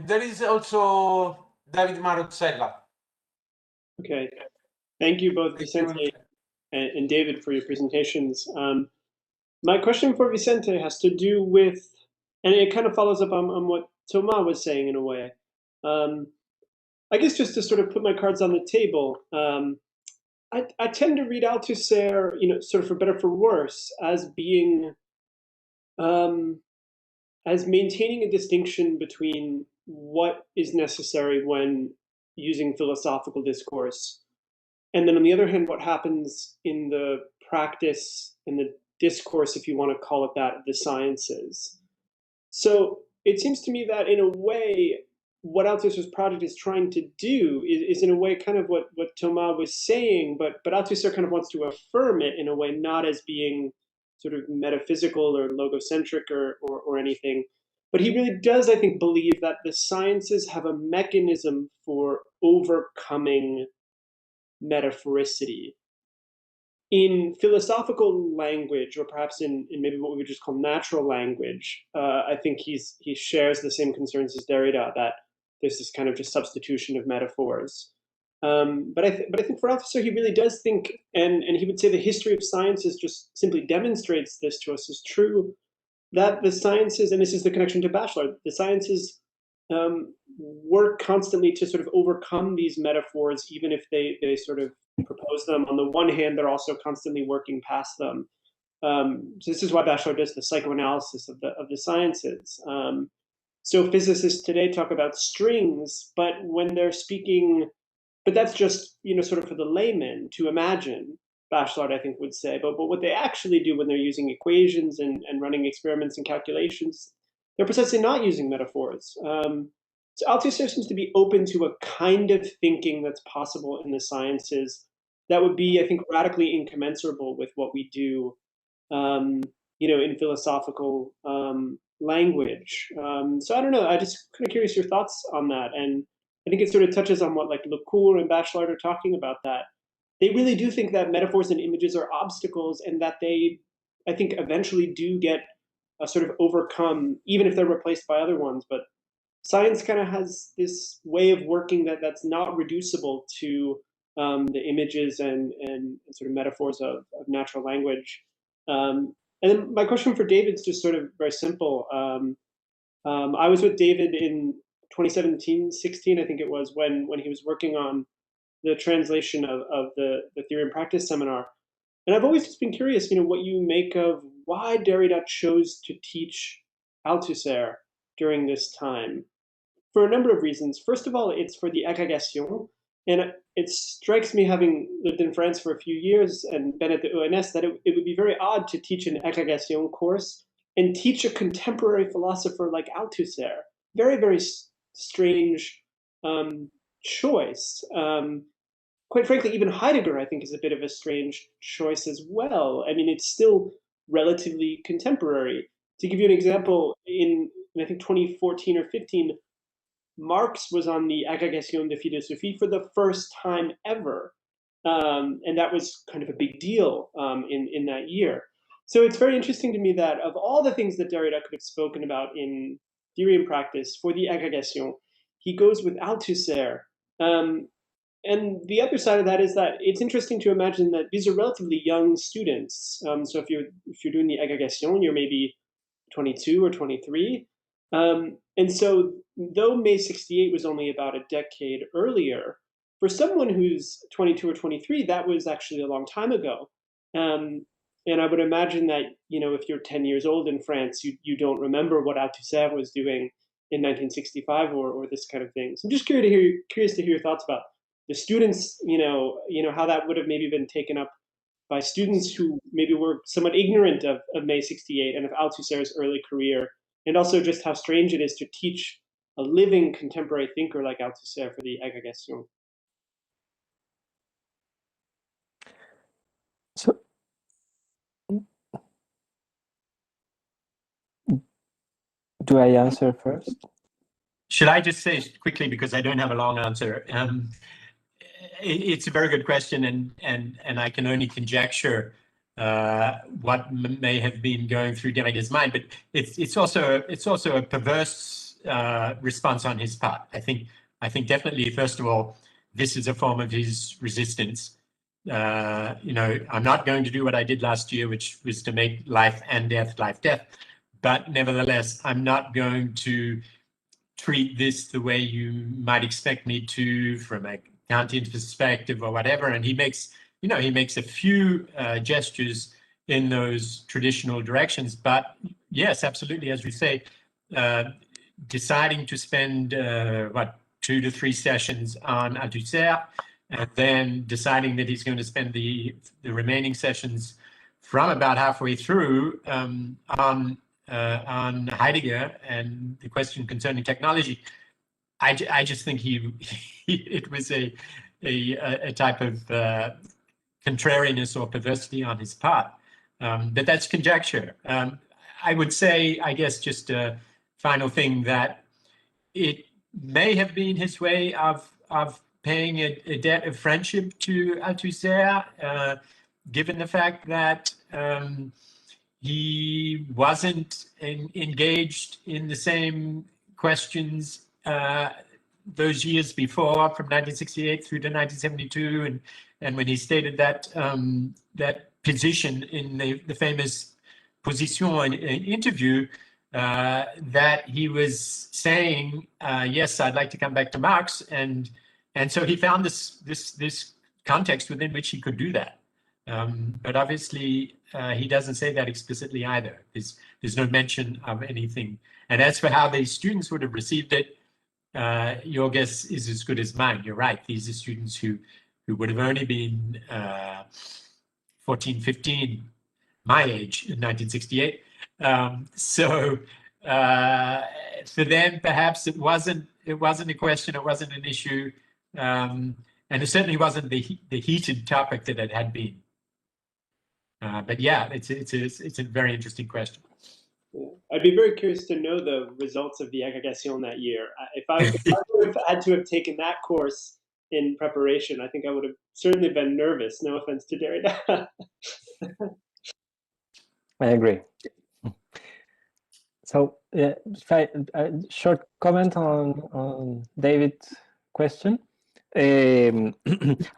There is also David Marozzella. Okay. Thank you both, Vicente and David, for your presentations. My question for Vicente has to do with, and it kind of follows up on what Thomas was saying in a way. I guess just to sort of put my cards on the table, I tend to read Althusser, sort of for better for worse, as being, as maintaining a distinction between what is necessary when using philosophical discourse, and then on the other hand, what happens in the practice, in the discourse, if you want to call it that, of the sciences. So it seems to me that in a way, what Althusser's project is trying to do is in a way kind of what Thomas was saying, but Althusser kind of wants to affirm it in a way, not as being sort of metaphysical or logocentric or anything. But he really does, I think, believe that the sciences have a mechanism for overcoming metaphoricity. In philosophical language, or perhaps in maybe what we would just call natural language, I think he shares the same concerns as Derrida, that there's this kind of just substitution of metaphors. But I think for Althusser, he really does think, and he would say the history of sciences just simply demonstrates this to us as true, that the sciences, and this is the connection to Bachelard, the sciences work constantly to sort of overcome these metaphors, even if they sort of propose them. On the one hand, they're also constantly working past them. So this is why Bachelard does the psychoanalysis of the sciences. So physicists today talk about strings, but when they're speaking but that's just, sort of for the layman to imagine, Bachelard, I think, would say. But what they actually do when they're using equations and running experiments and calculations, they're precisely not using metaphors. So Althusser seems to be open to a kind of thinking that's possible in the sciences that would be, I think, radically incommensurable with what we do, in philosophical language. So I don't know. I just kind of curious your thoughts on that. And I think it sort of touches on what like Lecour and Bachelard are talking about, that they really do think that metaphors and images are obstacles, and that they, I think, eventually do get sort of overcome, even if they're replaced by other ones. But science kind of has this way of working that's not reducible to the images and sort of metaphors of natural language. And then my question for David's just sort of very simple. I was with David in 2017-16, I think it was, when he was working on the translation of the Theory and Practice seminar. And I've always just been curious, what you make of why Derrida chose to teach Althusser during this time, for a number of reasons. First of all, it's for the agrégation. And it strikes me, having lived in France for a few years and been at the ONS, that it would be very odd to teach an agrégation course and teach a contemporary philosopher like Althusser. Very, very strange choice. Quite frankly, even Heidegger, I think, is a bit of a strange choice as well. I mean, it's still relatively contemporary. To give you an example, in I think 2014 or 15, Marx was on the Agrégation de Philosophie for the first time ever. And that was kind of a big deal in that year. So it's very interesting to me that of all the things that Derrida could have spoken about in Theory and Practice for the Agrégation, he goes with Althusser. And the other side of that is that it's interesting to imagine that these are relatively young students. So if you're doing the Agrégation, you're maybe 22 or 23. And so though May 68 was only about a decade earlier, for someone who's 22 or 23, that was actually a long time ago. And I would imagine that, if you're 10 years old in France, you don't remember what Althusser was doing in 1965 or this kind of thing. So I'm just curious to hear your thoughts about the students, how that would have maybe been taken up by students who maybe were somewhat ignorant of May 68 and of Althusser's early career, and also just how strange it is to teach a living contemporary thinker like Althusser for the agrégation. So, do I answer first? Should I just say quickly, because I don't have a long answer? It's a very good question, and I can only conjecture what may have been going through Derrida's mind, but it's also a perverse response on his part. I think definitely, first of all, this is a form of his resistance. I'm not going to do what I did last year, which was to make life and death, life, death. But nevertheless, I'm not going to treat this the way you might expect me to, from a Kantian perspective or whatever. And he makes a few gestures in those traditional directions. But yes, absolutely, as we say, deciding to spend 2 to 3 sessions on Althusser, and then deciding that he's going to spend the remaining sessions from about halfway through on Heidegger and the question concerning technology. I just think it was a type of contrariness or perversity on his part. But that's conjecture. I would say, I guess, just a final thing, that it may have been his way of paying a debt of friendship to Althusser, given the fact that he wasn't engaged in the same questions those years before, from 1968 through to 1972, and when he stated that position in the famous Position interview, that he was saying, yes, I'd like to come back to Marx, and so he found this context within which he could do that. But obviously, he doesn't say that explicitly either. There's no mention of anything. And as for how the students would have received it, your guess is as good as mine. You're right. These are students who would have only been 14, 15, my age in 1968. So for them, perhaps it wasn't a question, it wasn't an issue, and it certainly wasn't the heated topic that it had been. But yeah, it's a very interesting question. Yeah. I'd be very curious to know the results of the Agregation that year. If I would have had to have taken that course in preparation, I think I would have certainly been nervous. No offense to Derrida. I agree. So, a short comment on David's question. I'm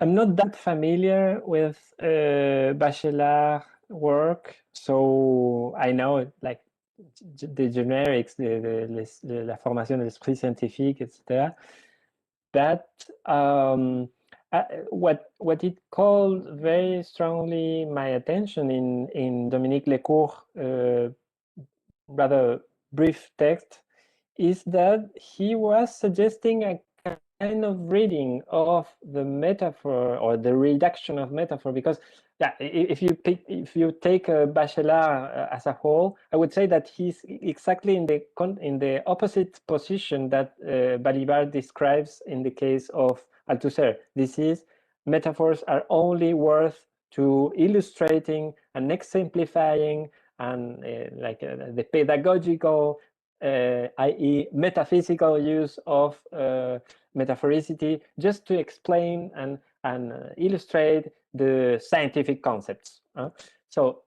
not that familiar with Bachelard work, so I know like the generics, la formation de l'esprit scientifique, etc. But what it called very strongly my attention in Dominique Lecour's rather brief text is that he was suggesting a kind of reading of the metaphor or the reduction of metaphor, because yeah, if you take Bachelard as a whole, I would say that he's exactly in the opposite position that Balibar describes in the case of Althusser. This is, metaphors are only worth to illustrating and exemplifying and the pedagogical, i.e. metaphysical use of metaphoricity, just to explain and illustrate the scientific concepts. So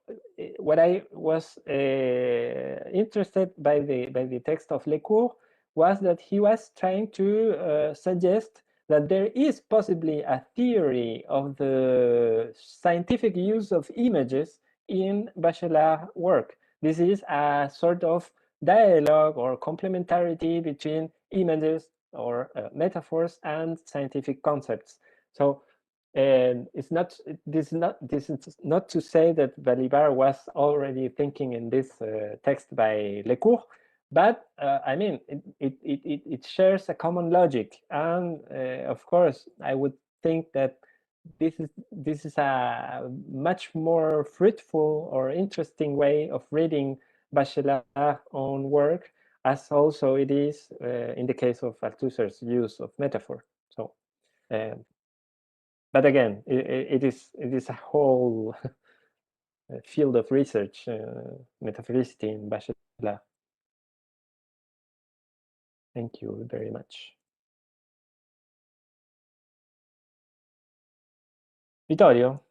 what I was interested by the text of Lecours was that he was trying to suggest that there is possibly a theory of the scientific use of images in Bachelard work. This is a sort of dialogue or complementarity between images or metaphors and scientific concepts. So this is not to say that Balibar was already thinking in this text by Lecours, but I mean it shares a common logic, and of course I would think that this is a much more fruitful or interesting way of reading Bachelard own work, as also it is in the case of Althusser's use of metaphor. So, but again, it is a whole field of research, metaphoricity in Bachelard. Thank you very much. Vittorio,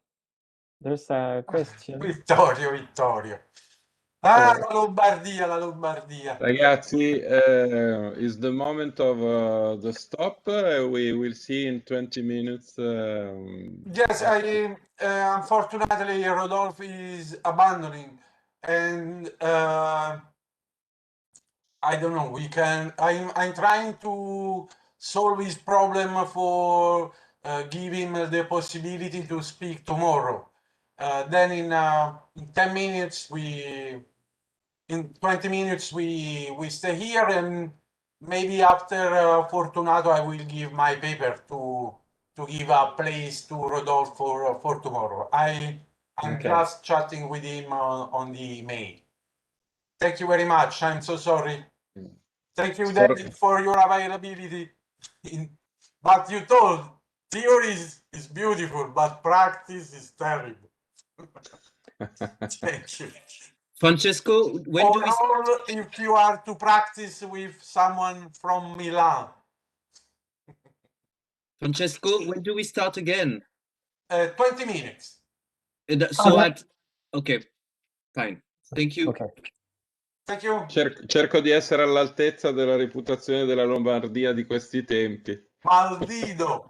there's a question. Vittorio. Ah, la Lombardia. Ragazzi, is the moment of the stop. We will see in 20 minutes. Yes, unfortunately, Rodolphe is abandoning, and I don't know. I'm trying to solve his problem for give him the possibility to speak tomorrow. Then in 10 minutes in 20 minutes we stay here, and maybe after Fortunato I will give my paper to give a place to Rodolfo for tomorrow. I'm Okay. just chatting with him on the email. Thank you very much. I'm so sorry. Thank you, David, for your availability. But you told theory is beautiful, but practice is terrible. Thank you. Francesco, when do we Or if you are to practice with someone from Milan. Francesco, when do we start again? 20 minutes. So okay, fine. Thank you. Okay. Thank you. Cerco di essere all'altezza della reputazione della Lombardia di questi tempi. Maldido.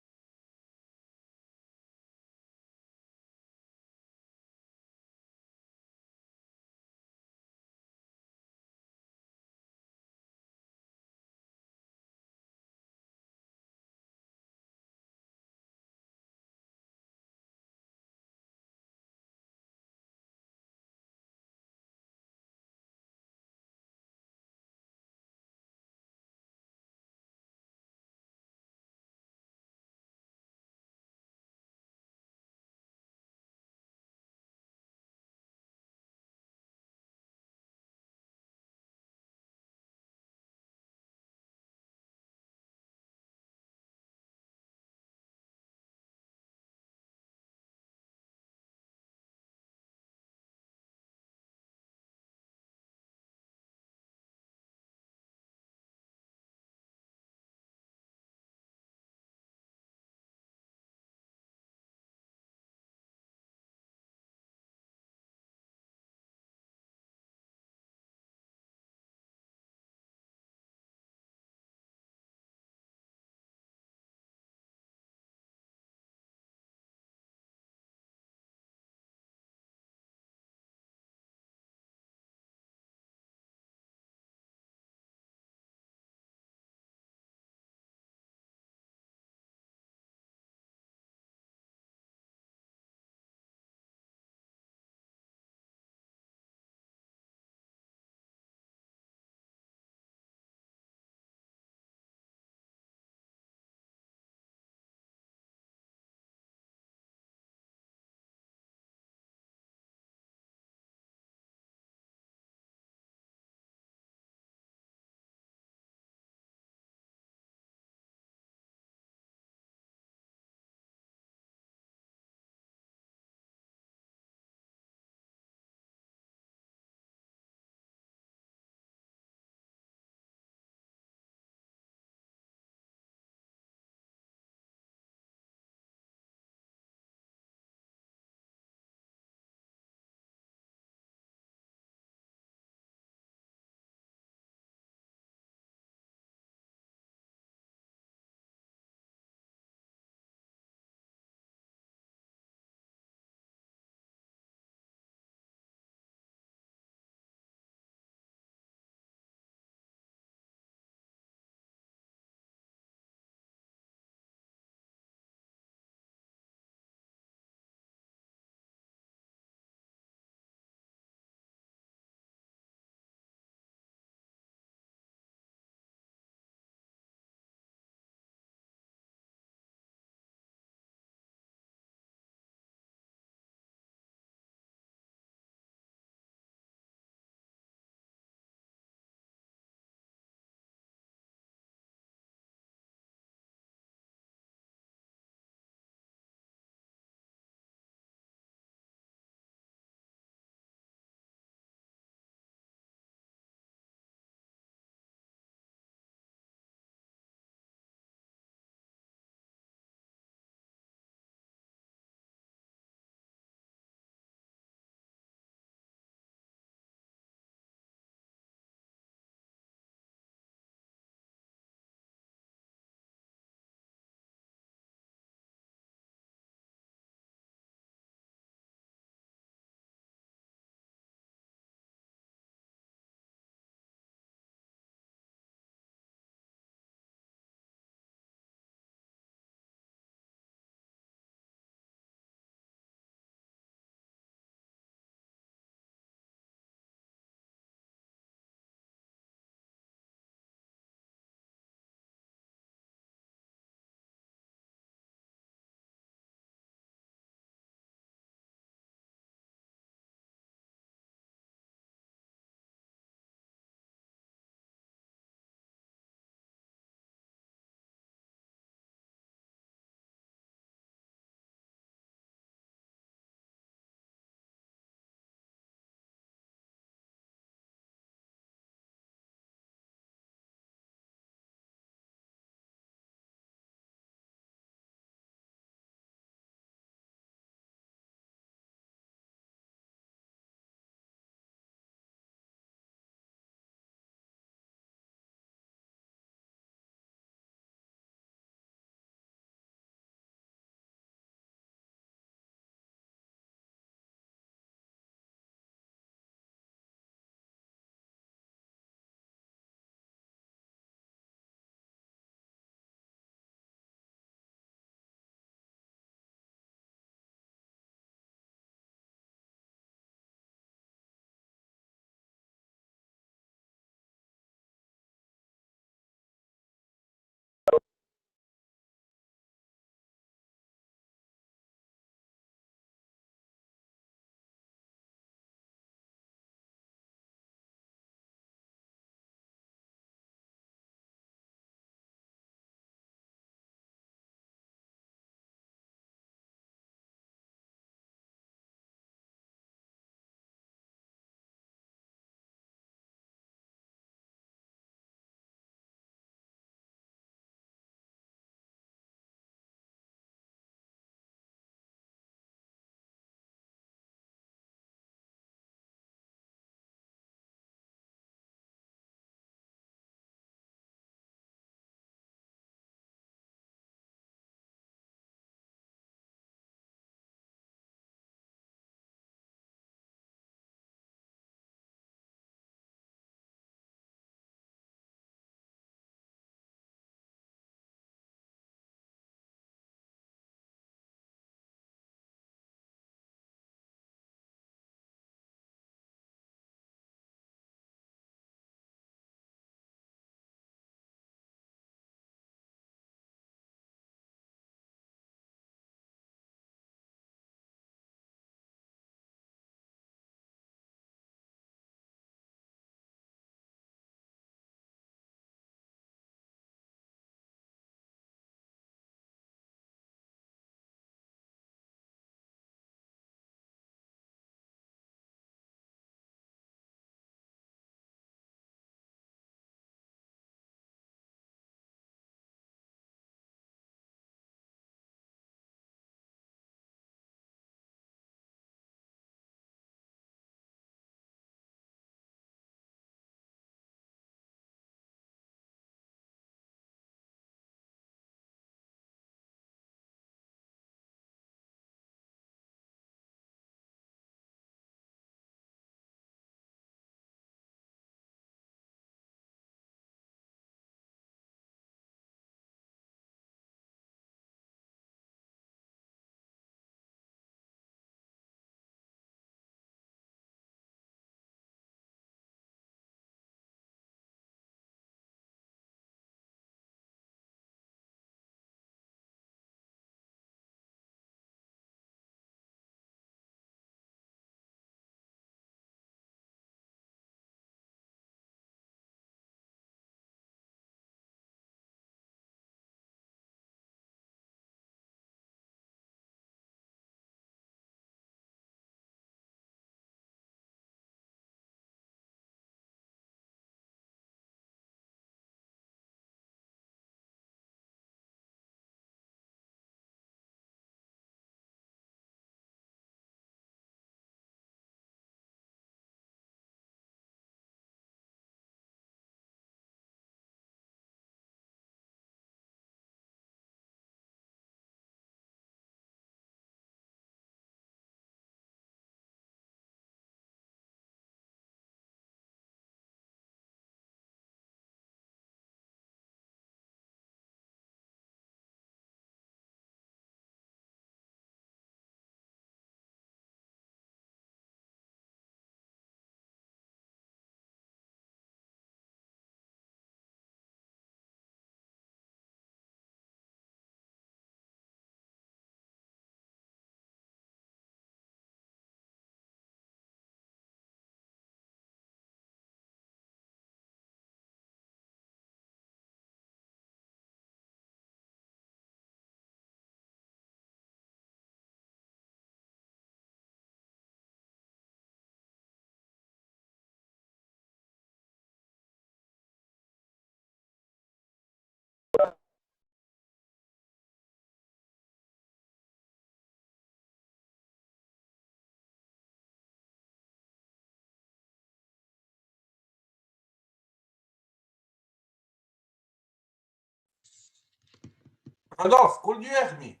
Rodolfo, could you hear me?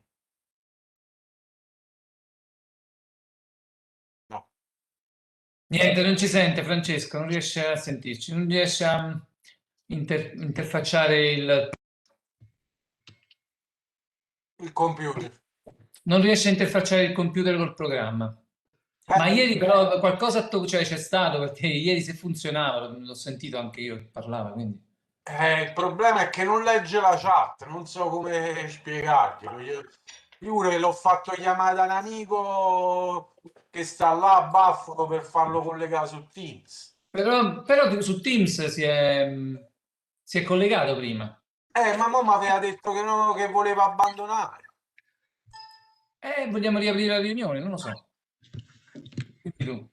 No. Niente, non ci sente Francesco, non riesce a sentirci, non riesce a interfacciare Il computer. non riesce a interfacciare il computer col programma. Ma ieri però qualcosa cioè, c'è stato, perché ieri se funzionava, l'ho sentito anche io che parlava, quindi... Il problema è che non legge la chat, non so come spiegarglielo. Io pure l'ho fatto chiamare da un amico che sta là a Buffalo per farlo collegare su Teams. Però su Teams si è collegato prima. Ma mo mi aveva detto che, no, che voleva abbandonare. Vogliamo riaprire la riunione, non lo so. Quindi tu.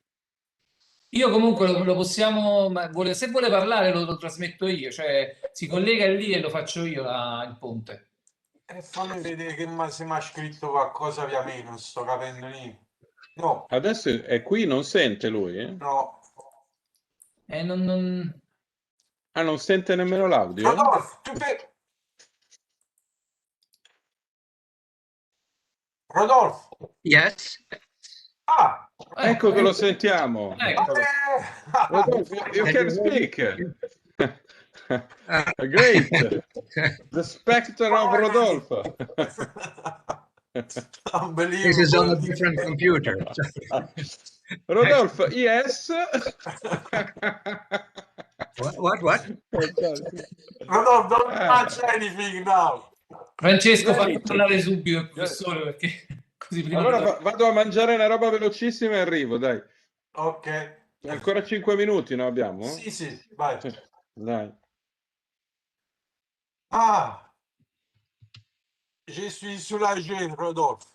Io comunque lo possiamo, ma se vuole parlare lo trasmetto io, cioè si collega lì e lo faccio io il ponte. Fammi vedere che se mi ha scritto qualcosa via me, non sto capendo niente. No. Adesso è qui, non sente lui? No. Ah, non sente nemmeno l'audio? Rodolfo, Rodolfo. Yes. Ah. Ecco che lo sentiamo. Rodolfo, you can speak. Great. The specter of Rodolfo. Unbelievable. This is on a different computer. Rodolfo, yes. What? Rodolfo, don't touch anything now. Francesco, fammi parlare subito il professore, perché così prima... Allora vado a mangiare una roba velocissima e arrivo, dai. Ok. Ancora 5 minuti, no abbiamo? Sì, vai. Dai. Ah, je suis soulagé, Rodolphe.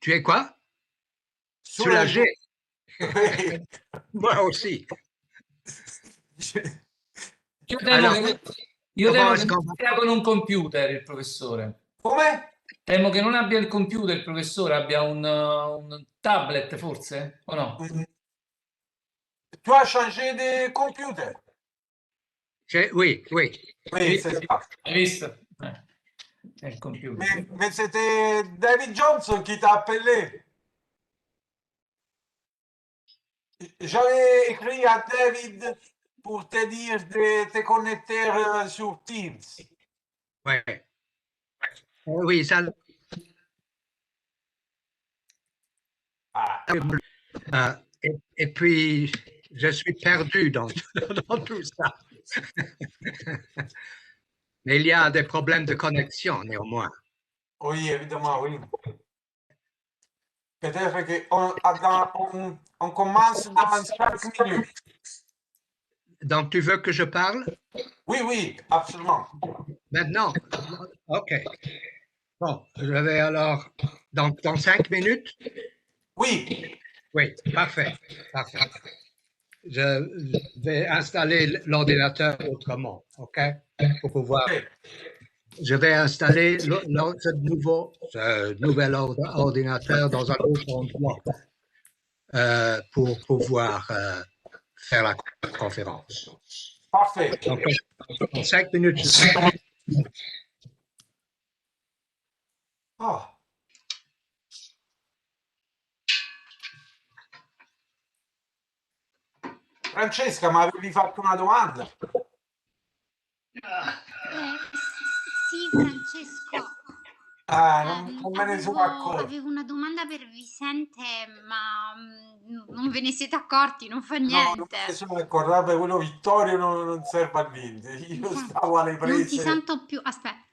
Tu es quoi? Soulagé. Moi aussi. Io temo che non sia con un computer il professore. Come? Temo che non abbia il computer il professore, abbia un tablet forse, o no? Tu as changé de computer? Oui. Oui, c'est ça. Hai visto? È il computer. Mais c'était David Johnson qui t'a appelé. J'avais écrit à David pour te dire de te connecter sur Teams. Ouais. Oui, ça. Et puis, je suis perdu dans tout ça. Mais il y a des problèmes de connexion, néanmoins. Oui, évidemment, oui. Peut-être qu'on commence dans 5 minutes. Donc, tu veux que je parle? Oui, absolument. Maintenant? OK. Bon, je vais alors... Donc, dans 5 minutes? Oui. Oui, parfait. Je vais installer l'ordinateur autrement, OK? Pour pouvoir... Je vais installer ce nouvel ordinateur dans un autre endroit pour pouvoir faire la conférence. Parfait. Donc, en 5 minutes, Francesca, ma avevi fatto una domanda? Sì, Francesco. Non me ne sono accorto. Avevo una domanda per Vicente, ma non ve ne siete accorti, non fa niente. No, non me ne sono accorto. Vabbè, quello Vittorio non serve a niente. Io stavo alle prese. Non ti sento più. Aspetta.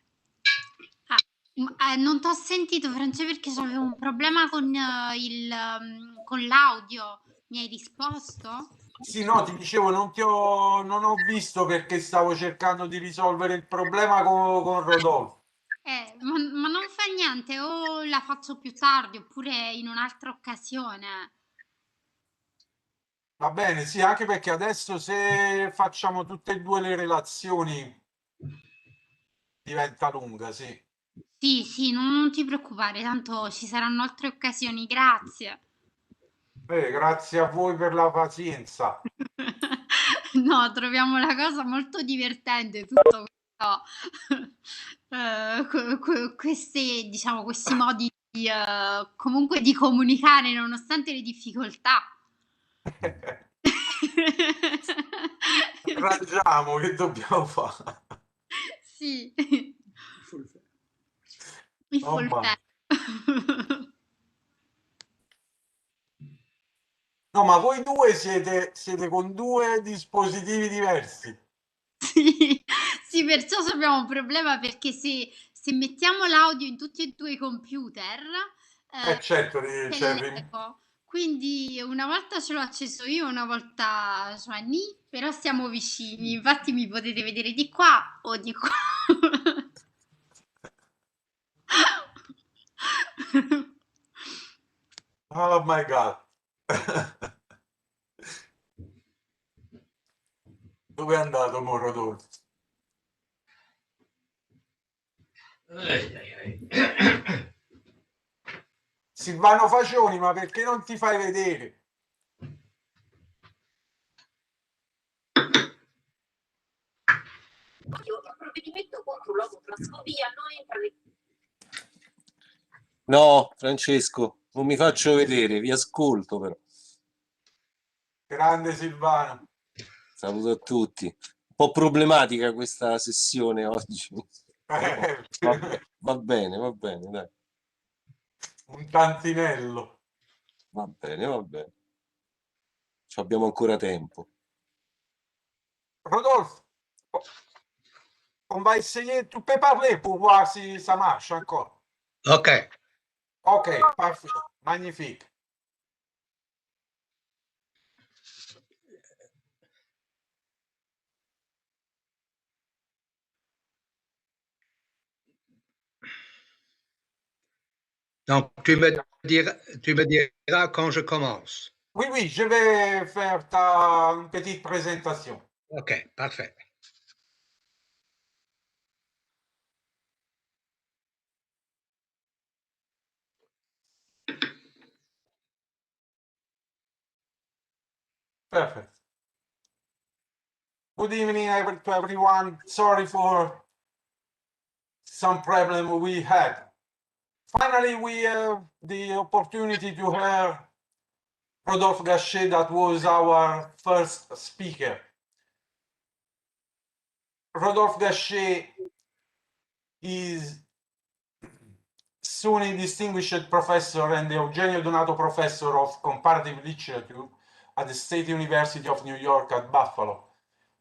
Non ti ho sentito, Francesco, perché avevo un problema con l'audio. Mi hai risposto? Sì, no, ti dicevo, non ho visto perché stavo cercando di risolvere il problema con Rodolfo. Ma non fa niente, o la faccio più tardi oppure in un'altra occasione. Va bene, sì, anche perché adesso se facciamo tutte e due le relazioni diventa lunga, sì. Sì, non ti preoccupare, tanto ci saranno altre occasioni, grazie. Grazie a voi per la pazienza. No, troviamo la cosa molto divertente tutto questo diciamo, questi modi comunque di comunicare nonostante le difficoltà. Arrangiamo, che dobbiamo fare? Sì. Il Oh, mamma. No, ma voi due siete con due dispositivi diversi. Sì, sì, perciò abbiamo un problema perché se mettiamo l'audio in tutti e due i computer, Certo, c'è c'è l'eco. Quindi una volta ce l'ho acceso io, una volta Giovanni, però siamo vicini. Infatti mi potete vedere di qua o di qua. Oh my God. Dove è andato Morodolfo? Silvano Facioni, ma perché non ti fai vedere? Provvedimento contro l'omotransfobia non entra nel... No, Francesco, non mi faccio vedere, vi ascolto però. Grande Silvano. Saluto a tutti. Un po' problematica questa sessione oggi. Va bene, dai. Un tantinello. Va bene. Ci abbiamo ancora tempo. Rodolphe, on va essayer, tu peux parler pour voir si ça marche encore. Ok. Ok, parfait, magnifique. Donc, tu me diras quand je commence. Oui, je vais faire une petite présentation. Ok, parfait. Perfect. Good evening to everyone. Sorry for some problem we had. Finally, we have the opportunity to hear Rodolphe Gachet, that was our first speaker. Rodolphe Gachet is SUNY Distinguished Professor and the Eugenio Donato Professor of Comparative Literature at the State University of New York at Buffalo.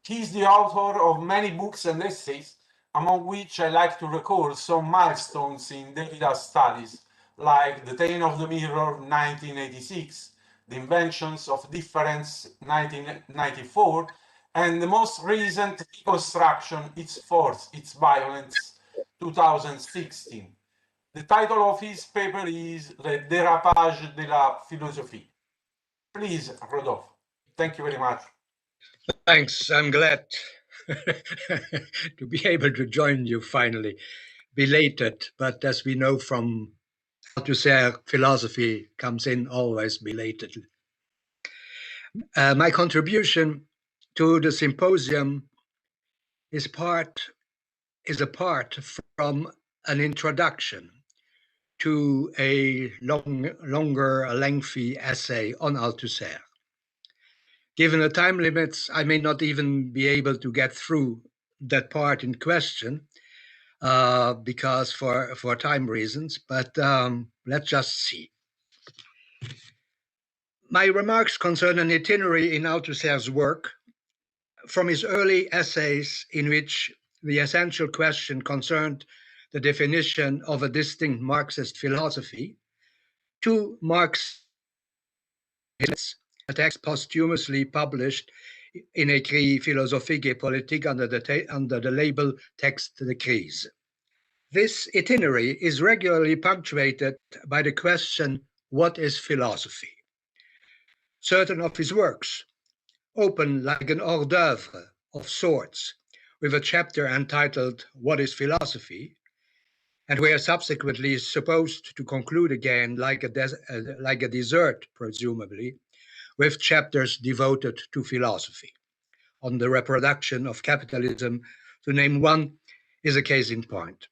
He is the author of many books and essays, among which I like to recall some milestones in Derrida studies, like The Taint of the Mirror, 1986, The Inventions of Difference, 1994, and the most recent reconstruction, Its Force, Its Violence, 2016. The title of his paper is Le dérapage de la philosophie. Please, Rodolphe. Thank you very much. Thanks. I'm glad to be able to join you finally. Belated, but as we know from Althusser, philosophy comes in always belated. My contribution to the symposium is apart from an introduction to a lengthy essay on Althusser. Given the time limits, I may not even be able to get through that part in question because for time reasons, but let's just see. My remarks concern an itinerary in Althusser's work, from his early essays in which the essential question concerned the definition of a distinct Marxist philosophy, to Marx, a text posthumously published in Écrits philosophiques et politiques under the label Texte de crise. This itinerary is regularly punctuated by the question, what is philosophy? Certain of his works open like an hors d'oeuvre of sorts, with a chapter entitled What is Philosophy? And we are subsequently supposed to conclude again like a dessert, presumably, with chapters devoted to philosophy. On the reproduction of capitalism, to name one, is a case in point.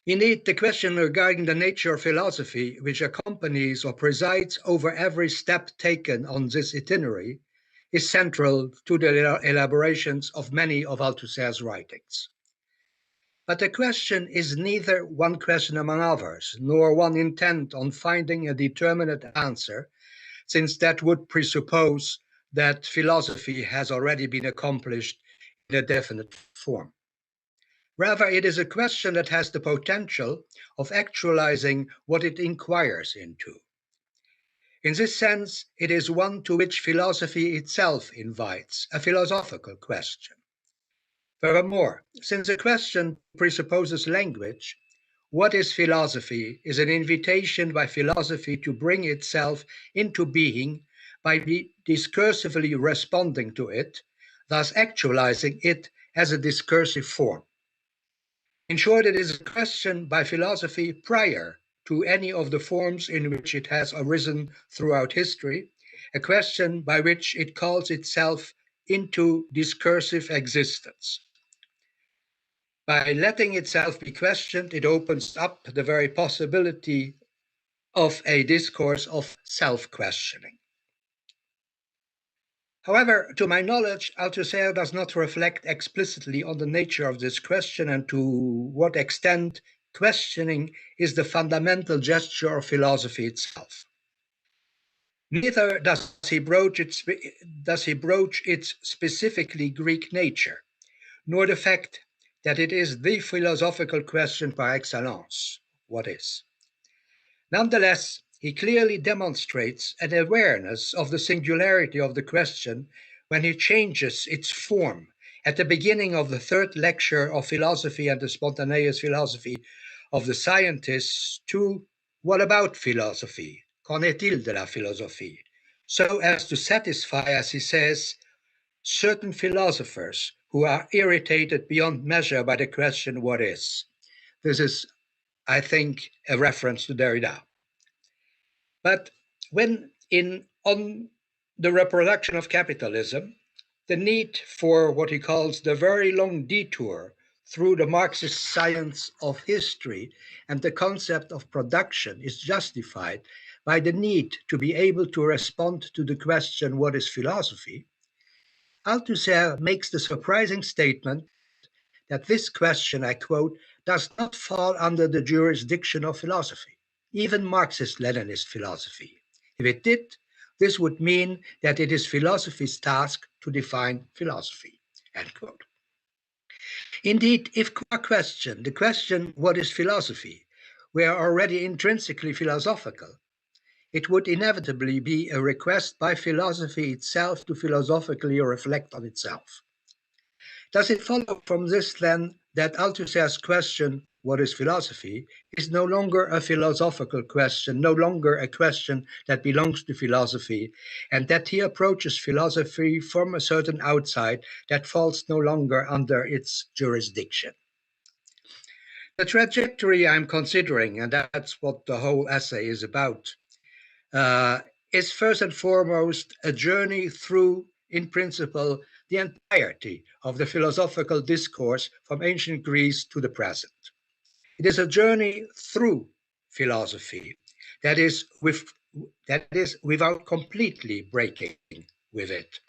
Indeed, the question regarding the nature of philosophy, which accompanies or presides over every step taken on this itinerary, is central to the elaborations of many of Althusser's writings. But the question is neither one question among others, nor one intent on finding a determinate answer, since that would presuppose that philosophy has already been accomplished in a definite form. Rather, it is a question that has the potential of actualizing what it inquires into. In this sense, it is one to which philosophy itself invites, a philosophical question. Furthermore, since the question presupposes language, what is philosophy is an invitation by philosophy to bring itself into being by discursively responding to it, thus actualizing it as a discursive form. In short, it is a question by philosophy prior to any of the forms in which it has arisen throughout history, a question by which it calls itself into discursive existence. By letting itself be questioned, it opens up the very possibility of a discourse of self-questioning. However, to my knowledge, Althusser does not reflect explicitly on the nature of this question and to what extent questioning is the fundamental gesture of philosophy itself. Neither does he broach its specifically Greek nature, nor the fact that it is the philosophical question par excellence, what is. Nonetheless, he clearly demonstrates an awareness of the singularity of the question when he changes its form at the beginning of the third lecture of Philosophy and the Spontaneous Philosophy of the Scientists to "What about philosophy? Qu'en est-il de la philosophie?" so as to satisfy, as he says, certain philosophers who are irritated beyond measure by the question, what is? This is, I think, a reference to Derrida. But when on the reproduction of capitalism, the need for what he calls the very long detour through the Marxist science of history and the concept of production is justified by the need to be able to respond to the question, what is philosophy? Althusser makes the surprising statement that this question, I quote, does not fall under the jurisdiction of philosophy, even Marxist-Leninist philosophy. If it did, this would mean that it is philosophy's task to define philosophy, end quote. Indeed, if qua question, the question, what is philosophy, were already intrinsically philosophical, it would inevitably be a request by philosophy itself to philosophically reflect on itself. Does it follow from this, then, that Althusser's question, what is philosophy, is no longer a philosophical question, no longer a question that belongs to philosophy, and that he approaches philosophy from a certain outside that falls no longer under its jurisdiction? The trajectory I'm considering, and that's what the whole essay is about, is first and foremost a journey through, in principle, the entirety of the philosophical discourse from ancient Greece to the present. It is a journey through philosophy that is without completely breaking with it,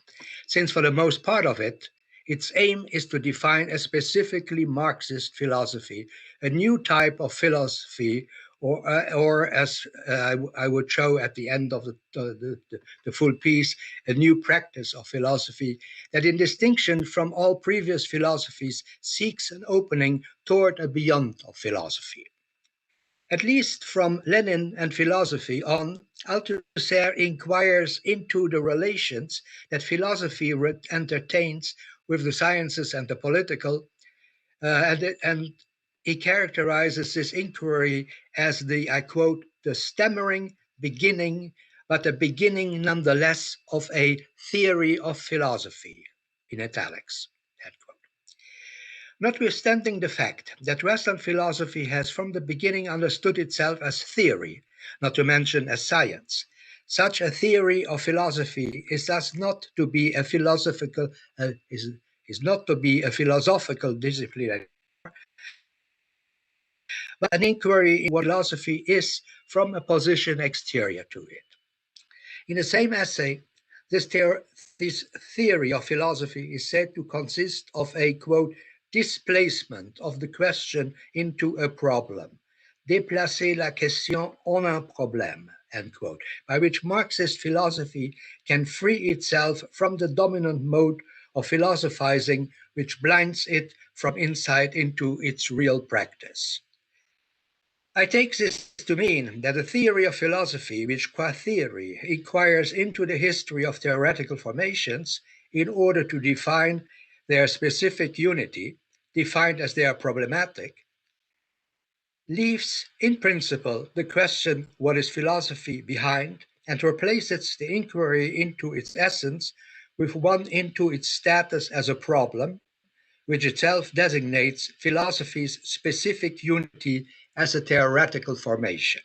since for the most part of it, its aim is to define a specifically Marxist philosophy, a new type of philosophy, or as I would show at the end of the full piece, a new practice of philosophy that, in distinction from all previous philosophies, seeks an opening toward a beyond of philosophy. At least from Lenin and philosophy on, Althusser inquires into the relations that philosophy entertains with the sciences and the political, and he characterizes this inquiry as the, I quote, the stammering beginning, but a beginning nonetheless of a theory of philosophy, in italics, end quote. Notwithstanding the fact that Western philosophy has from the beginning understood itself as theory, not to mention as science, such a theory of philosophy is thus not to be a philosophical discipline, but an inquiry in what philosophy is from a position exterior to it. In the same essay, this theory of philosophy is said to consist of a, quote, displacement of the question into a problem, déplacer la question en un problème, end quote, by which Marxist philosophy can free itself from the dominant mode of philosophizing which blinds it from insight into its real practice. I take this to mean that a theory of philosophy which qua theory inquires into the history of theoretical formations in order to define their specific unity, defined as they are problematic, leaves in principle the question what is philosophy behind and replaces the inquiry into its essence with one into its status as a problem, which itself designates philosophy's specific unity as a theoretical formation.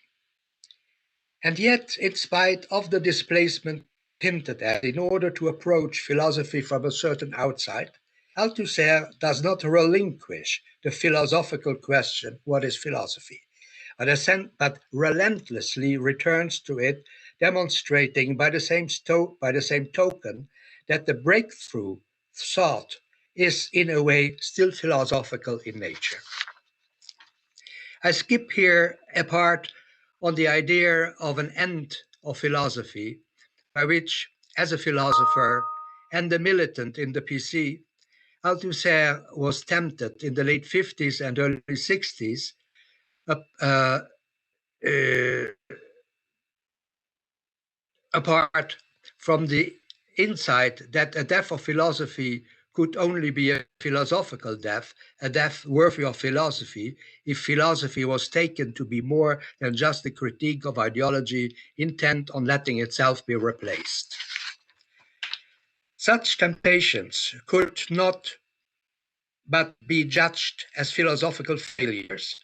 And yet, in spite of the displacement hinted at in order to approach philosophy from a certain outside, Althusser does not relinquish the philosophical question, what is philosophy, but relentlessly returns to it, demonstrating by the same token that the breakthrough sought is in a way still philosophical in nature. I skip here a part on the idea of an end of philosophy, by which, as a philosopher and a militant in the PC, Althusser was tempted in the late 50s and early 60s, apart from the insight that a death of philosophy could only be a philosophical death, a death worthy of philosophy, if philosophy was taken to be more than just a critique of ideology intent on letting itself be replaced. Such temptations could not but be judged as philosophical failures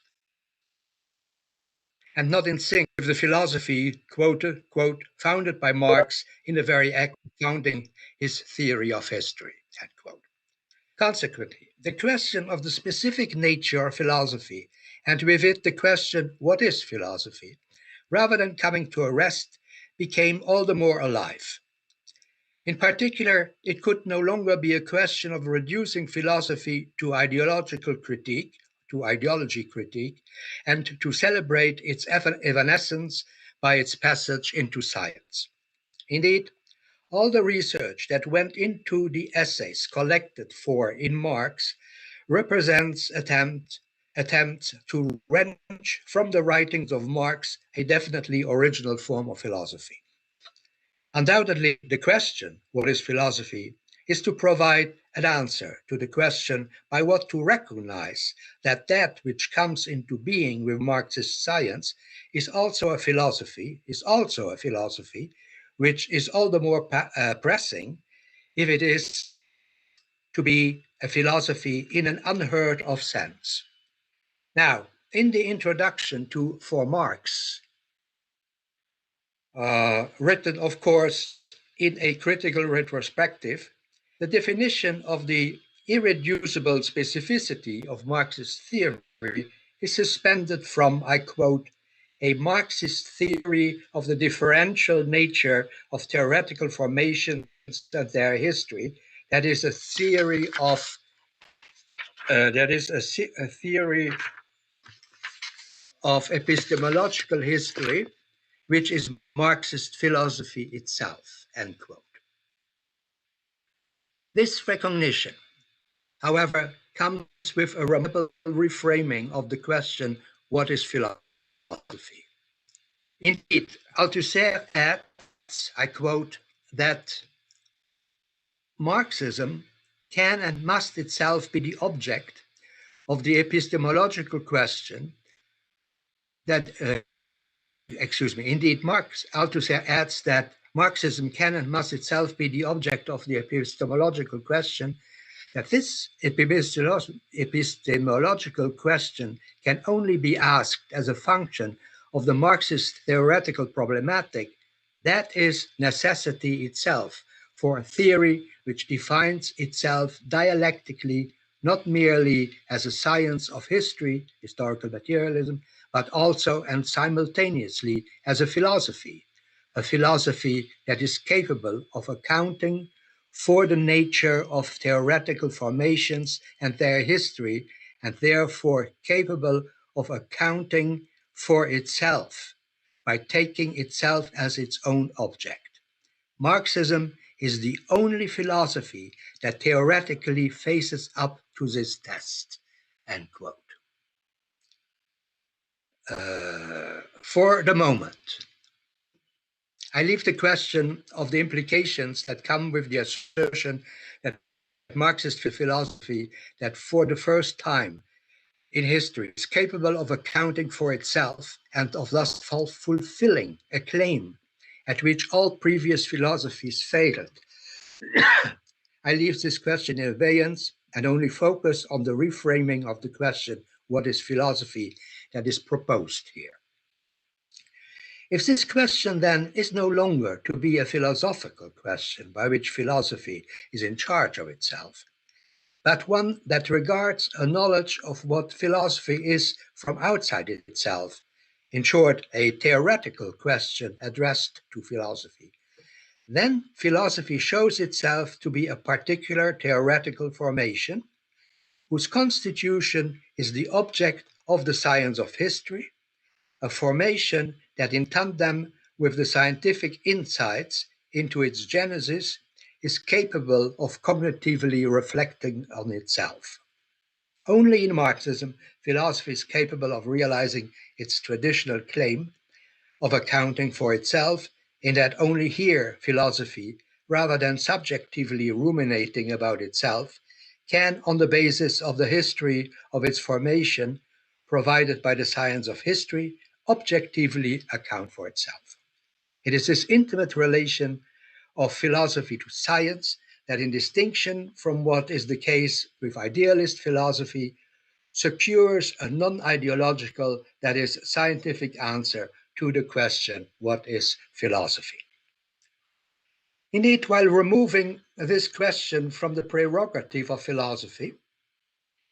and not in sync with the philosophy, quote, founded by Marx in the very act of founding his theory of history, end quote. Consequently, the question of the specific nature of philosophy, and with it the question, what is philosophy, rather than coming to a rest, became all the more alive. In particular, it could no longer be a question of reducing philosophy to ideology critique, and to celebrate its evanescence by its passage into science. Indeed, all the research that went into the essays collected for in Marx represents attempts to wrench from the writings of Marx a definitely original form of philosophy. Undoubtedly, the question, what is philosophy, is to provide an answer to the question by what to recognize that which comes into being with Marxist science is also a philosophy, which is all the more pressing if it is to be a philosophy in an unheard of sense. Now, in the introduction to For Marx, written, of course, in a critical retrospective, the definition of the irreducible specificity of Marxist theory is suspended from, I quote, a Marxist theory of the differential nature of theoretical formations and their history, that is a theory of a theory of epistemological history, which is Marxist philosophy itself, end quote. This recognition, however, comes with a remarkable reframing of the question, what is philosophy? Indeed, Althusser adds, I quote, that Marxism can and must itself be the object of the epistemological question that, indeed, Althusser adds that Marxism can and must itself be the object of the epistemological question, that this epistemological question can only be asked as a function of the Marxist theoretical problematic, that is necessity itself for a theory which defines itself dialectically not merely as a science of history, historical materialism, but also and simultaneously as a philosophy that is capable of accounting for the nature of theoretical formations and their history, and therefore capable of accounting for itself by taking itself as its own object. Marxism is the only philosophy that theoretically faces up to this test, end quote. For the moment, I leave the question of the implications that come with the assertion that Marxist philosophy that for the first time in history is capable of accounting for itself and of thus fulfilling a claim at which all previous philosophies failed. I leave this question in abeyance and only focus on the reframing of the question, what is philosophy, that is proposed here. If this question then is no longer to be a philosophical question by which philosophy is in charge of itself, but one that regards a knowledge of what philosophy is from outside itself, in short, a theoretical question addressed to philosophy, then philosophy shows itself to be a particular theoretical formation whose constitution is the object of the science of history, a formation that in tandem with the scientific insights into its genesis is capable of cognitively reflecting on itself. Only in Marxism, philosophy is capable of realizing its traditional claim of accounting for itself, in that only here philosophy, rather than subjectively ruminating about itself, can, on the basis of the history of its formation, provided by the science of history, objectively account for itself. It is this intimate relation of philosophy to science that, in distinction from what is the case with idealist philosophy, secures a non-ideological, that is, scientific answer to the question, what is philosophy? Indeed, while removing this question from the prerogative of philosophy,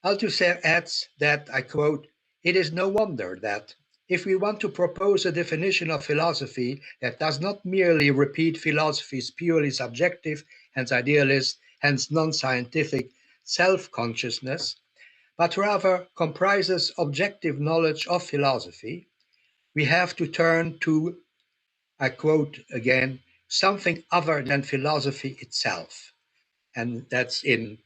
Althusser adds that, I quote, "It is no wonder that, if we want to propose a definition of philosophy that does not merely repeat philosophy's purely subjective, hence idealist, hence non-scientific self-consciousness, but rather comprises objective knowledge of philosophy, we have to turn to," I quote again, "something other than philosophy itself," and that's in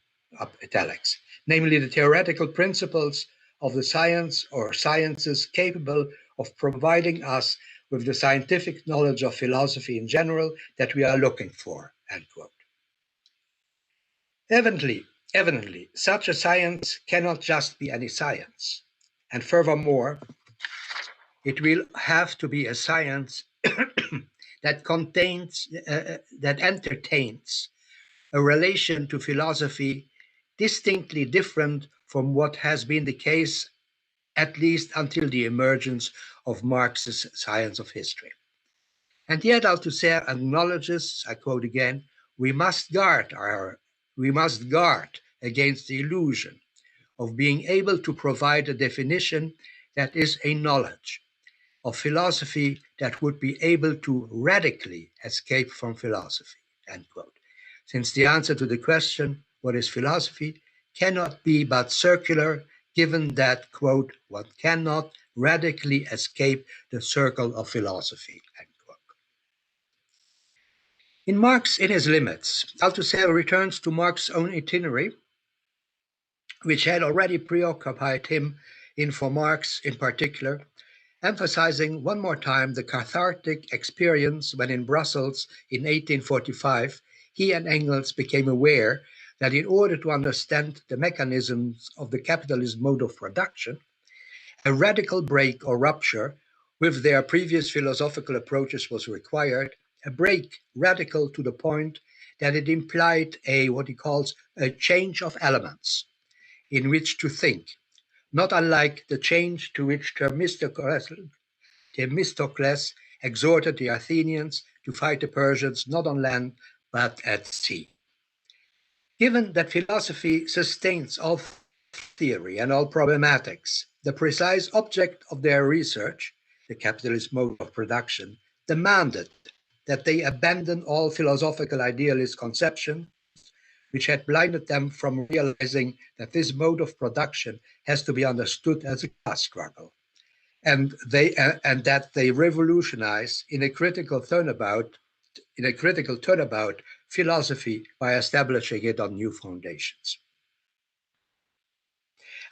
italics, namely the theoretical principles of the science or sciences capable of providing us with the scientific knowledge of philosophy in general that we are looking for, end quote. Evidently, such a science cannot just be any science. And furthermore, it will have to be a science that entertains a relation to philosophy distinctly different from what has been the case, at least until the emergence of Marx's science of history. And yet Althusser acknowledges, I quote again, we must guard against the illusion of being able to provide a definition that is a knowledge of philosophy that would be able to radically escape from philosophy, end quote. Since the answer to the question, what is philosophy, cannot be but circular, given that, quote, one cannot radically escape the circle of philosophy, end quote. In Marx in his limits, Althusser returns to Marx's own itinerary, which had already preoccupied him in for Marx in particular, emphasizing one more time the cathartic experience when in Brussels in 1845, he and Engels became aware that in order to understand the mechanisms of the capitalist mode of production, a radical break or rupture with their previous philosophical approaches was required, a break radical to the point that it implied what he calls a change of elements in which to think, not unlike the change to which Themistocles exhorted the Athenians to fight the Persians not on land but at sea. Given that philosophy sustains all theory and all problematics, the precise object of their research, the capitalist mode of production, demanded that they abandon all philosophical idealist conceptions which had blinded them from realizing that this mode of production has to be understood as a class struggle, and that they revolutionize in a critical turnabout philosophy by establishing it on new foundations.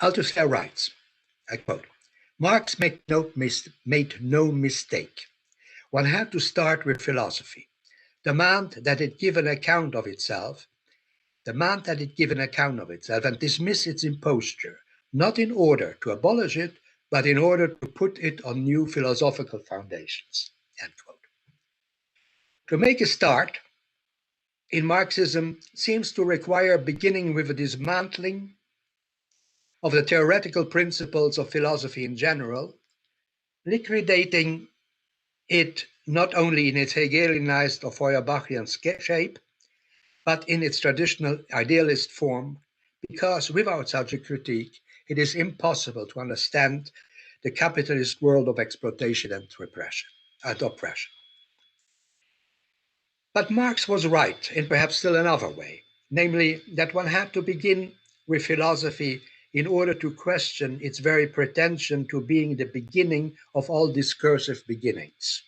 Althusser writes, I quote, Marx made no mistake. One had to start with philosophy, demand that it give an account of itself, and dismiss its imposture, not in order to abolish it, but in order to put it on new philosophical foundations. End quote. To make a start in Marxism seems to require beginning with a dismantling of the theoretical principles of philosophy in general, liquidating it not only in its Hegelianized or Feuerbachian shape, but in its traditional idealist form, because without such a critique, it is impossible to understand the capitalist world of exploitation and oppression. But Marx was right in perhaps still another way, namely that one had to begin with philosophy in order to question its very pretension to being the beginning of all discursive beginnings.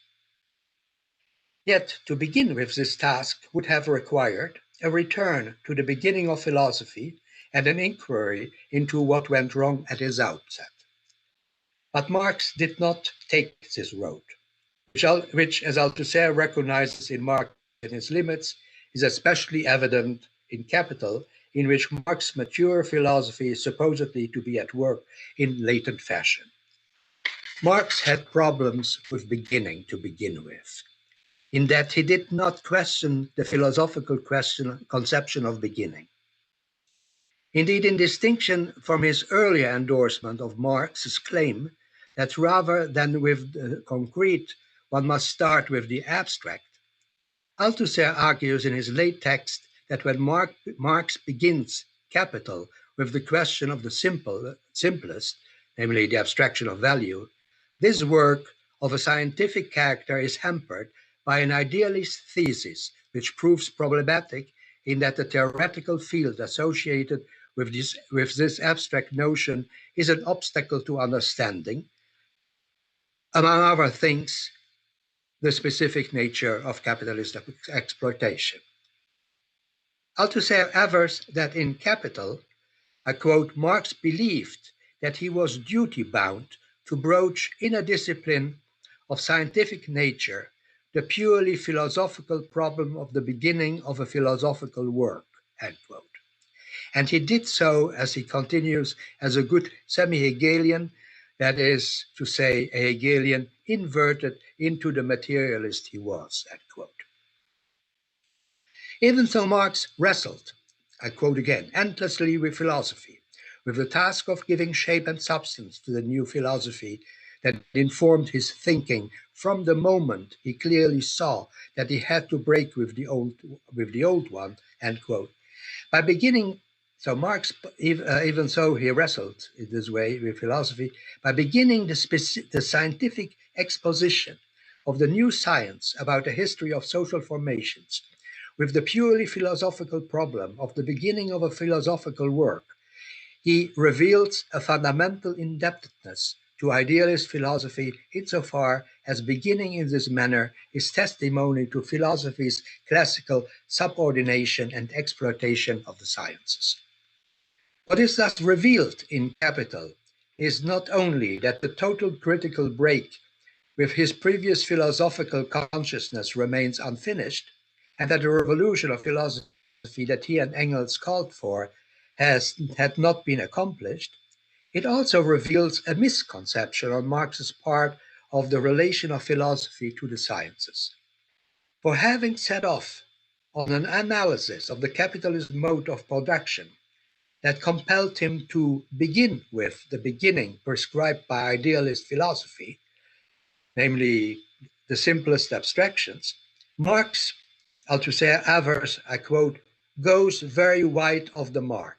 Yet, to begin with this task would have required a return to the beginning of philosophy and an inquiry into what went wrong at its outset. But Marx did not take this road, which as Althusser recognizes in Marx and its limits, is especially evident in Capital, in which Marx's mature philosophy is supposedly to be at work in latent fashion. Marx had problems with beginning to begin with, in that he did not question the philosophical conception of beginning. Indeed, in distinction from his earlier endorsement of Marx's claim that rather than with the concrete, one must start with the abstract, Althusser argues in his late text that when Marx begins Capital with the question of the simplest, namely the abstraction of value, this work of a scientific character is hampered by an idealist thesis which proves problematic in that the theoretical field associated with this abstract notion is an obstacle to understanding, among other things, the specific nature of capitalist exploitation. Althusser avers that in Capital, I quote, Marx believed that he was duty-bound to broach in a discipline of scientific nature the purely philosophical problem of the beginning of a philosophical work, end quote. And he did so, as he continues, as a good semi-Hegelian, that is to say, a Hegelian inverted into the materialist he was, end quote. Even so, Marx wrestled, I quote again, endlessly with philosophy, with the task of giving shape and substance to the new philosophy that informed his thinking from the moment he clearly saw that he had to break with the old one, end quote. By beginning, so Marx, even so he wrestled in this way with philosophy, by beginning the scientific exposition of the new science about the history of social formations, with the purely philosophical problem of the beginning of a philosophical work, he reveals a fundamental indebtedness to idealist philosophy insofar as beginning in this manner is testimony to philosophy's classical subordination and exploitation of the sciences. What is thus revealed in Capital is not only that the total critical break with his previous philosophical consciousness remains unfinished, and that the revolution of philosophy that he and Engels called for had not been accomplished, it also reveals a misconception on Marx's part of the relation of philosophy to the sciences. For having set off on an analysis of the capitalist mode of production that compelled him to begin with the beginning prescribed by idealist philosophy, namely the simplest abstractions, Marx, Althusser avers, I quote, goes very wide of the mark.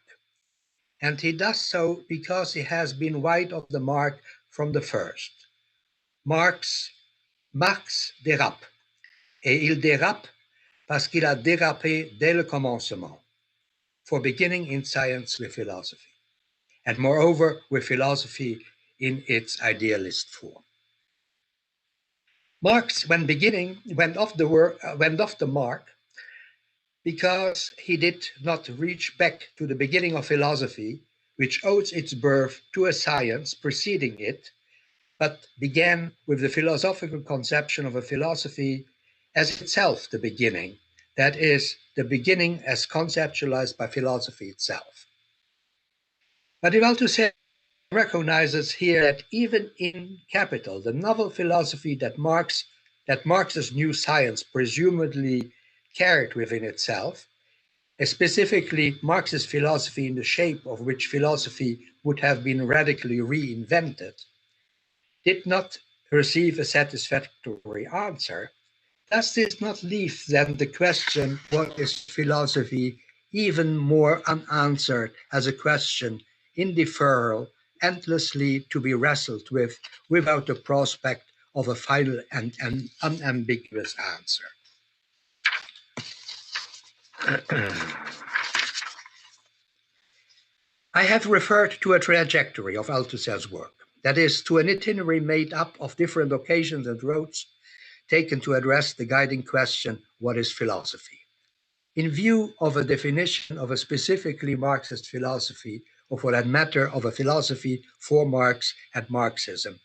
And he does so because he has been wide of the mark from the first. Marx dérape, et il dérape parce qu'il a dérapé dès le commencement, for beginning in science with philosophy, and moreover with philosophy in its idealist form. Marx, when beginning, went off the mark because he did not reach back to the beginning of philosophy, which owes its birth to a science preceding it, but began with the philosophical conception of a philosophy as itself the beginning, that is, the beginning as conceptualized by philosophy itself. But Althusser recognizes here that even in Capital, the novel philosophy that Marx's new science presumably carried within itself, specifically Marxist philosophy in the shape of which philosophy would have been radically reinvented, did not receive a satisfactory answer. Does this not leave then the question, what is philosophy, even more unanswered as a question in deferral, endlessly to be wrestled with without the prospect of a final and unambiguous answer? I have referred to a trajectory of Althusser's work, that is, to an itinerary made up of different occasions and roads taken to address the guiding question, what is philosophy? In view of a definition of a specifically Marxist philosophy, or for that matter, of a philosophy for Marx and Marxism,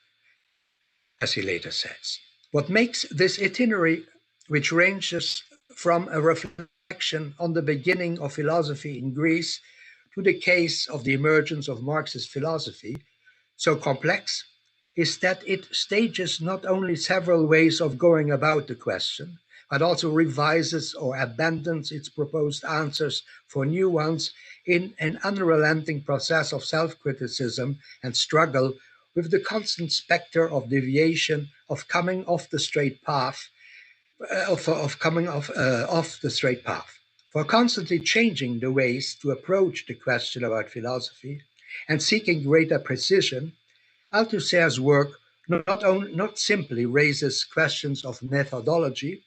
as he later says. What makes this itinerary, which ranges from a reflection on the beginning of philosophy in Greece to the case of the emergence of Marxist philosophy, so complex, is that it stages not only several ways of going about the question, but also revises or abandons its proposed answers for new ones in an unrelenting process of self-criticism and struggle with the constant specter of deviation, of coming off the straight path, off the straight path, for constantly changing the ways to approach the question about philosophy and seeking greater precision. Althusser's work not simply raises questions of methodology,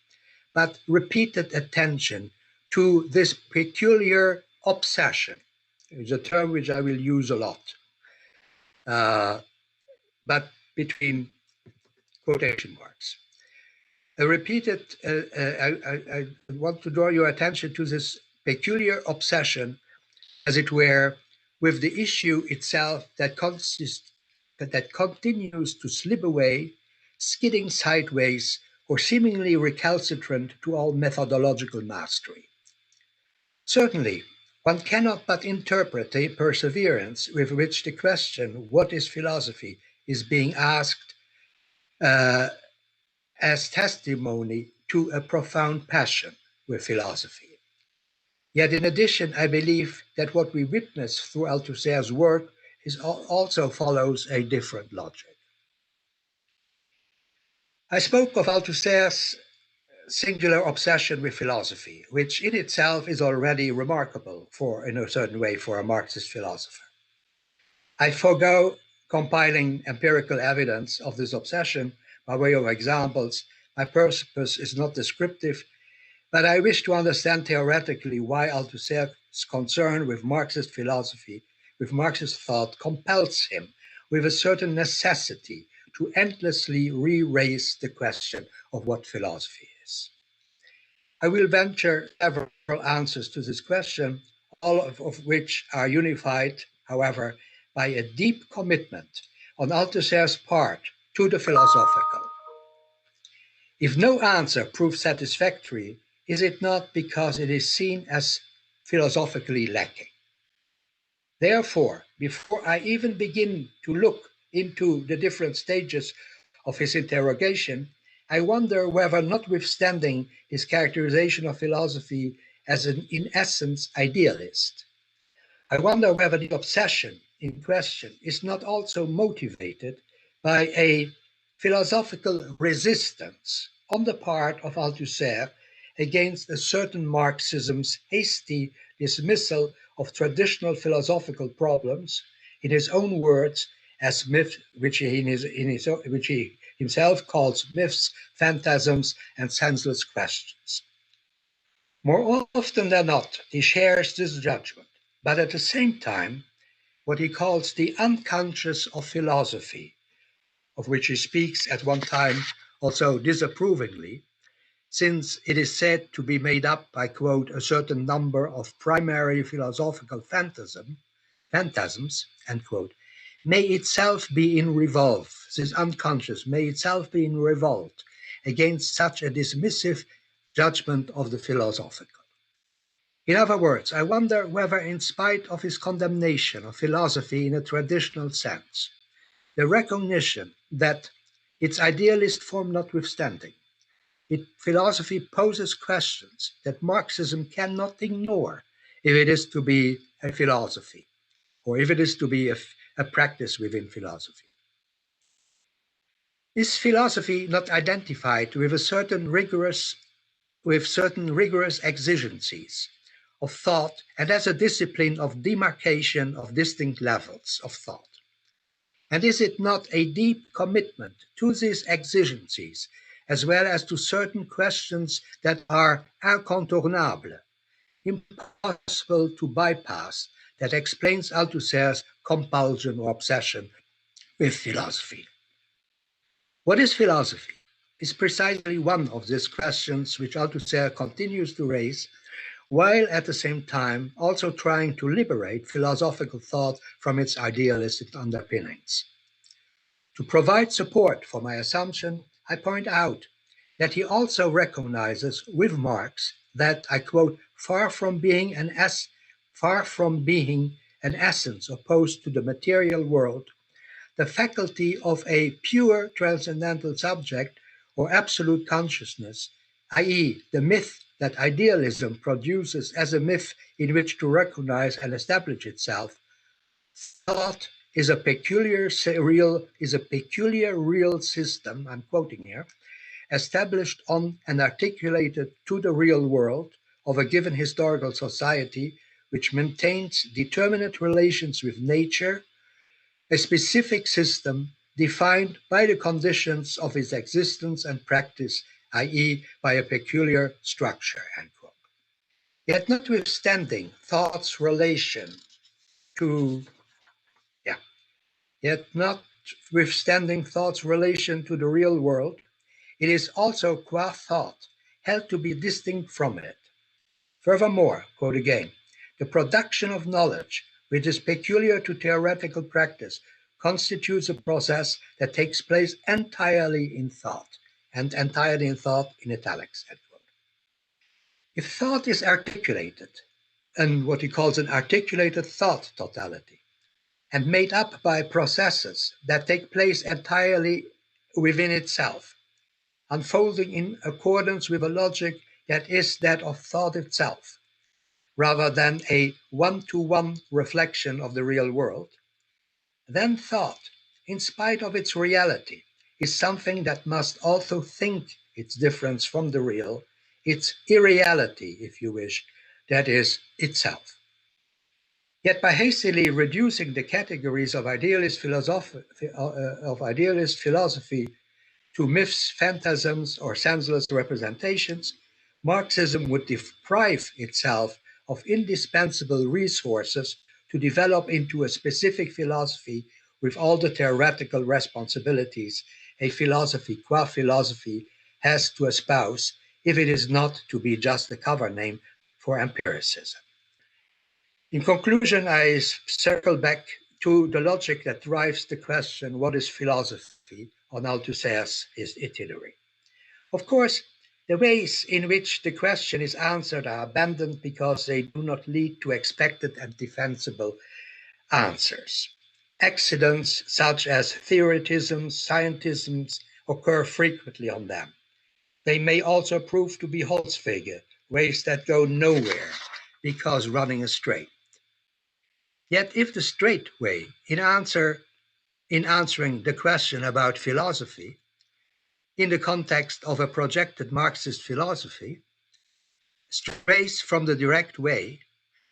but repeated attention to this peculiar obsession. It's a term which I will use a lot, but between quotation marks. I want to draw your attention to this peculiar obsession, as it were, with the issue itself that continues to slip away, skidding sideways, or seemingly recalcitrant to all methodological mastery. Certainly, one cannot but interpret the perseverance with which the question, what is philosophy, is being asked as testimony to a profound passion with philosophy. Yet in addition, I believe that what we witness through Althusser's work also follows a different logic. I spoke of Althusser's singular obsession with philosophy, which in itself is already remarkable in a certain way, for a Marxist philosopher. I forego compiling empirical evidence of this obsession by way of examples. My purpose is not descriptive, but I wish to understand theoretically why Althusser's concern with Marxist philosophy, with Marxist thought, compels him with a certain necessity to endlessly re-raise the question of what philosophy is. I will venture several answers to this question, all of which are unified, however, by a deep commitment on Althusser's part to the philosophical. If no answer proves satisfactory, is it not because it is seen as philosophically lacking? Therefore, before I even begin to look into the different stages of his interrogation, I wonder whether, notwithstanding his characterization of philosophy as an, in essence, idealist, I wonder whether the obsession in question is not also motivated by a philosophical resistance on the part of Althusser against a certain Marxism's hasty dismissal of traditional philosophical problems, in his own words, as myths, which he himself calls myths, phantasms, and senseless questions. More often than not, he shares this judgment, but at the same time, what he calls the unconscious of philosophy, of which he speaks at one time also disapprovingly, since it is said to be made up by, quote, a certain number of primary philosophical phantasms, end quote, may itself be in revolt, this unconscious may itself be in revolt against such a dismissive judgment of the philosophical. In other words, I wonder whether, in spite of his condemnation of philosophy in a traditional sense, the recognition that its idealist form notwithstanding, philosophy poses questions that Marxism cannot ignore if it is to be a philosophy, or if it is to be a practice within philosophy. Is philosophy not identified with certain rigorous exigencies of thought and as a discipline of demarcation of distinct levels of thought? And is it not a deep commitment to these exigencies, as well as to certain questions that are incontournables, impossible to bypass, that explains Althusser's compulsion or obsession with philosophy? What is philosophy? Is precisely one of these questions which Althusser continues to raise, while at the same time also trying to liberate philosophical thought from its idealistic underpinnings. To provide support for my assumption, I point out that he also recognizes with Marx that, I quote, far from being an essence opposed to the material world, the faculty of a pure transcendental subject or absolute consciousness, i.e., the myth that idealism produces as a myth in which to recognize and establish itself, thought is a peculiar real system, I'm quoting here, established on and articulated to the real world of a given historical society, which maintains determinate relations with nature, a specific system defined by the conditions of its existence and practice, i.e., by a peculiar structure, end quote. Yet notwithstanding thought's relation to the real world, it is also qua thought held to be distinct from it. Furthermore, quote again, the production of knowledge, which is peculiar to theoretical practice, constitutes a process that takes place entirely in thought, and entirely in thought in italics, end quote. If thought is articulated, and what he calls an articulated thought totality, and made up by processes that take place entirely within itself, unfolding in accordance with a logic that is that of thought itself, rather than a one-to-one reflection of the real world, then thought, in spite of its reality, is something that must also think its difference from the real, its irreality, if you wish, that is itself. Yet by hastily reducing the categories of idealist philosophy to myths, phantasms, or senseless representations, Marxism would deprive itself of indispensable resources to develop into a specific philosophy with all the theoretical responsibilities a philosophy qua philosophy has to espouse, if it is not to be just a cover name for empiricism. In conclusion, I circle back to the logic that drives the question, what is philosophy, on Althusser's itinerary. Of course, the ways in which the question is answered are abandoned because they do not lead to expected and defensible answers. Accidents such as theoretisms, scientisms occur frequently on them. They may also prove to be Holzwege, ways that go nowhere because running astray. Yet if the straight way in answering the question about philosophy in the context of a projected Marxist philosophy strays from the direct way,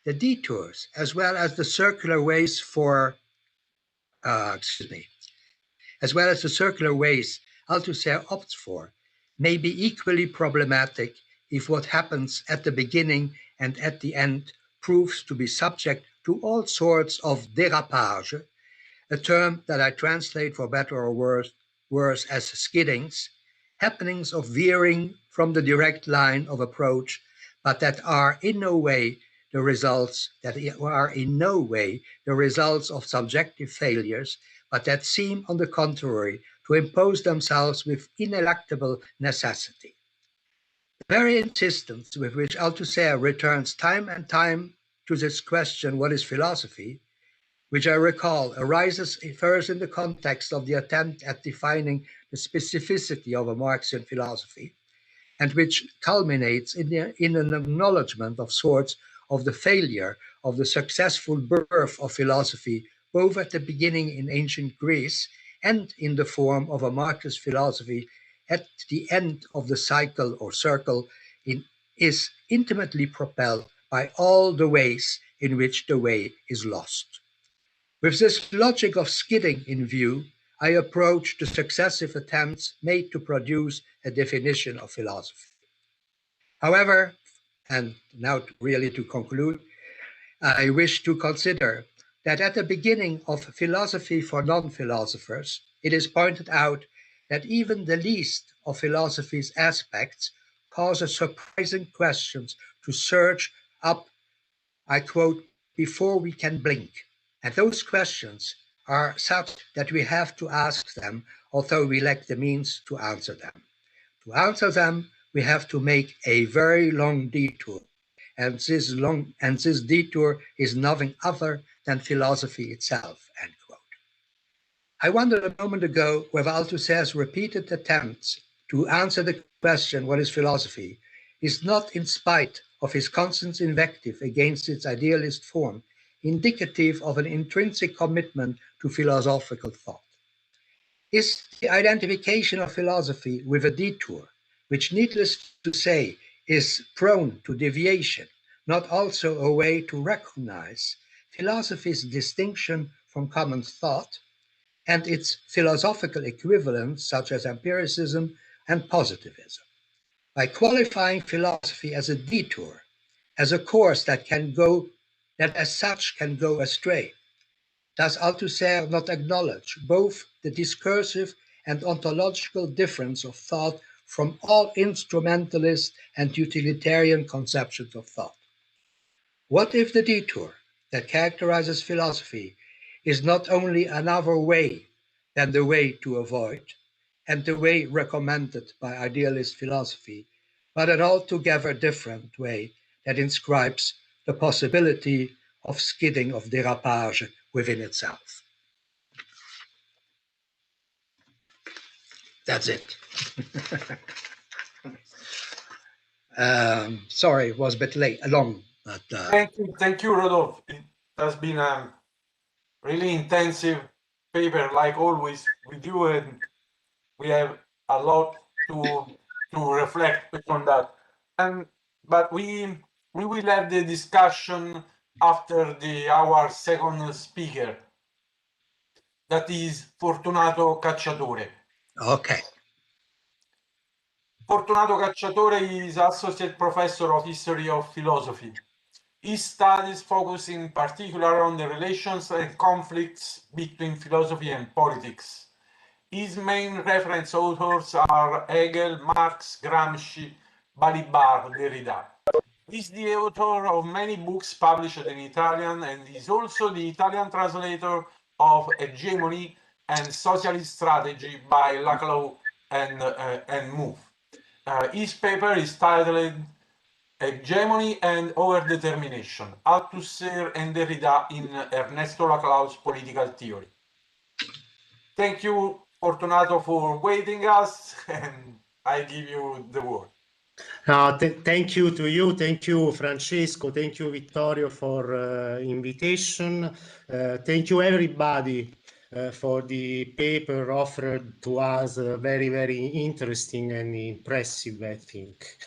the detours, as well as the circular ways Althusser opts for, may be equally problematic if what happens at the beginning and at the end proves to be subject to all sorts of dérapage, a term that I translate for better or worse as skiddings, happenings of veering from the direct line of approach, but that are in no way the results of subjective failures, but that seem, on the contrary, to impose themselves with ineluctable necessity. The very insistence with which Althusser returns time and time to this question, what is philosophy, which I recall arises first in the context of the attempt at defining the specificity of a Marxian philosophy, and which culminates in an acknowledgement of sorts of the failure of the successful birth of philosophy, both at the beginning in ancient Greece and in the form of a Marxist philosophy at the end of the cycle or circle, is intimately propelled by all the ways in which the way is lost. With this logic of skidding in view, I approach the successive attempts made to produce a definition of philosophy. However, and now really to conclude, I wish to consider that at the beginning of philosophy for non-philosophers, it is pointed out that even the least of philosophy's aspects causes surprising questions to surge up, I quote, before we can blink. And those questions are such that we have to ask them, although we lack the means to answer them. To answer them, we have to make a very long detour. And this detour is nothing other than philosophy itself, end quote. I wondered a moment ago whether Althusser's repeated attempts to answer the question, what is philosophy, is not, in spite of his constant invective against its idealist form, indicative of an intrinsic commitment to philosophical thought. Is the identification of philosophy with a detour, which needless to say is prone to deviation, not also a way to recognize philosophy's distinction from common thought and its philosophical equivalents such as empiricism and positivism? By qualifying philosophy as a detour, as a course that as such can go astray, does Althusser not acknowledge both the discursive and ontological difference of thought from all instrumentalist and utilitarian conceptions of thought? What if the detour that characterizes philosophy is not only another way than the way to avoid, and the way recommended by idealist philosophy, but an altogether different way that inscribes the possibility of skidding, of dérapage within itself? That's it. Sorry, it was a bit long. But, Thank you, Rodolphe. It has been a really intensive paper, like always with you, and we have a lot to reflect on that. But we will have the discussion after our second speaker, that is Fortunato Cacciatore. Okay. Fortunato Cacciatore is Associate Professor of History of Philosophy. His studies focus in particular on the relations and conflicts between philosophy and politics. His main reference authors are Hegel, Marx, Gramsci, Balibar, Derrida. He is the author of many books published in Italian and is also the Italian translator of Hegemony and Socialist Strategy by Laclau and Mouffe. His paper is titled Hegemony and Overdetermination, Althusser and Derrida in Ernesto Laclau's Political Theory. Thank you, Fortunato, for waiting us, and I give you the word. Thank you to you. Thank you, Francesco. Thank you, Vittorio, for invitation. Thank you, everybody, for the paper offered to us. Very, very interesting and impressive, I think.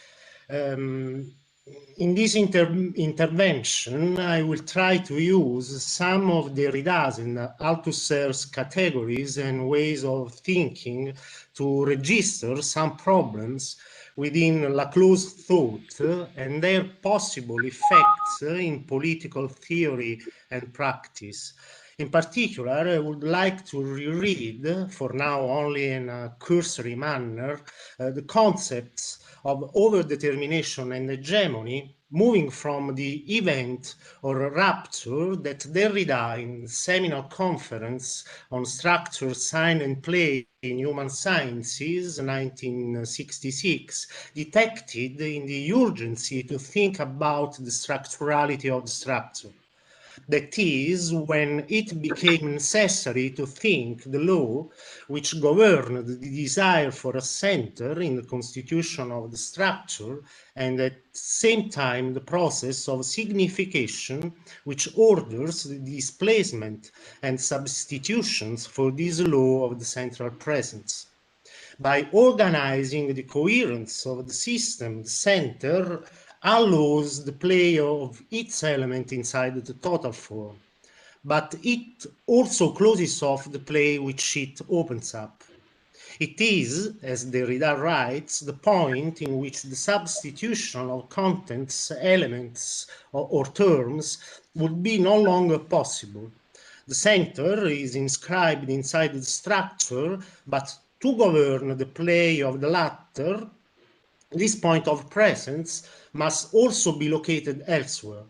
In this intervention, I will try to use some of Derrida's and Althusser's categories and ways of thinking to register some problems within Laclau's thought and their possible effects in political theory and practice. In particular, I would like to reread, for now only in a cursory manner, the concepts of overdetermination and hegemony, moving from the event or rapture that Derrida in the seminal conference on structure, sign and play in human sciences, 1966, detected in the urgency to think about the structurality of the structure. That is, when it became necessary to think the law which governed the desire for a center in the constitution of the structure, and at the same time the process of signification which orders the displacement and substitutions for this law of the central presence. By organizing the coherence of the system, the center allows the play of its element inside the total form, but it also closes off the play which it opens up. It is, as Derrida writes, the point in which the substitution of contents, elements, or terms would be no longer possible. The center is inscribed inside the structure, but to govern the play of the latter, this point of presence must also be located elsewhere.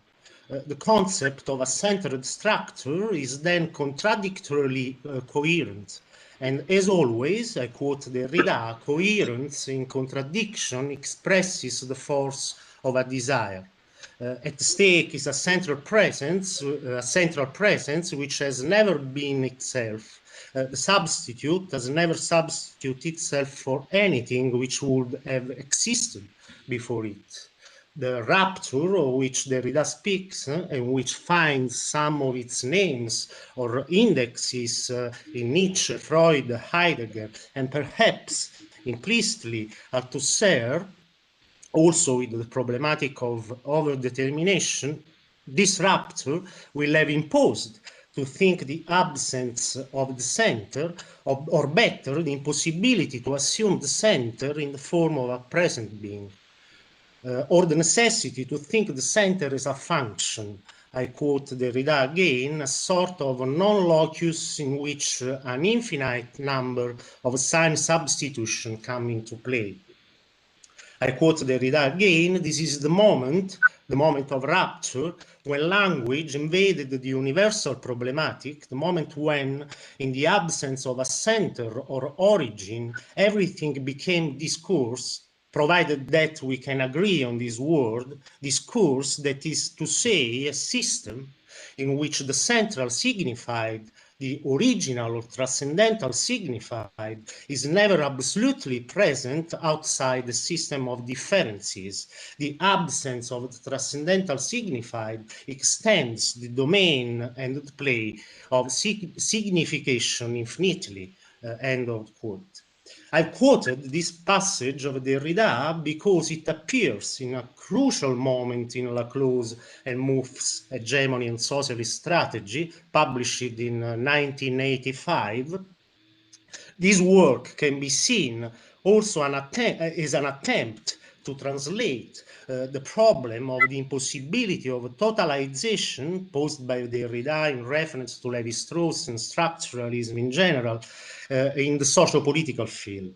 The concept of a centered structure is then contradictorily coherent. And as always, I quote Derrida, coherence in contradiction expresses the force of a desire. At stake is a central presence which has never been itself. The substitute has never substituted itself for anything which would have existed before it. The rapture of which Derrida speaks and which finds some of its names or indexes in Nietzsche, Freud, Heidegger, and perhaps implicitly Althusser, also with the problematic of overdetermination, this rapture will have imposed to think the absence of the center, or better, the impossibility to assume the center in the form of a present being, or the necessity to think the center as a function. I quote Derrida again, a sort of non-locus in which an infinite number of sign substitution come into play. I quote Derrida again, this is the moment of rapture, when language invaded the universal problematic, the moment when, in the absence of a center or origin, everything became discourse, provided that we can agree on this word, discourse, that is to say, a system in which the central signified, the original or transcendental signified, is never absolutely present outside the system of differences. The absence of the transcendental signified extends the domain and the play of signification infinitely. End of quote. I've quoted this passage of Derrida because it appears in a crucial moment in Laclau's and Mouffe's Hegemony and Socialist Strategy, published in 1985. This work can be seen also as an attempt to translate the problem of the impossibility of totalization posed by Derrida in reference to Levi-Strauss and structuralism in general in the socio-political field.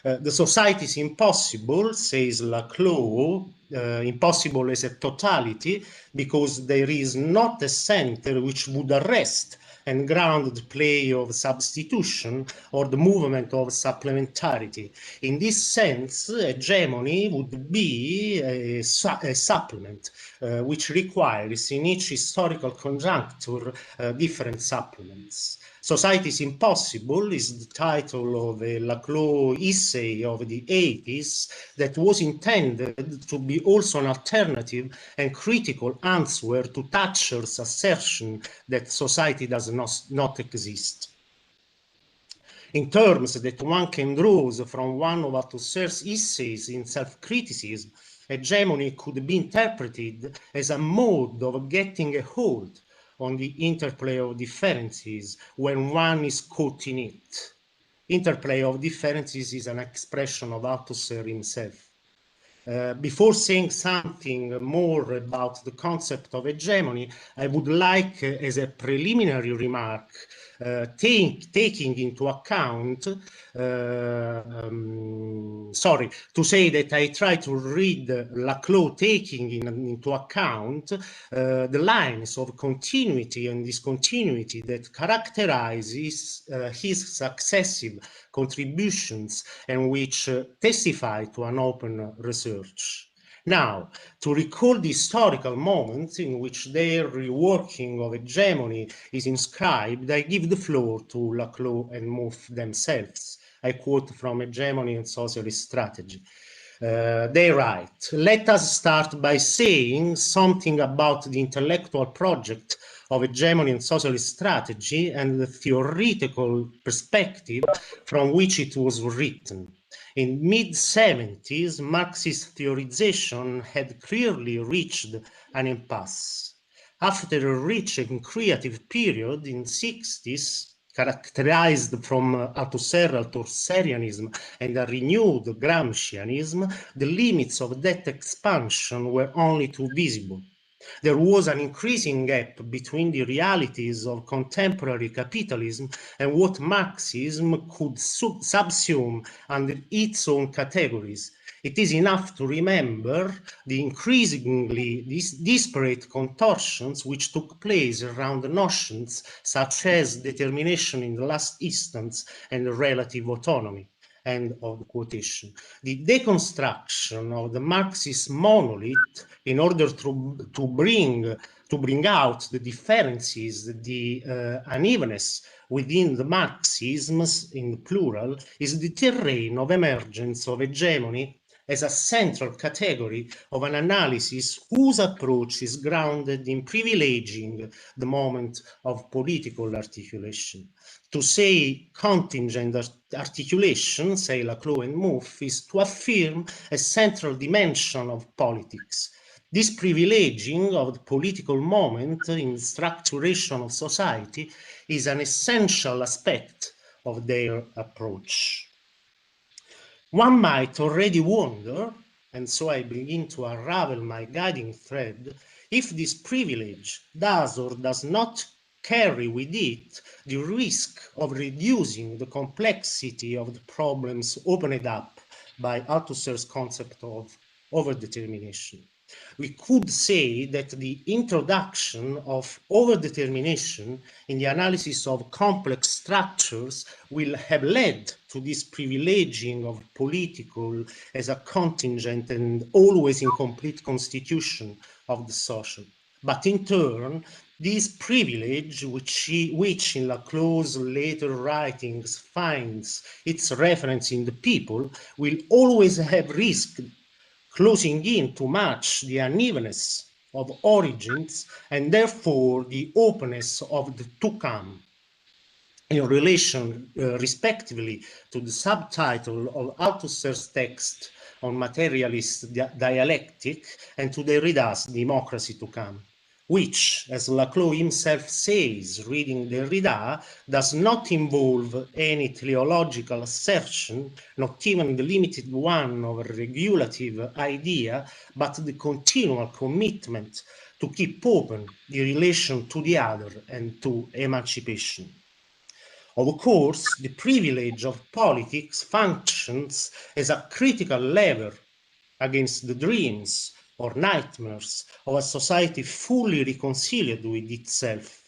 The society is impossible, says Laclau, impossible as a totality, because there is not a center which would arrest and ground the play of substitution or the movement of supplementarity. In this sense, hegemony would be a supplement, which requires in each historical conjuncture different supplements. Society is Impossible is the title of a Laclau essay of the 80s that was intended to be also an alternative and critical answer to Thatcher's assertion that society does not exist. In terms that one can draw from one of Althusser's essays in self-criticism, hegemony could be interpreted as a mode of getting a hold on the interplay of differences when one is caught in it. Interplay of differences is an expression of Althusser himself. Before saying something more about the concept of hegemony, I would like, as a preliminary remark, taking into account, to say that I try to read Laclau taking into account the lines of continuity and discontinuity that characterizes his successive contributions and which testify to an open research. Now, to recall the historical moments in which their reworking of hegemony is inscribed, I give the floor to Laclau and Mouffe themselves. I quote from Hegemony and Socialist Strategy. They write, "Let us start by saying something about the intellectual project of hegemony and socialist strategy and the theoretical perspective from which it was written. In mid-70s, Marxist theorization had clearly reached an impasse. After a rich and creative period in 60s, characterized from Althusserianism and a renewed Gramscianism, the limits of that expansion were only too visible. There was an increasing gap between the realities of contemporary capitalism and what Marxism could subsume under its own categories. It is enough to remember the increasingly disparate contortions which took place around notions such as determination in the last instance and relative autonomy." End of the quotation. The deconstruction of the Marxist monolith in order to bring out the differences, the unevenness within the Marxisms in the plural is the terrain of emergence of hegemony as a central category of an analysis whose approach is grounded in privileging the moment of political articulation. To say contingent articulation, say Laclau and Mouffe, is to affirm a central dimension of politics. This privileging of the political moment in the structuration of society is an essential aspect of their approach. One might already wonder, and so I begin to unravel my guiding thread, if this privilege does or does not carry with it the risk of reducing the complexity of the problems opened up by Althusser's concept of overdetermination. We could say that the introduction of overdetermination in the analysis of complex structures will have led to this privileging of political as a contingent and always incomplete constitution of the social. But in turn, this privilege, which in Laclau's later writings finds its reference in the people, will always have risked closing in too much the unevenness of origins and therefore the openness of the to come. In relation, respectively, to the subtitle of Althusser's text on materialist dialectic and to Derrida's Democracy to Come, which, as Laclau himself says, reading Derrida, does not involve any teleological assertion, not even the limited one of a regulative idea, but the continual commitment to keep open the relation to the other and to emancipation. Of course, the privilege of politics functions as a critical lever against the dreams or nightmares of a society fully reconciled with itself,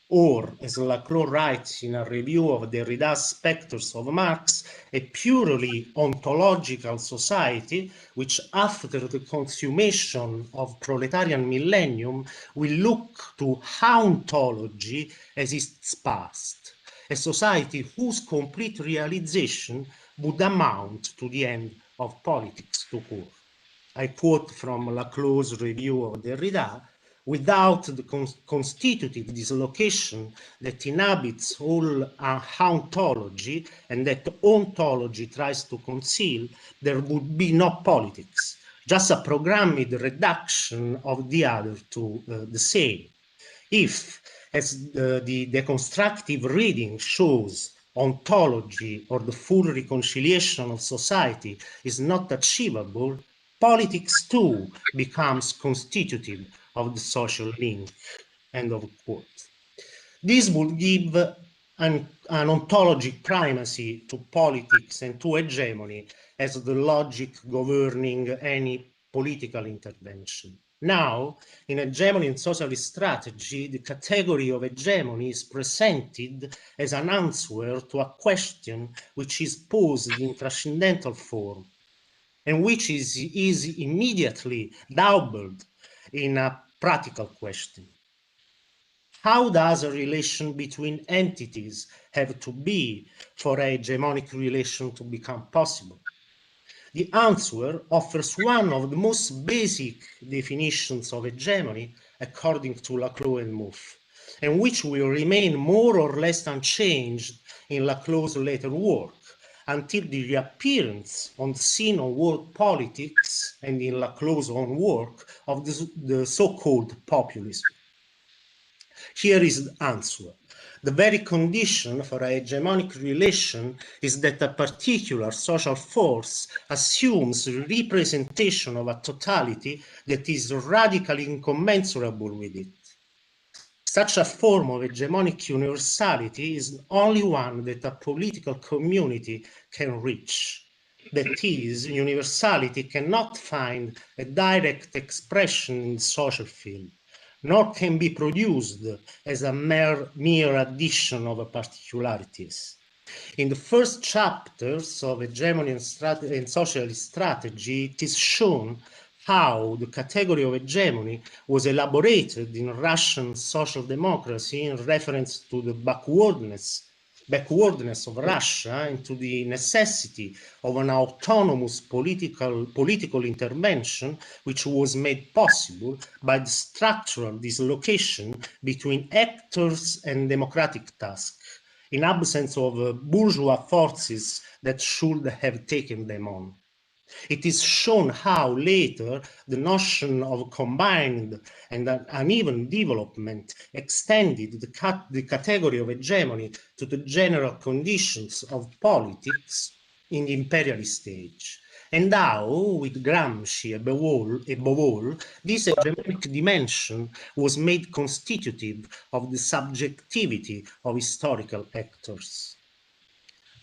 or, as Laclau writes in a review of Derrida's Spectres of Marx, a purely ontological society which, after the consummation of proletarian millennium, will look to hauntology as its past, a society whose complete realization would amount to the end of politics to core. I quote from Laclau's review of Derrida, "Without the constitutive dislocation that inhabits all hauntology and that ontology tries to conceal, there would be no politics. just a programmed reduction of the other to the same. If, as the deconstructive reading shows, ontology or the full reconciliation of society is not achievable, politics too becomes constitutive of the social link. End of quote. This would give an ontologic primacy to politics and to hegemony as the logic governing any political intervention. Now, in hegemony and socialist strategy, the category of hegemony is presented as an answer to a question which is posed in transcendental form and which is immediately doubled in a practical question. How does a relation between entities have to be for a hegemonic relation to become possible? The answer offers one of the most basic definitions of hegemony according to Laclau and Mouffe, and which will remain more or less unchanged in Laclau's later work until the reappearance on the scene of world politics and in Laclau's own work of the so-called populism. Here is the answer. The very condition for a hegemonic relation is that a particular social force assumes representation of a totality that is radically incommensurable with it. Such a form of hegemonic universality is the only one that a political community can reach. That is, universality cannot find a direct expression in the social field, nor can be produced as a mere addition of particularities. In the first chapters of Hegemony and Socialist Strategy, it is shown how the category of hegemony was elaborated in Russian social democracy in reference to the backwardness of Russia and to the necessity of an autonomous political intervention which was made possible by the structural dislocation between actors and democratic tasks, in absence of bourgeois forces that should have taken them on. It is shown how later the notion of combined and uneven development extended the category of hegemony to the general conditions of politics in the imperialist age. And how, with Gramsci above all, this hegemonic dimension was made constitutive of the subjectivity of historical actors.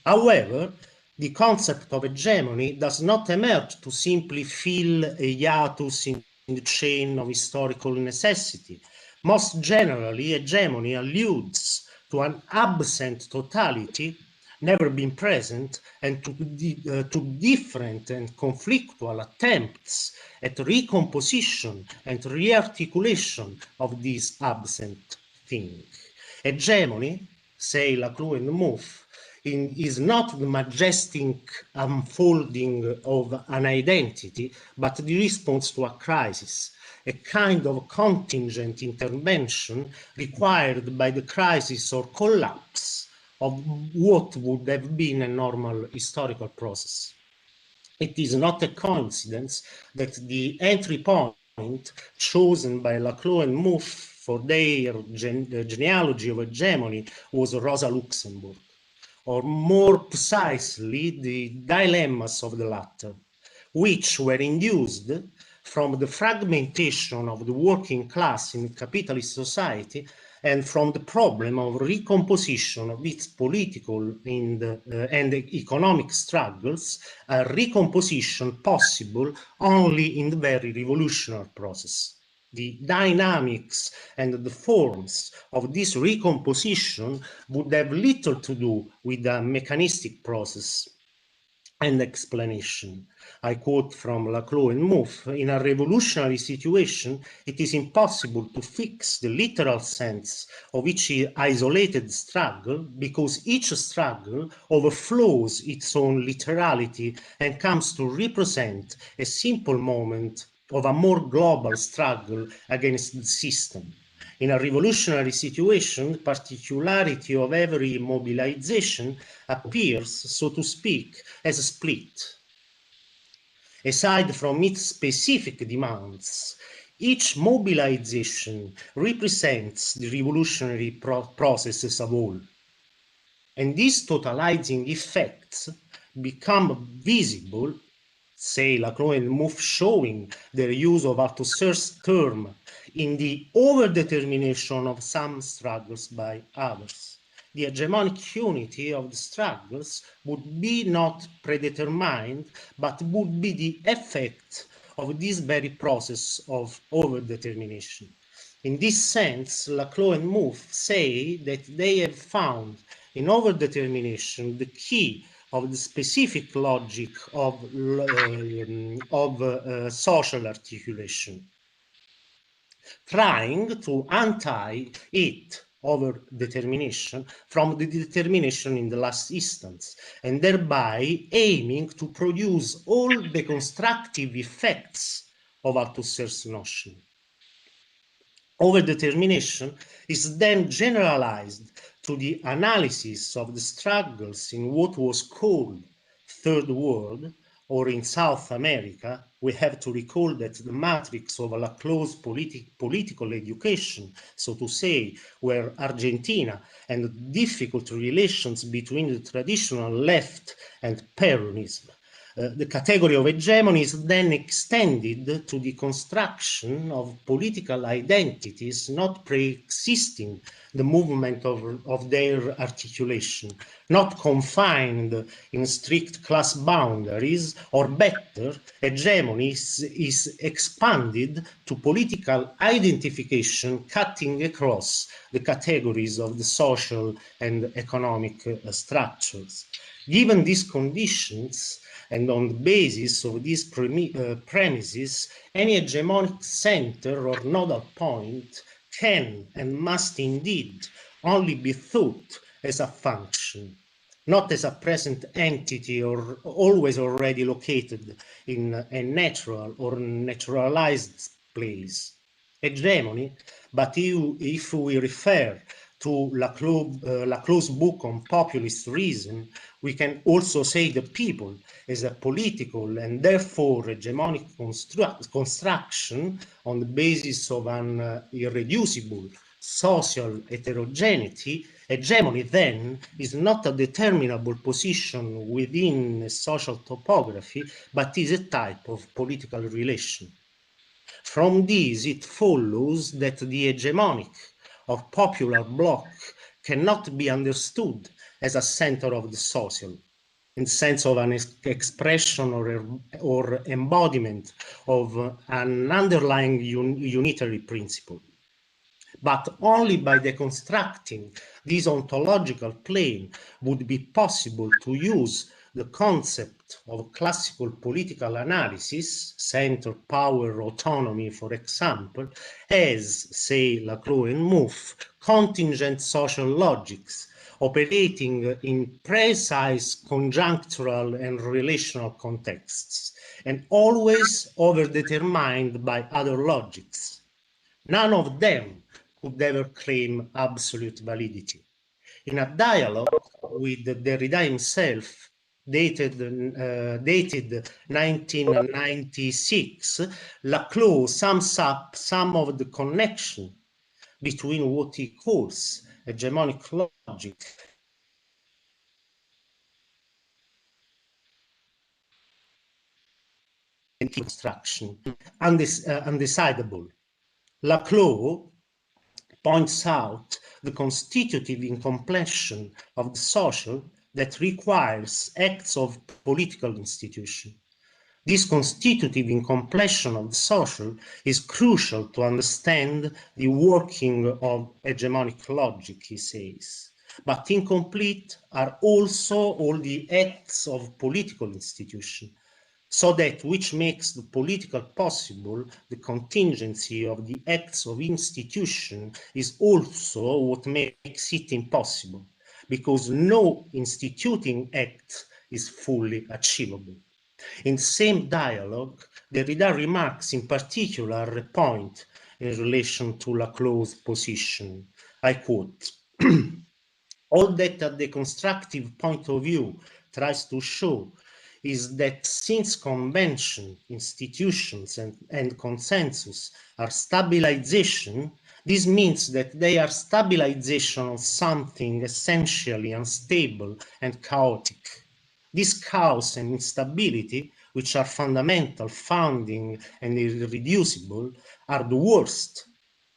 However, the concept of hegemony does not emerge to simply fill a hiatus in the chain of historical necessity. Most generally, hegemony alludes to an absent totality, never been present, and to different and conflictual attempts at recomposition and rearticulation of this absent thing. Hegemony, say Laclau and Mouffe, is not the majestic unfolding of an identity, but the response to a crisis, a kind of contingent intervention required by the crisis or collapse of what would have been a normal historical process. It is not a coincidence that the entry point chosen by Laclau and Mouffe for their genealogy of hegemony was Rosa Luxemburg, or more precisely, the dilemmas of the latter, which were induced from the fragmentation of the working class in capitalist society and from the problem of recomposition of its political and economic struggles, a recomposition possible only in the very revolutionary process. The dynamics and the forms of this recomposition would have little to do with a mechanistic process and explanation. I quote from Laclau and Mouffe, in a revolutionary situation, it is impossible to fix the literal sense of each isolated struggle because each struggle overflows its own literality and comes to represent a simple moment of a more global struggle against the system. In a revolutionary situation, the particularity of every mobilization appears, so to speak, as a split. Aside from its specific demands, each mobilization represents the revolutionary process as a whole. And these totalizing effects become visible, say Laclau and Mouffe showing their use of Althusser's term in the overdetermination of some struggles by others. The hegemonic unity of the struggles would be not predetermined, but would be the effect of this very process of overdetermination. In this sense, Laclau and Mouffe say that they have found in overdetermination the key of the specific logic of social articulation, trying to untie it, over determination, from the determination in the last instance, and thereby aiming to produce all the constructive effects of Althusser's notion. Overdetermination is then generalized to the analysis of the struggles in what was called Third World, or in South America. We have to recall that the matrix of Laclau's political education, so to say, were Argentina and difficult relations between the traditional left and Peronism. The category of hegemony is then extended to the construction of political identities not pre-existing the movement of their articulation, not confined in strict class boundaries, or better, hegemony is expanded to political identification cutting across the categories of the social and economic structures. Given these conditions, and on the basis of these premises, any hegemonic center or nodal point can and must indeed only be thought as a function, not as a present entity or always already located in a natural or naturalized place. Hegemony, but if we refer to Laclau's book on populist reason, we can also say the people as a political and therefore hegemonic construction on the basis of an irreducible social heterogeneity. Hegemony then is not a determinable position within a social topography, but is a type of political relation. From this, it follows that the hegemonic or popular bloc cannot be understood as a center of the social, in the sense of an expression or embodiment of an underlying unitary principle, but only by deconstructing this ontological plane would be possible to use the concept of classical political analysis, center, power, autonomy, for example, as, say, Laclau and Mouffe, contingent social logics operating in precise conjunctural and relational contexts, and always overdetermined by other logics. None of them could ever claim absolute validity. In a dialogue with Derrida himself, dated 1996, Laclau sums up some of the connection between what he calls hegemonic logic and construction, undecidable. Laclau points out the constitutive incompletion of the social that requires acts of political institution. This constitutive incompletion of the social is crucial to understand the working of hegemonic logic, he says. But incomplete are also all the acts of political institution, so that which makes the political possible, the contingency of the acts of institution, is also what makes it impossible, because no instituting act is fully achievable. In the same dialogue, Derrida remarks in particular a point in relation to Laclau's position. I quote, "All that a deconstructive point of view tries to show is that since convention, institutions, and consensus are stabilization, this means that they are stabilization of something essentially unstable and chaotic. This chaos and instability, which are fundamental, founding, and irreducible, are the worst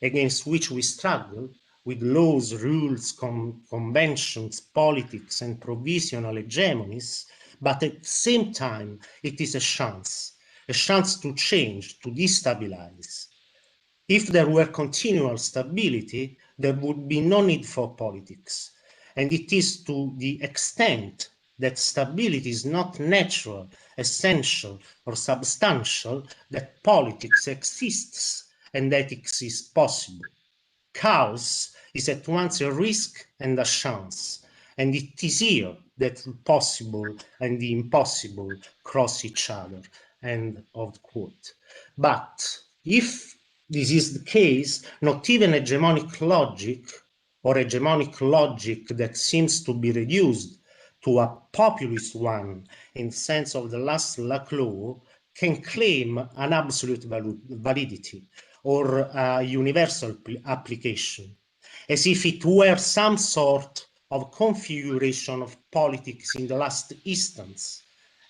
against which we struggle with laws, rules, conventions, politics, and provisional hegemonies, but at the same time, it is a chance to change, to destabilize. If there were continual stability, there would be no need for politics. And it is to the extent that stability is not natural, essential, or substantial that politics exists and ethics is possible. Chaos is at once a risk and a chance, and it is here that the possible and the impossible cross each other. End of quote. But if this is the case, not even hegemonic logic, or hegemonic logic that seems to be reduced to a populist one in the sense of the last Laclau, can claim an absolute validity or a universal application, as if it were some sort of configuration of politics in the last instance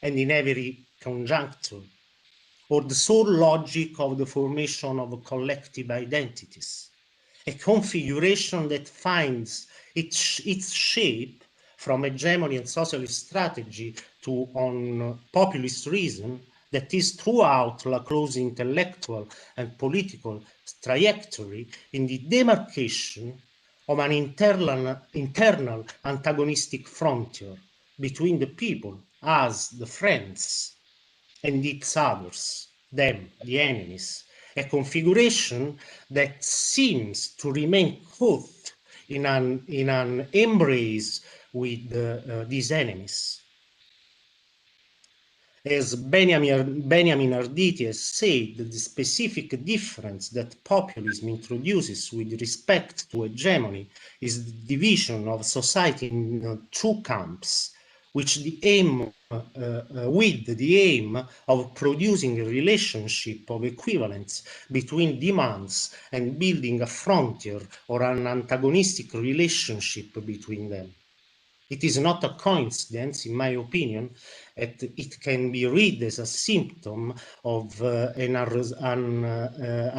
and in every conjuncture, or the sole logic of the formation of collective identities, a configuration that finds its shape from hegemony and socialist strategy to on populist reason, that is throughout Laclau's intellectual and political trajectory in the demarcation of an internal antagonistic frontier between the people, us, the friends, and its others, them, the enemies, a configuration that seems to remain caught in an embrace with these enemies. As Benjamin Arditi has said, the specific difference that populism introduces with respect to hegemony is the division of society in two camps, which with the aim of producing a relationship of equivalence between demands and building a frontier or an antagonistic relationship between them. It is not a coincidence, in my opinion, that it can be read as a symptom of a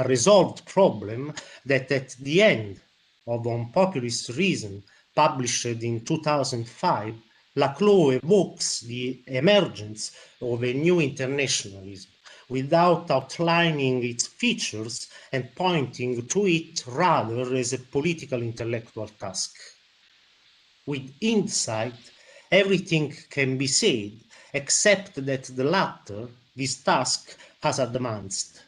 resolved problem that at the end of On Populist Reason, published in 2005, Laclau evokes the emergence of a new internationalism without outlining its features and pointing to it rather as a political intellectual task. With insight, everything can be said, except that the latter, this task, has advanced.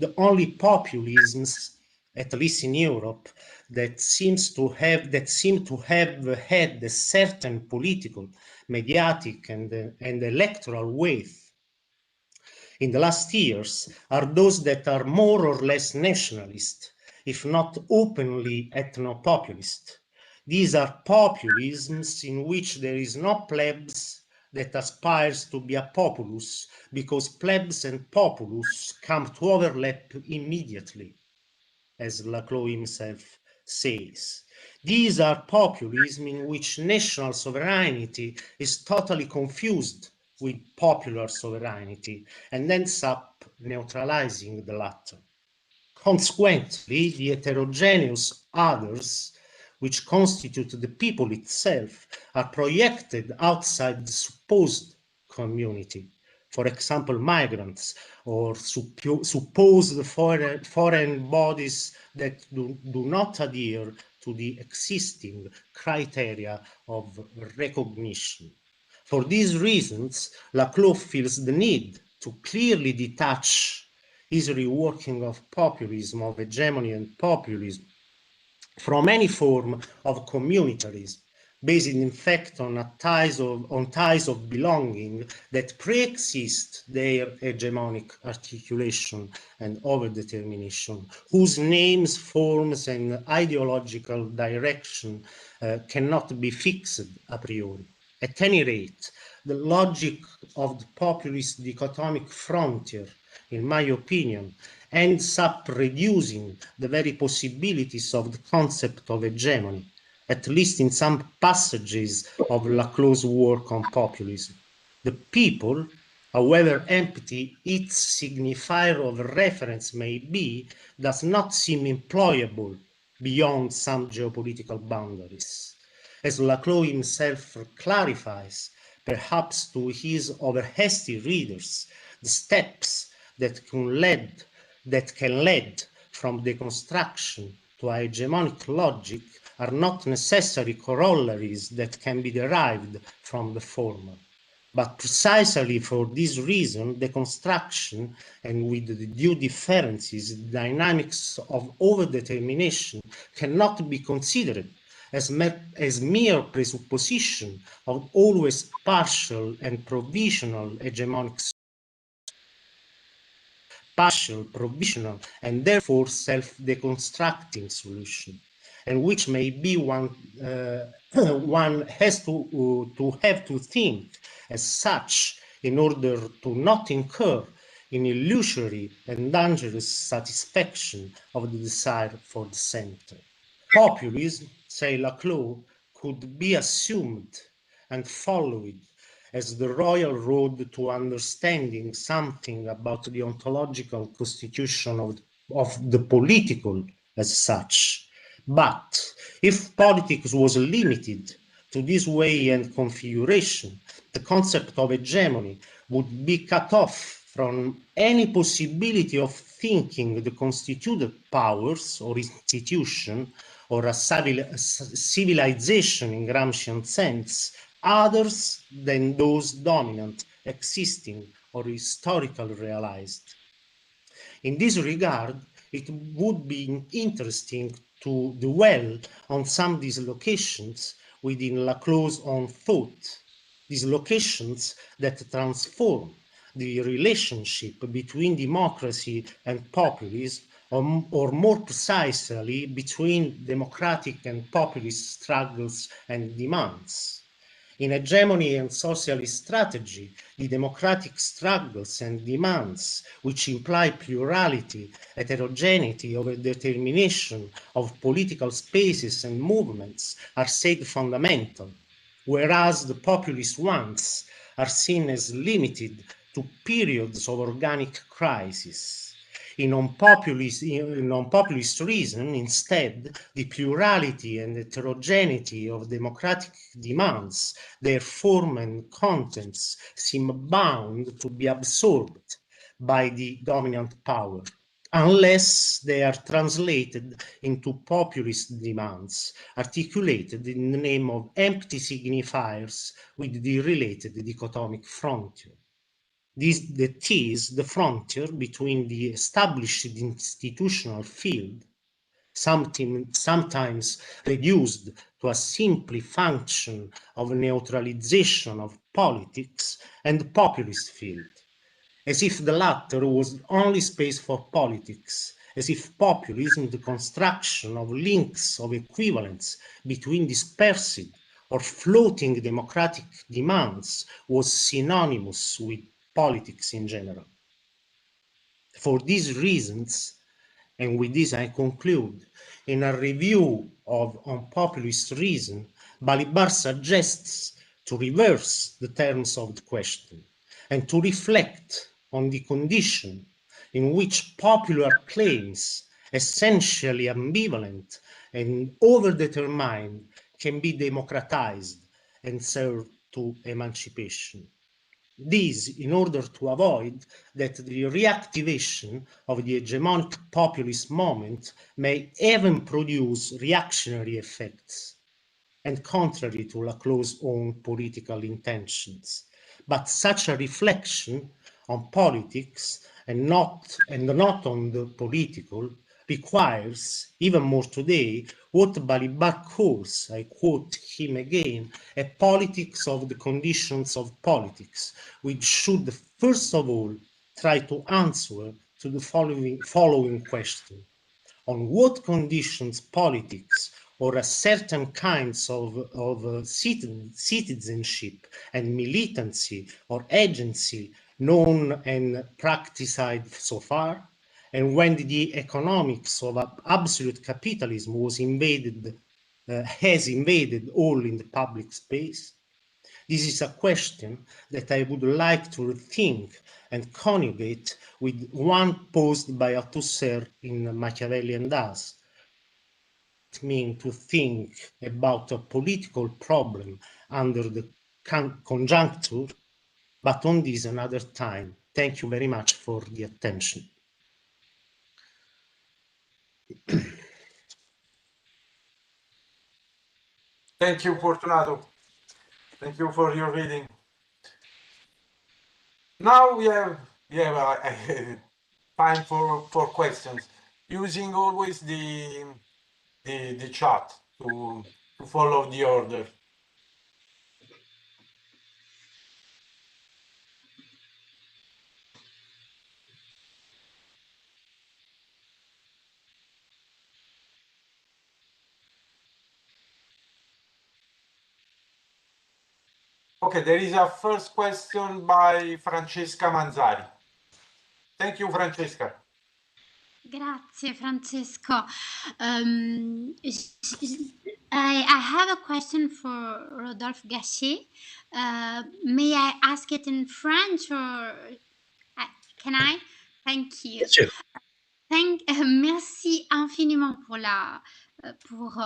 The only populisms, at least in Europe, that seem to have had a certain political, mediatic, and electoral weight in the last years are those that are more or less nationalist, if not openly ethno-populist. These are populisms in which there is no plebs that aspires to be a populus, because plebs and populus come to overlap immediately, as Laclau himself says. These are populism in which national sovereignty is totally confused with popular sovereignty and ends up neutralizing the latter. Consequently, the heterogeneous others, which constitute the people itself, are projected outside the supposed community. For example, migrants or supposed foreign bodies that do not adhere to the existing criteria of recognition. For these reasons, Laclau feels the need to clearly detach his reworking of populism, of hegemony and populism, from any form of communitarism, based in fact on ties of belonging that pre-exist their hegemonic articulation and overdetermination, whose names, forms, and ideological direction cannot be fixed a priori. At any rate, the logic of the populist dichotomic frontier, in my opinion, ends up reducing the very possibilities of the concept of hegemony, at least in some passages of Laclau's work on populism. The people, however empty its signifier of reference may be, does not seem employable beyond some geopolitical boundaries. As Laclau himself clarifies, perhaps to his over-hasty readers, the steps that can lead from deconstruction to a hegemonic logic are not necessary corollaries that can be derived from the former. But precisely for this reason, deconstruction, and with the due differences, the dynamics of overdetermination cannot be considered as mere presupposition of always partial and provisional hegemonic, partial, provisional, and therefore self-deconstructing solution, and which may be one has to have to think as such in order to not incur in illusory and dangerous satisfaction of the desire for the center. Populism, say Laclau, could be assumed and followed as the royal road to understanding something about the ontological constitution of the political as such. But if politics was limited to this way and configuration, the concept of hegemony would be cut off from any possibility of thinking the constituted powers or institution or a civilization in Gramscian sense others than those dominant, existing, or historically realized. In this regard, it would be interesting to dwell on some dislocations within Laclau's own thought, dislocations that transform the relationship between democracy and populism, or more precisely, between democratic and populist struggles and demands. In hegemony and socialist strategy, the democratic struggles and demands, which imply plurality, heterogeneity, overdetermination of political spaces and movements, are said fundamental, whereas the populist ones are seen as limited to periods of organic crisis. In non-populist reason, instead, the plurality and heterogeneity of democratic demands, their form and contents, seem bound to be absorbed by the dominant power, unless they are translated into populist demands, articulated in the name of empty signifiers with the related dichotomic frontier. That is the frontier between the established institutional field, sometimes reduced to a simple function of neutralization of politics, and the populist field, as if the latter was only space for politics, as if populism, the construction of links of equivalence between dispersed or floating democratic demands, was synonymous with politics in general. For these reasons, and with this I conclude, in a review on populist reason, Balibar suggests to reverse the terms of the question and to reflect on the condition in which popular claims, essentially ambivalent and overdetermined, can be democratized and serve to emancipation. This in order to avoid that the reactivation of the hegemonic populist moment may even produce reactionary effects, and contrary to Laclau's own political intentions. But such a reflection on politics and not on the political requires, even more today, what Balibar calls, I quote him again, a politics of the conditions of politics, which should first of all try to answer to the following question. On what conditions politics or a certain kinds of citizenship and militancy or agency known and practiced so far, and when the economics of absolute capitalism was has invaded all in the public space? This is a question that I would like to rethink and conjugate with one posed by Althusser in Machiavellian Das. It means to think about a political problem under the conjuncture, but on this another time. Thank you very much for the attention. Thank you, Fortunato. Thank you for your reading. Now we have time for questions, using always the chat to follow the order. Okay, there is a first question by Francesca Manzari. Thank you, Francesca. Grazie, Francesco. I have a question for Rodolphe Gachet. May I ask it in French or can I? Thank you. Sure. Merci infiniment pour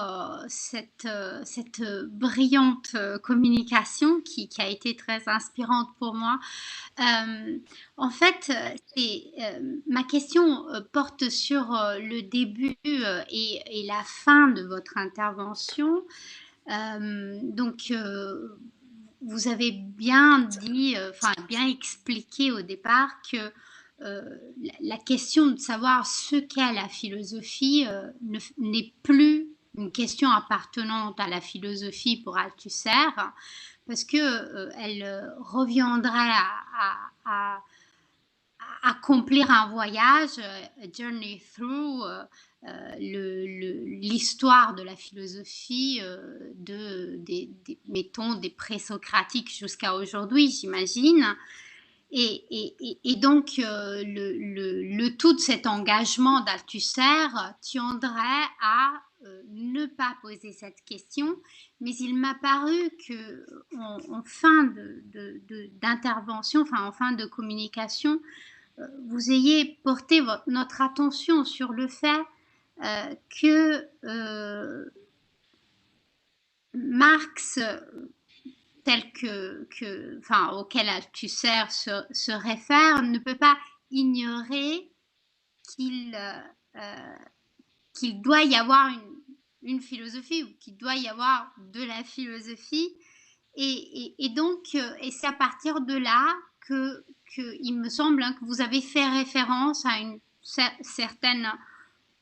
cette brillante communication qui a été très inspirante pour moi. En fait, ma question porte sur le début et la fin de votre intervention. Donc, vous avez bien dit, bien expliqué au départ que la question de savoir ce qu'est la philosophie n'est plus une question appartenante à la philosophie pour Althusser, parce que elle reviendrait à accomplir un voyage, a journey through l'histoire de la philosophie mettons, des présocratiques jusqu'à aujourd'hui, j'imagine. Et donc, le tout de cet engagement d'Althusser tiendrait à ne pas poser cette question, mais il m'a paru que en fin d'intervention, en fin de communication, vous ayez porté notre attention sur le fait que Marx, tel auquel Althusser se réfère, ne peut pas ignorer qu'il doit y avoir une philosophie ou qu'il doit y avoir de la philosophie. Et donc, et c'est à partir de là que il me semble que vous avez fait référence à une certaine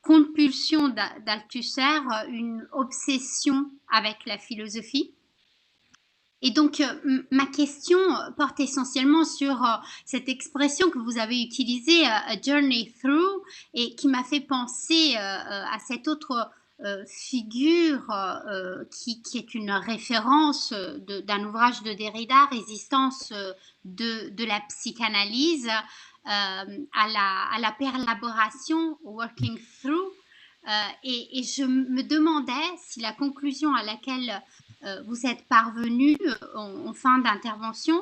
compulsion d'Althusser, une obsession avec la philosophie. Et donc, ma question porte essentiellement sur cette expression que vous avez utilisée, a journey through, et qui m'a fait penser à cette autre figure qui est une référence d'un ouvrage de Derrida, Résistance de la psychanalyse à la perlaboration, working through. Et je me demandais si la conclusion à laquelle vous êtes parvenu en fin d'intervention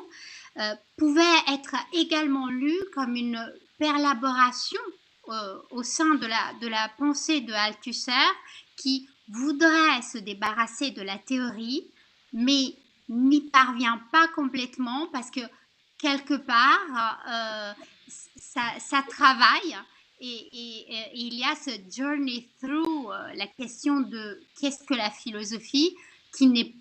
pouvait être également lue comme une perlaboration au sein de la pensée de Althusser, qui voudrait se débarrasser de la théorie, mais n'y parvient pas complètement parce que quelque part ça travaille. Et il y a ce journey through, la question de qu'est-ce que la philosophie, qu'il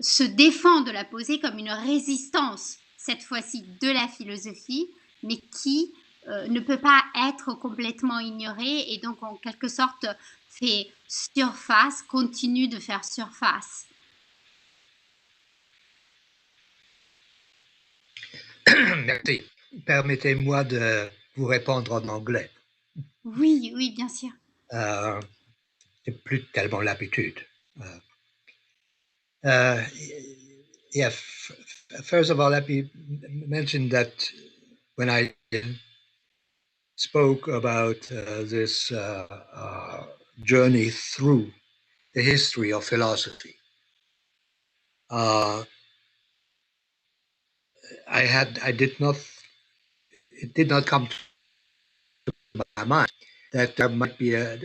se défend de la poser comme une résistance, cette fois-ci de la philosophie, mais qui ne peut pas être complètement ignorée et donc en quelque sorte fait surface, continue de faire surface. Merci. Permettez-moi de vous répondre en anglais. Oui, bien sûr. plus tellement l'habitude. Yeah, first of all, let me mention that when I spoke about this journey through the history of philosophy, it did not come to my mind that there might be a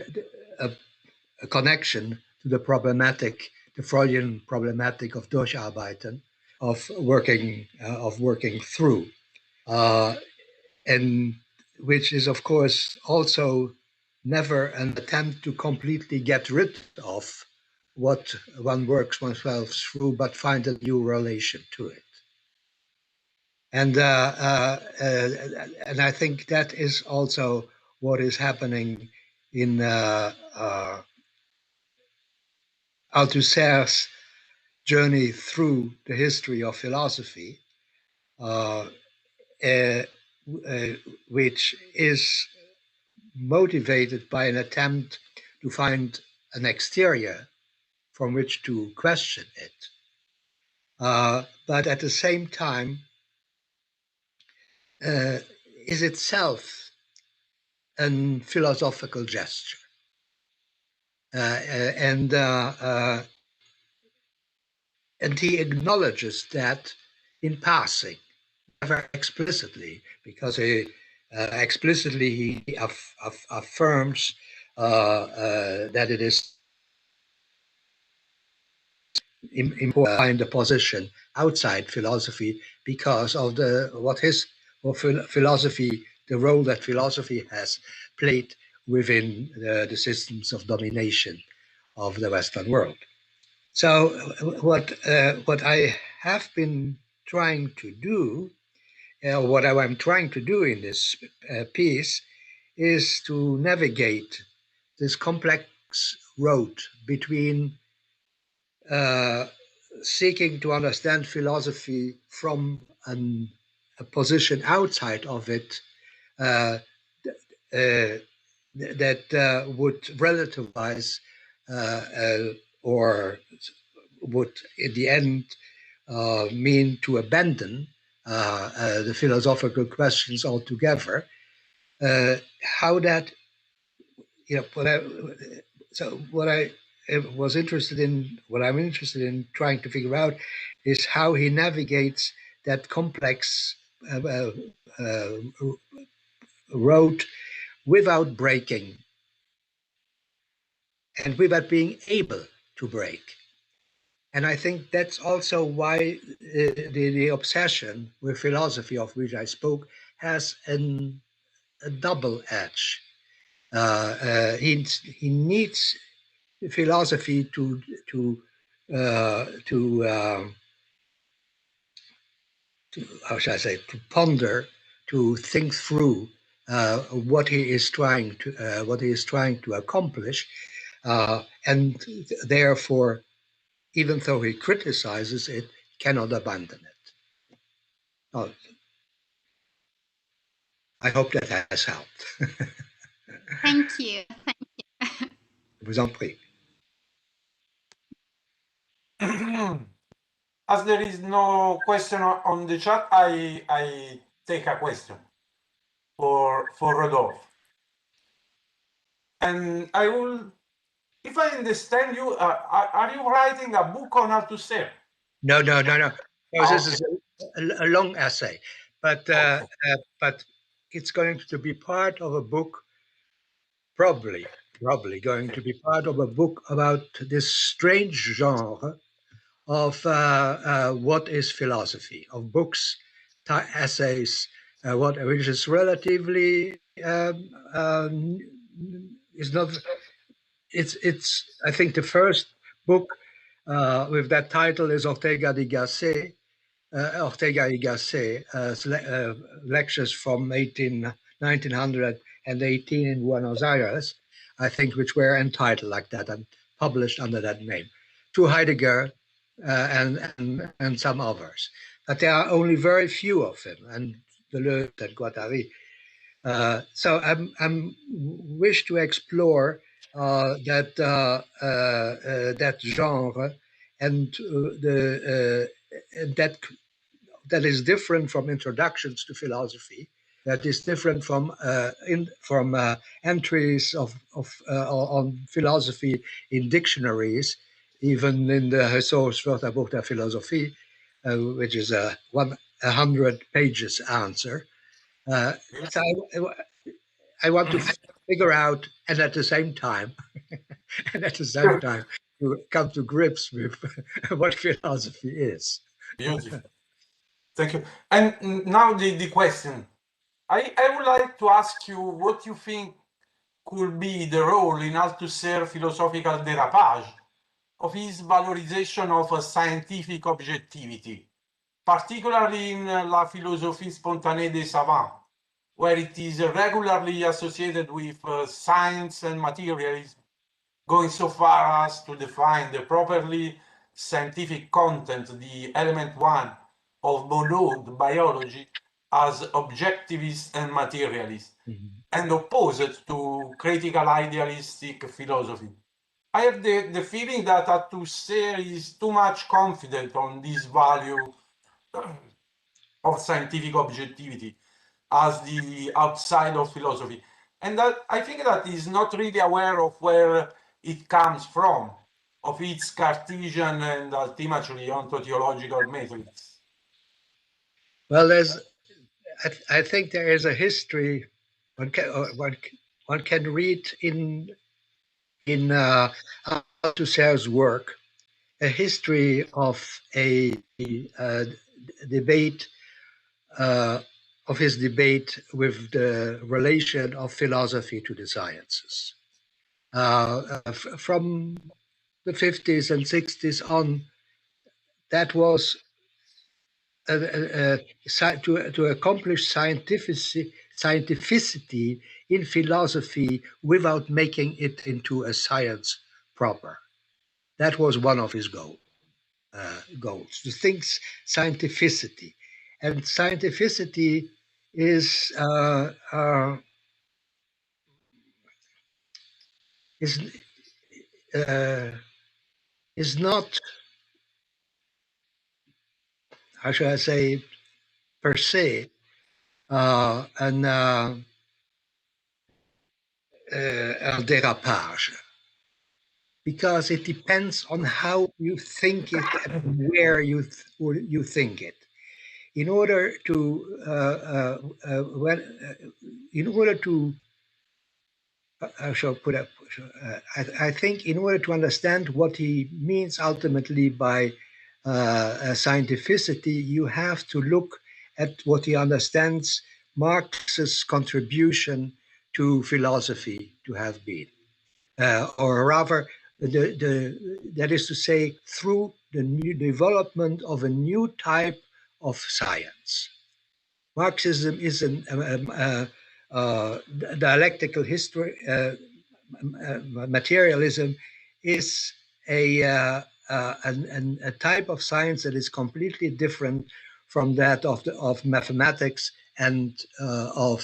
connection to the Freudian problematic of Durcharbeiten, of working through, and which is of course also never an attempt to completely get rid of what one works oneself through, but find a new relation to it. And I think that is also what is happening in Althusser's journey through the history of philosophy, which is motivated by an attempt to find an exterior from which to question it. But at the same time, is itself a philosophical gesture. And he acknowledges that in passing, never explicitly, because explicitly he affirms that it is important to find a position outside philosophy because of the role that philosophy has played within the systems of domination of the Western world. So what I have been trying to do, what I'm trying to do in this piece, is to navigate this complex road between seeking to understand philosophy from a position outside of it that would relativize or would, in the end, mean to abandon the philosophical questions altogether. How that, what I'm interested in trying to figure out is how he navigates that complex road without breaking and without being able to break. And I think that's also why the obsession with philosophy of which I spoke has a double edge. He needs philosophy to how shall I say, to ponder, to think through what he is trying to accomplish, and therefore, even though he criticizes it, cannot abandon it. Oh, I hope that has helped. Thank you. Je vous en prie. As there is no question on the chat, I take a question for Rodolphe. And I will, if I understand you, are you writing a book on Althusser? No. This is a long essay, but it's going to be part of a book, probably going to be part of a book about this strange genre of what is philosophy, of books, essays, which is relatively is not. It's I think the first book with that title is Ortega y Gasset, lectures from 1918 in Buenos Aires, I think, which were entitled like that and published under that name, to Heidegger and some others. But there are only very few of them, and Deleuze and Guattari. So I'm wish to explore that genre, and that is different from introductions to philosophy. That is different from entries on philosophy in dictionaries, even in the Ressourcenwörterbuch der Philosophie, which is a 100 pages answer. So I want to figure out, and at the same time, to come to grips with what philosophy is. Beautiful. Thank you. And now the question. I would like to ask you what you think could be the role in Althusser philosophical derapage of his valorization of scientific objectivity, particularly in La philosophie spontanée des savants, where it is regularly associated with science and materialism, going so far as to define the properly scientific content, the element one of Monod biology, as objectivist and materialist, and opposed to critical idealistic philosophy. I have the feeling that Althusser is too much confident on this value of scientific objectivity as the outside of philosophy. And that I think that he's not really aware of where it comes from, of its Cartesian and ultimately ontological methods. Well, I think there is a history. One can read in Althusser's work a history of a debate, of his debate with the relation of philosophy to the sciences. From the 50s and 60s on, that was to accomplish scientificity in philosophy without making it into a science proper. That was one of his goals, to think scientificity. And scientificity is not, how should I say, per se, un dérapage, because it depends on how you think it and where you think it. In order to I shall put up. I think in order to understand what he means ultimately by scientificity, you have to look at what he understands Marx's contribution to philosophy to have been, or rather, that is to say, through the new development of a new type of science. Marxism is a dialectical history. Materialism is a type of science that is completely different from that of mathematics and of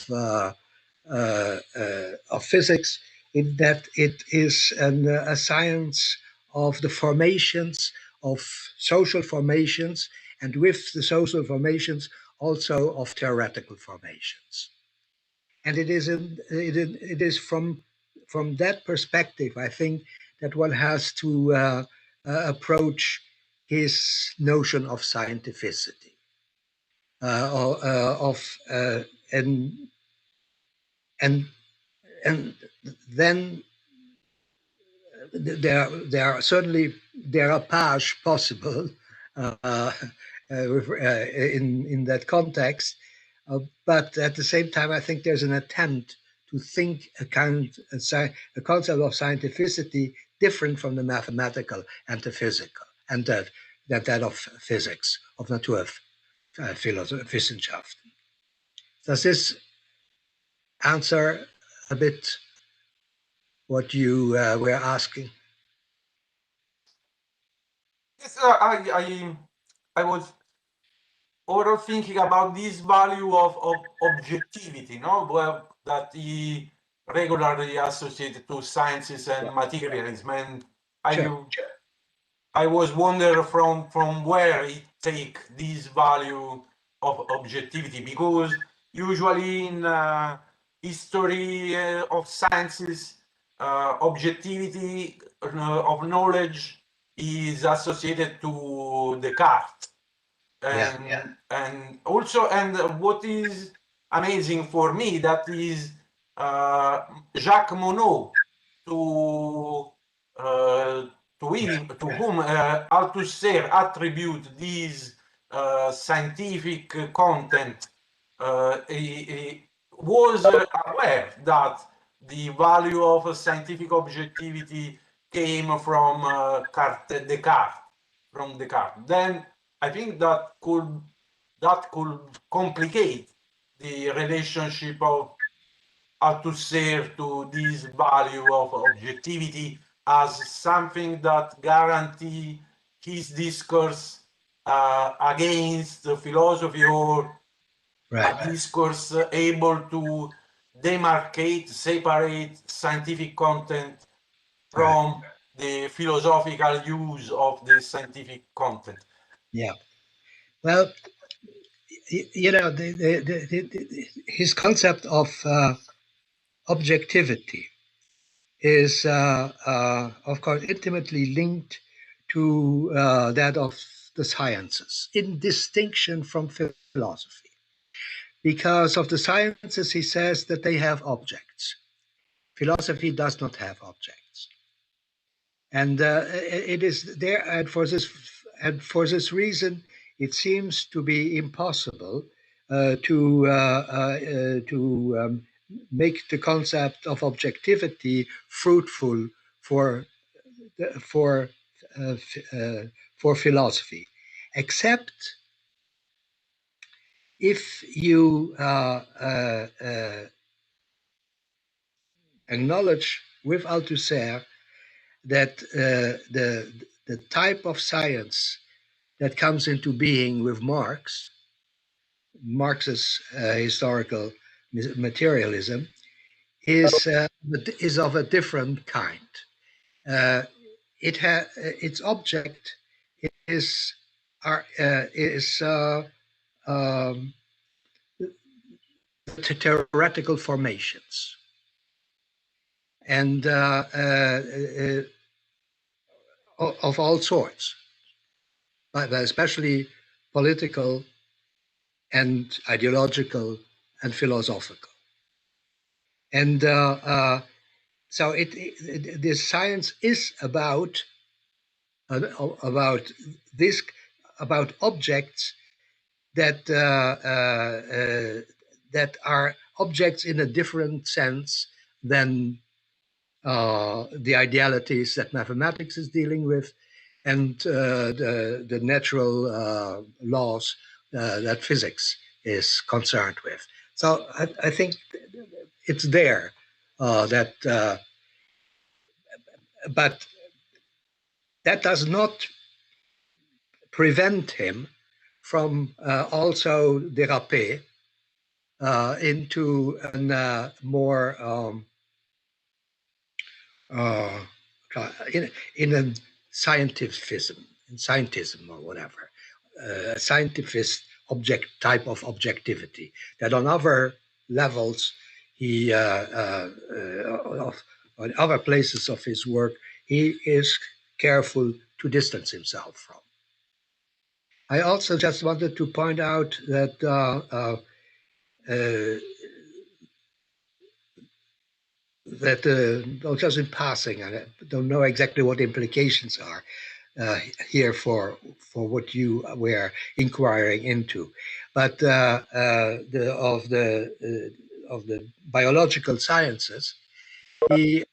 physics, in that it is a science of the formations of social formations, and with the social formations also of theoretical formations. And it is from that perspective, I think, that one has to approach his notion of scientificity, and then there are certainly dérapage possible in that context, but at the same time, I think there's an attempt to think a concept of scientificity different from the mathematical and the physical, and that of physics, of Naturwissenschaften. Does this answer a bit what you were asking? Yes, I was also thinking about this value of objectivity, no? Well, that he regularly associated to sciences and materialism, and I was wondering from where it take this value of objectivity, because usually in history of sciences, objectivity of knowledge is associated to Descartes. And also, and what is amazing for me, that is Jacques Monod, to whom Althusser attribute this scientific content. He was aware that the value of scientific objectivity came from Descartes. Then I think that could complicate the relationship of Althusser to this value of objectivity as something that guarantee his discourse against the philosophy, or a discourse able to demarcate, separate scientific content from the philosophical use of the scientific content. Yeah. Well, you know, his concept of objectivity is, of course, intimately linked to that of the sciences, in distinction from philosophy. Because of the sciences, he says that they have objects. Philosophy does not have objects. And it is there, and for this reason, it seems to be impossible to make the concept of objectivity fruitful for philosophy, except if you acknowledge with Althusser that the type of science that comes into being with Marx's historical materialism, is of a different kind. Its object is theoretical formations, and of all sorts, but especially political and ideological and philosophical. And so this science is about objects that that are objects in a different sense than the idealities that mathematics is dealing with, and the natural laws that physics is concerned with. So I think it's there that, but that does not prevent him from also déraper into a more in a scientism or whatever, scientific type of objectivity that on other levels he on other places of his work he is careful to distance himself from. I also just wanted to point out that just in passing, I don't know exactly what the implications are here for what you were inquiring into, but of the biological sciences, they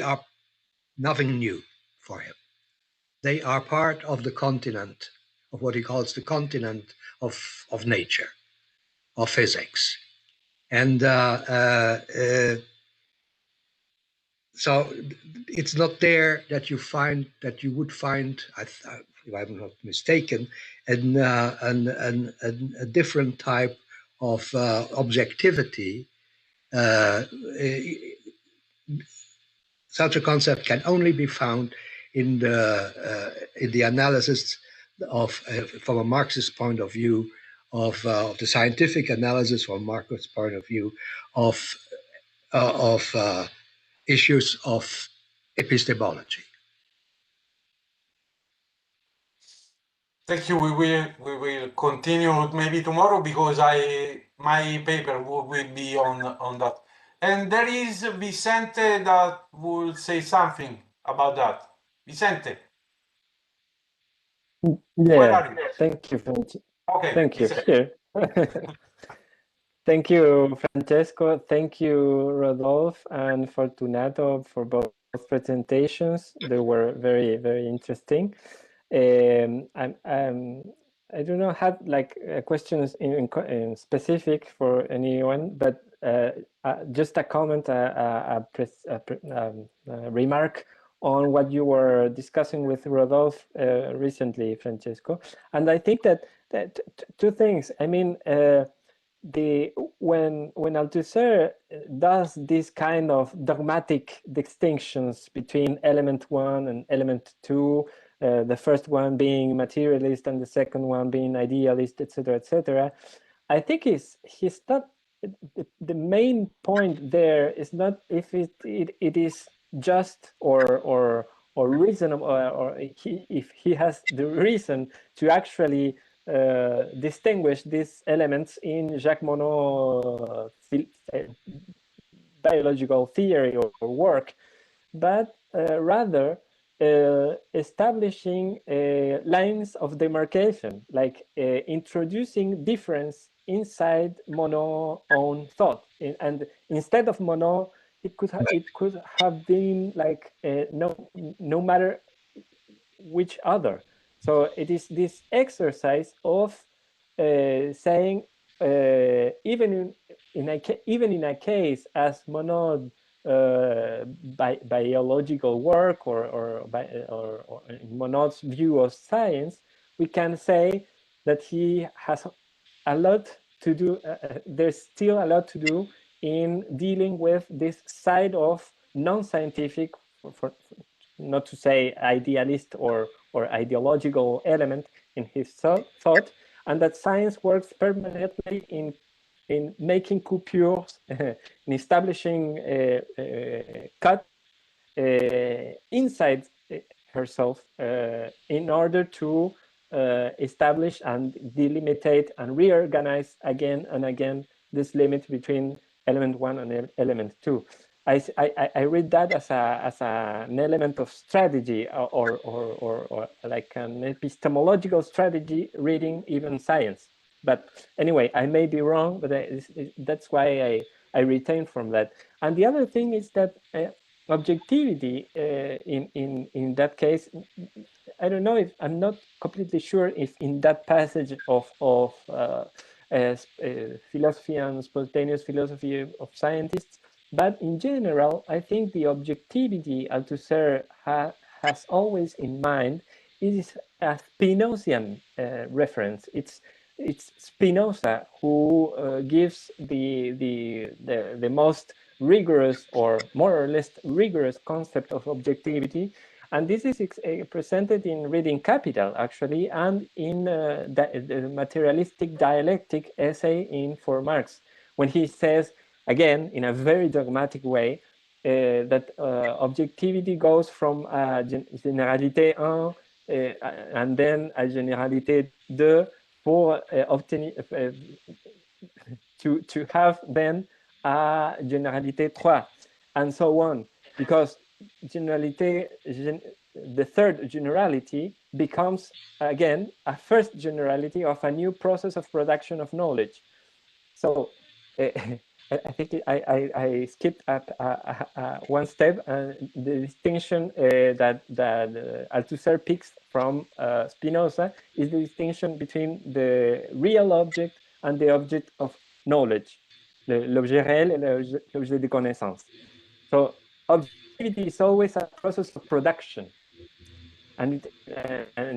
are nothing new for him. They are part of the continent, of what he calls the continent of nature, of physics. And so it's not there that you would find, if I'm not mistaken, a different type of objectivity such a concept can only be found in the analysis of, from a Marxist point of view, of the scientific analysis from a Marxist point of view of issues of epistemology. Thank you. We will continue maybe tomorrow because my paper will be on that. And there is Vicente that will say something about that. Vicente. Where Yeah, are you? thank you, Francesco. Okay. Thank you. Vicente. Here. Thank you, Francesco. Thank you, Rodolphe and Fortunato, for both presentations. They were very, very interesting. I do not have like questions in specific for anyone, but just a comment, a remark on what you were discussing with Rodolphe recently, Francesco. And I think that two things. I mean, when Althusser does this kind of dogmatic distinctions between element 1 and element 2, the first one being materialist and the second one being idealist, etc., I think he's not, the main point there is not if it is just or reasonable, or if he has the reason to actually distinguish these elements in Jacques Monod's biological theory or work, but rather establishing lines of demarcation, like introducing difference inside Monod's own thought. And instead of Monod, it could have been like no matter which other. So it is this exercise of saying even in a case as Monod biological work or in Monod's view of science, we can say that he has a lot to do. There's still a lot to do in dealing with this side of non-scientific, not to say idealist or ideological element in his thought, and that science works permanently in making coupures, in establishing cuts inside herself in order to establish and delimitate and reorganize again and again this limit between element 1 and element 2. I read that as an element of strategy or like an epistemological strategy reading even science. But anyway, I may be wrong, but that's why I retain from that. And the other thing is that objectivity in that case, I don't know if I'm not completely sure if in that passage of philosophy and spontaneous philosophy of scientists, but in general, I think the objectivity Althusser has always in mind is a Spinozian reference. It's Spinoza who gives the most rigorous or more or less rigorous concept of objectivity. And this is presented in Reading Capital, actually, and in the materialistic dialectic essay in For Marx, when he says, again, in a very dogmatic way, that objectivity goes from généralité 1 and then a généralité 2 for obtenir, to have then a généralité 3 and so on, because the third generality becomes again a first generality of a new process of production of knowledge. So I think I skipped up one step, and the distinction that Althusser picks from Spinoza is the distinction between the real object and the object of knowledge, l'objet réel et l'objet de connaissance. So objectivity is always a process of production, and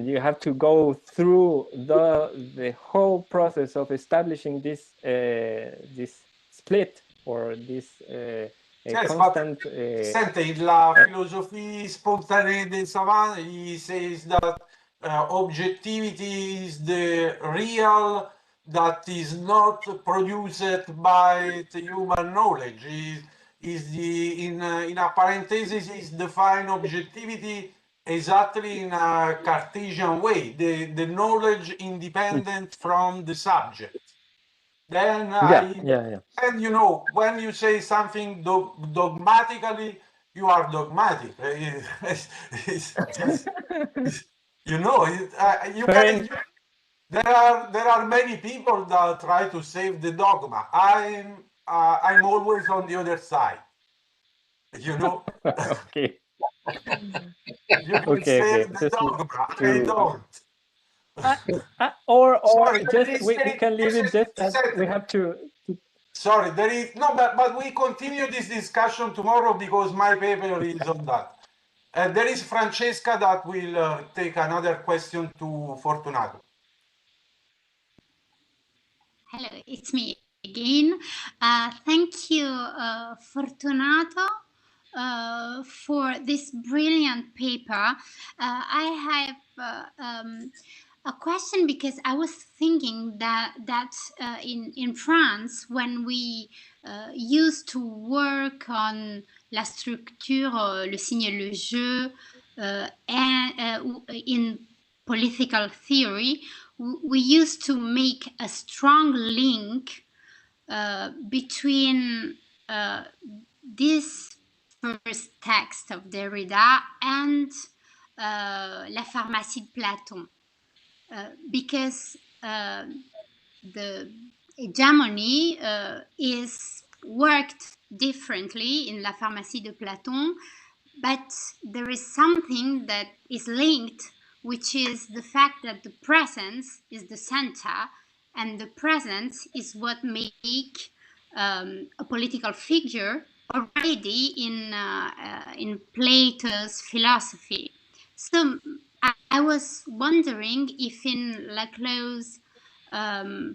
you have to go through the whole process of establishing this this split or this Yes, constant. but Sente, in la philosophie spontanée des savants, he says that objectivity is the real that is not produced by the human knowledge. Is the in a parenthesis is define objectivity exactly in a Cartesian way, the knowledge independent from the subject. Then and you know, when you say something dogmatically, you are dogmatic. You know, you can. There are many people that try to save the dogma. I'm always on the other side. You know. Okay. You can save the dogma. I don't. Or Sorry, just we can leave it just as we have to. Sorry, there is no, but we continue this discussion tomorrow because my paper is on that. There is Francesca that will take another question to Fortunato. Hello, it's me again. Thank you, Fortunato, for this brilliant paper. I have a question because I was thinking that in France, when we used to work on la structure, le signe, le jeu, and in political theory, we used to make a strong link between this first text of Derrida and La pharmacie de Platon, because the hegemony is worked differently in La pharmacie de Platon, but there is something that is linked, which is the fact that the presence is the center, and the presence is what make a political figure already in Plato's philosophy. So I was wondering if in Laclau's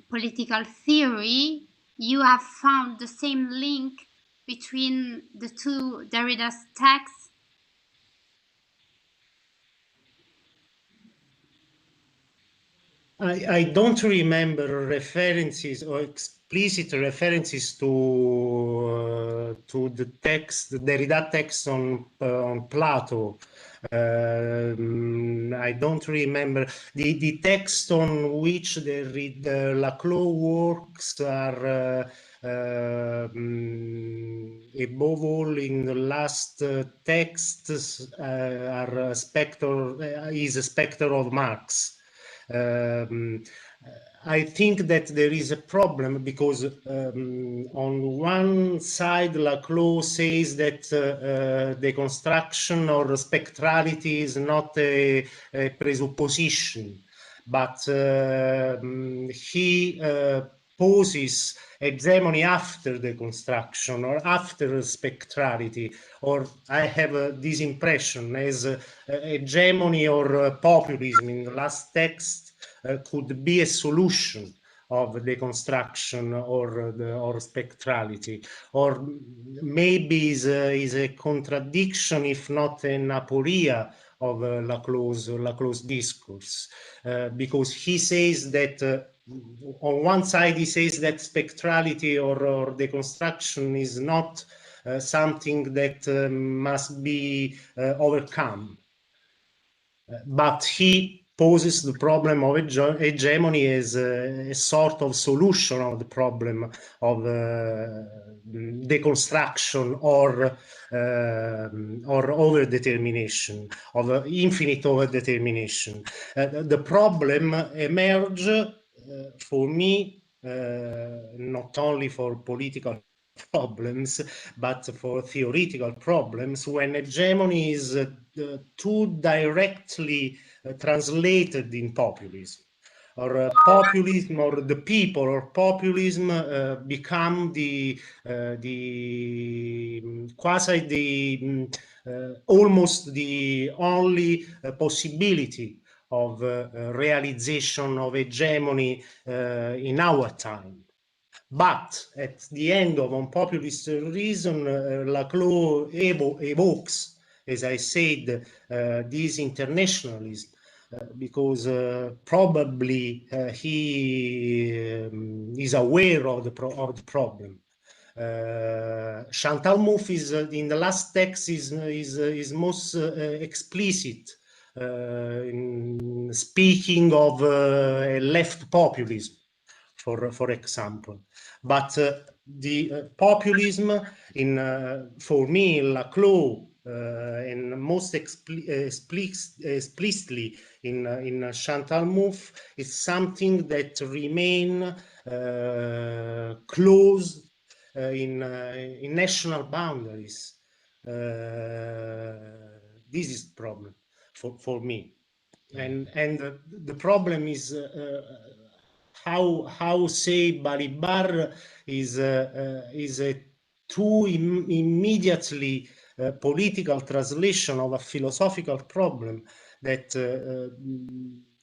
political theory you have found the same link between the two Derrida's texts. I don't remember references or explicit references to the text, the Derrida text on Plato. I don't remember the text on which the Laclau works are above all in the last text are is a spectre of Marx. I think that there is a problem because on one side Laclau says that the construction or spectrality is not a presupposition, but he poses hegemony after the construction or after spectrality, or I have this impression as hegemony or populism in the last text could be a solution of the construction or spectrality, or maybe is a contradiction, if not an aporia of Laclau's discourse, because he says that on one side he says that spectrality or deconstruction is not something that must be overcome, but he poses the problem of hegemony as a sort of solution of the problem of deconstruction or overdetermination, of infinite overdetermination. The problem emerges for me not only for political problems, but for theoretical problems when hegemony is too directly translated in populism, or populism, or the people, or populism become the quasi the almost the only possibility of realization of hegemony in our time. But at the end of unpopulist reason, Laclau evokes, as I said, this internationalism, because probably he is aware of the problem. Chantal Mouffe is in the last text is most explicit in speaking of left populism, for example. But the populism in for me, Laclau, and most explicitly in Chantal Mouffe, is something that remain close in national boundaries. This is the problem for me, and the problem is how say Balibar is a too immediately political translation of a philosophical problem that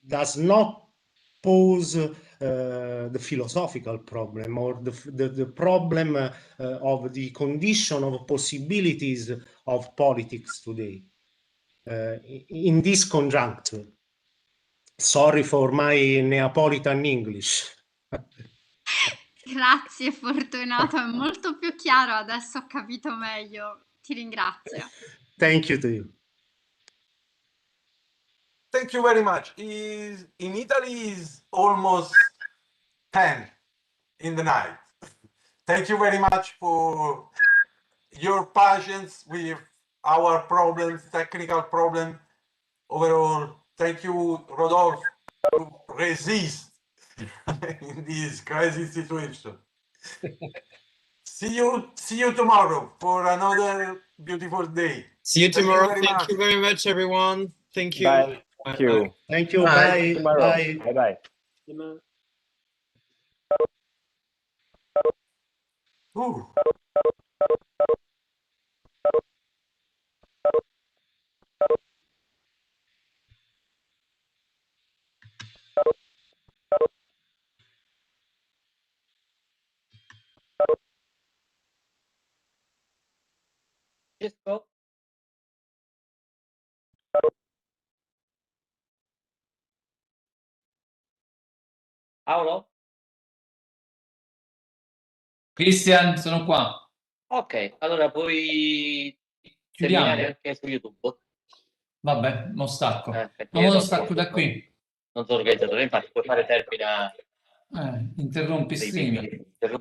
does not pose the philosophical problem or the problem of the condition of possibilities of politics today in this conjuncture. Sorry for my Neapolitan English. Grazie Fortunato, è molto più chiaro, adesso ho capito meglio. Ti ringrazio. Thank you to you. Thank you very much. In Italy is almost 10 in the night. Thank you very much for your patience with our problems, technical problem. Overall, thank you, Rodolphe, to resist in this crazy situation. See you tomorrow for another beautiful day. See you Thank tomorrow. very Thank much. you very much, everyone. Thank you. Bye. Thank you. Thank you. Bye. Bye. Tomorrow. Bye. Bye. Emma. Ooh. Francesco? Paolo? Christian, sono qua. Ok, allora puoi Chiudiamo. terminare anche su YouTube. Vabbè, non stacco. Perché Ma io lo non stacco so- da qui. Non sono organizzatore, infatti puoi fare termina. Interrompi streaming.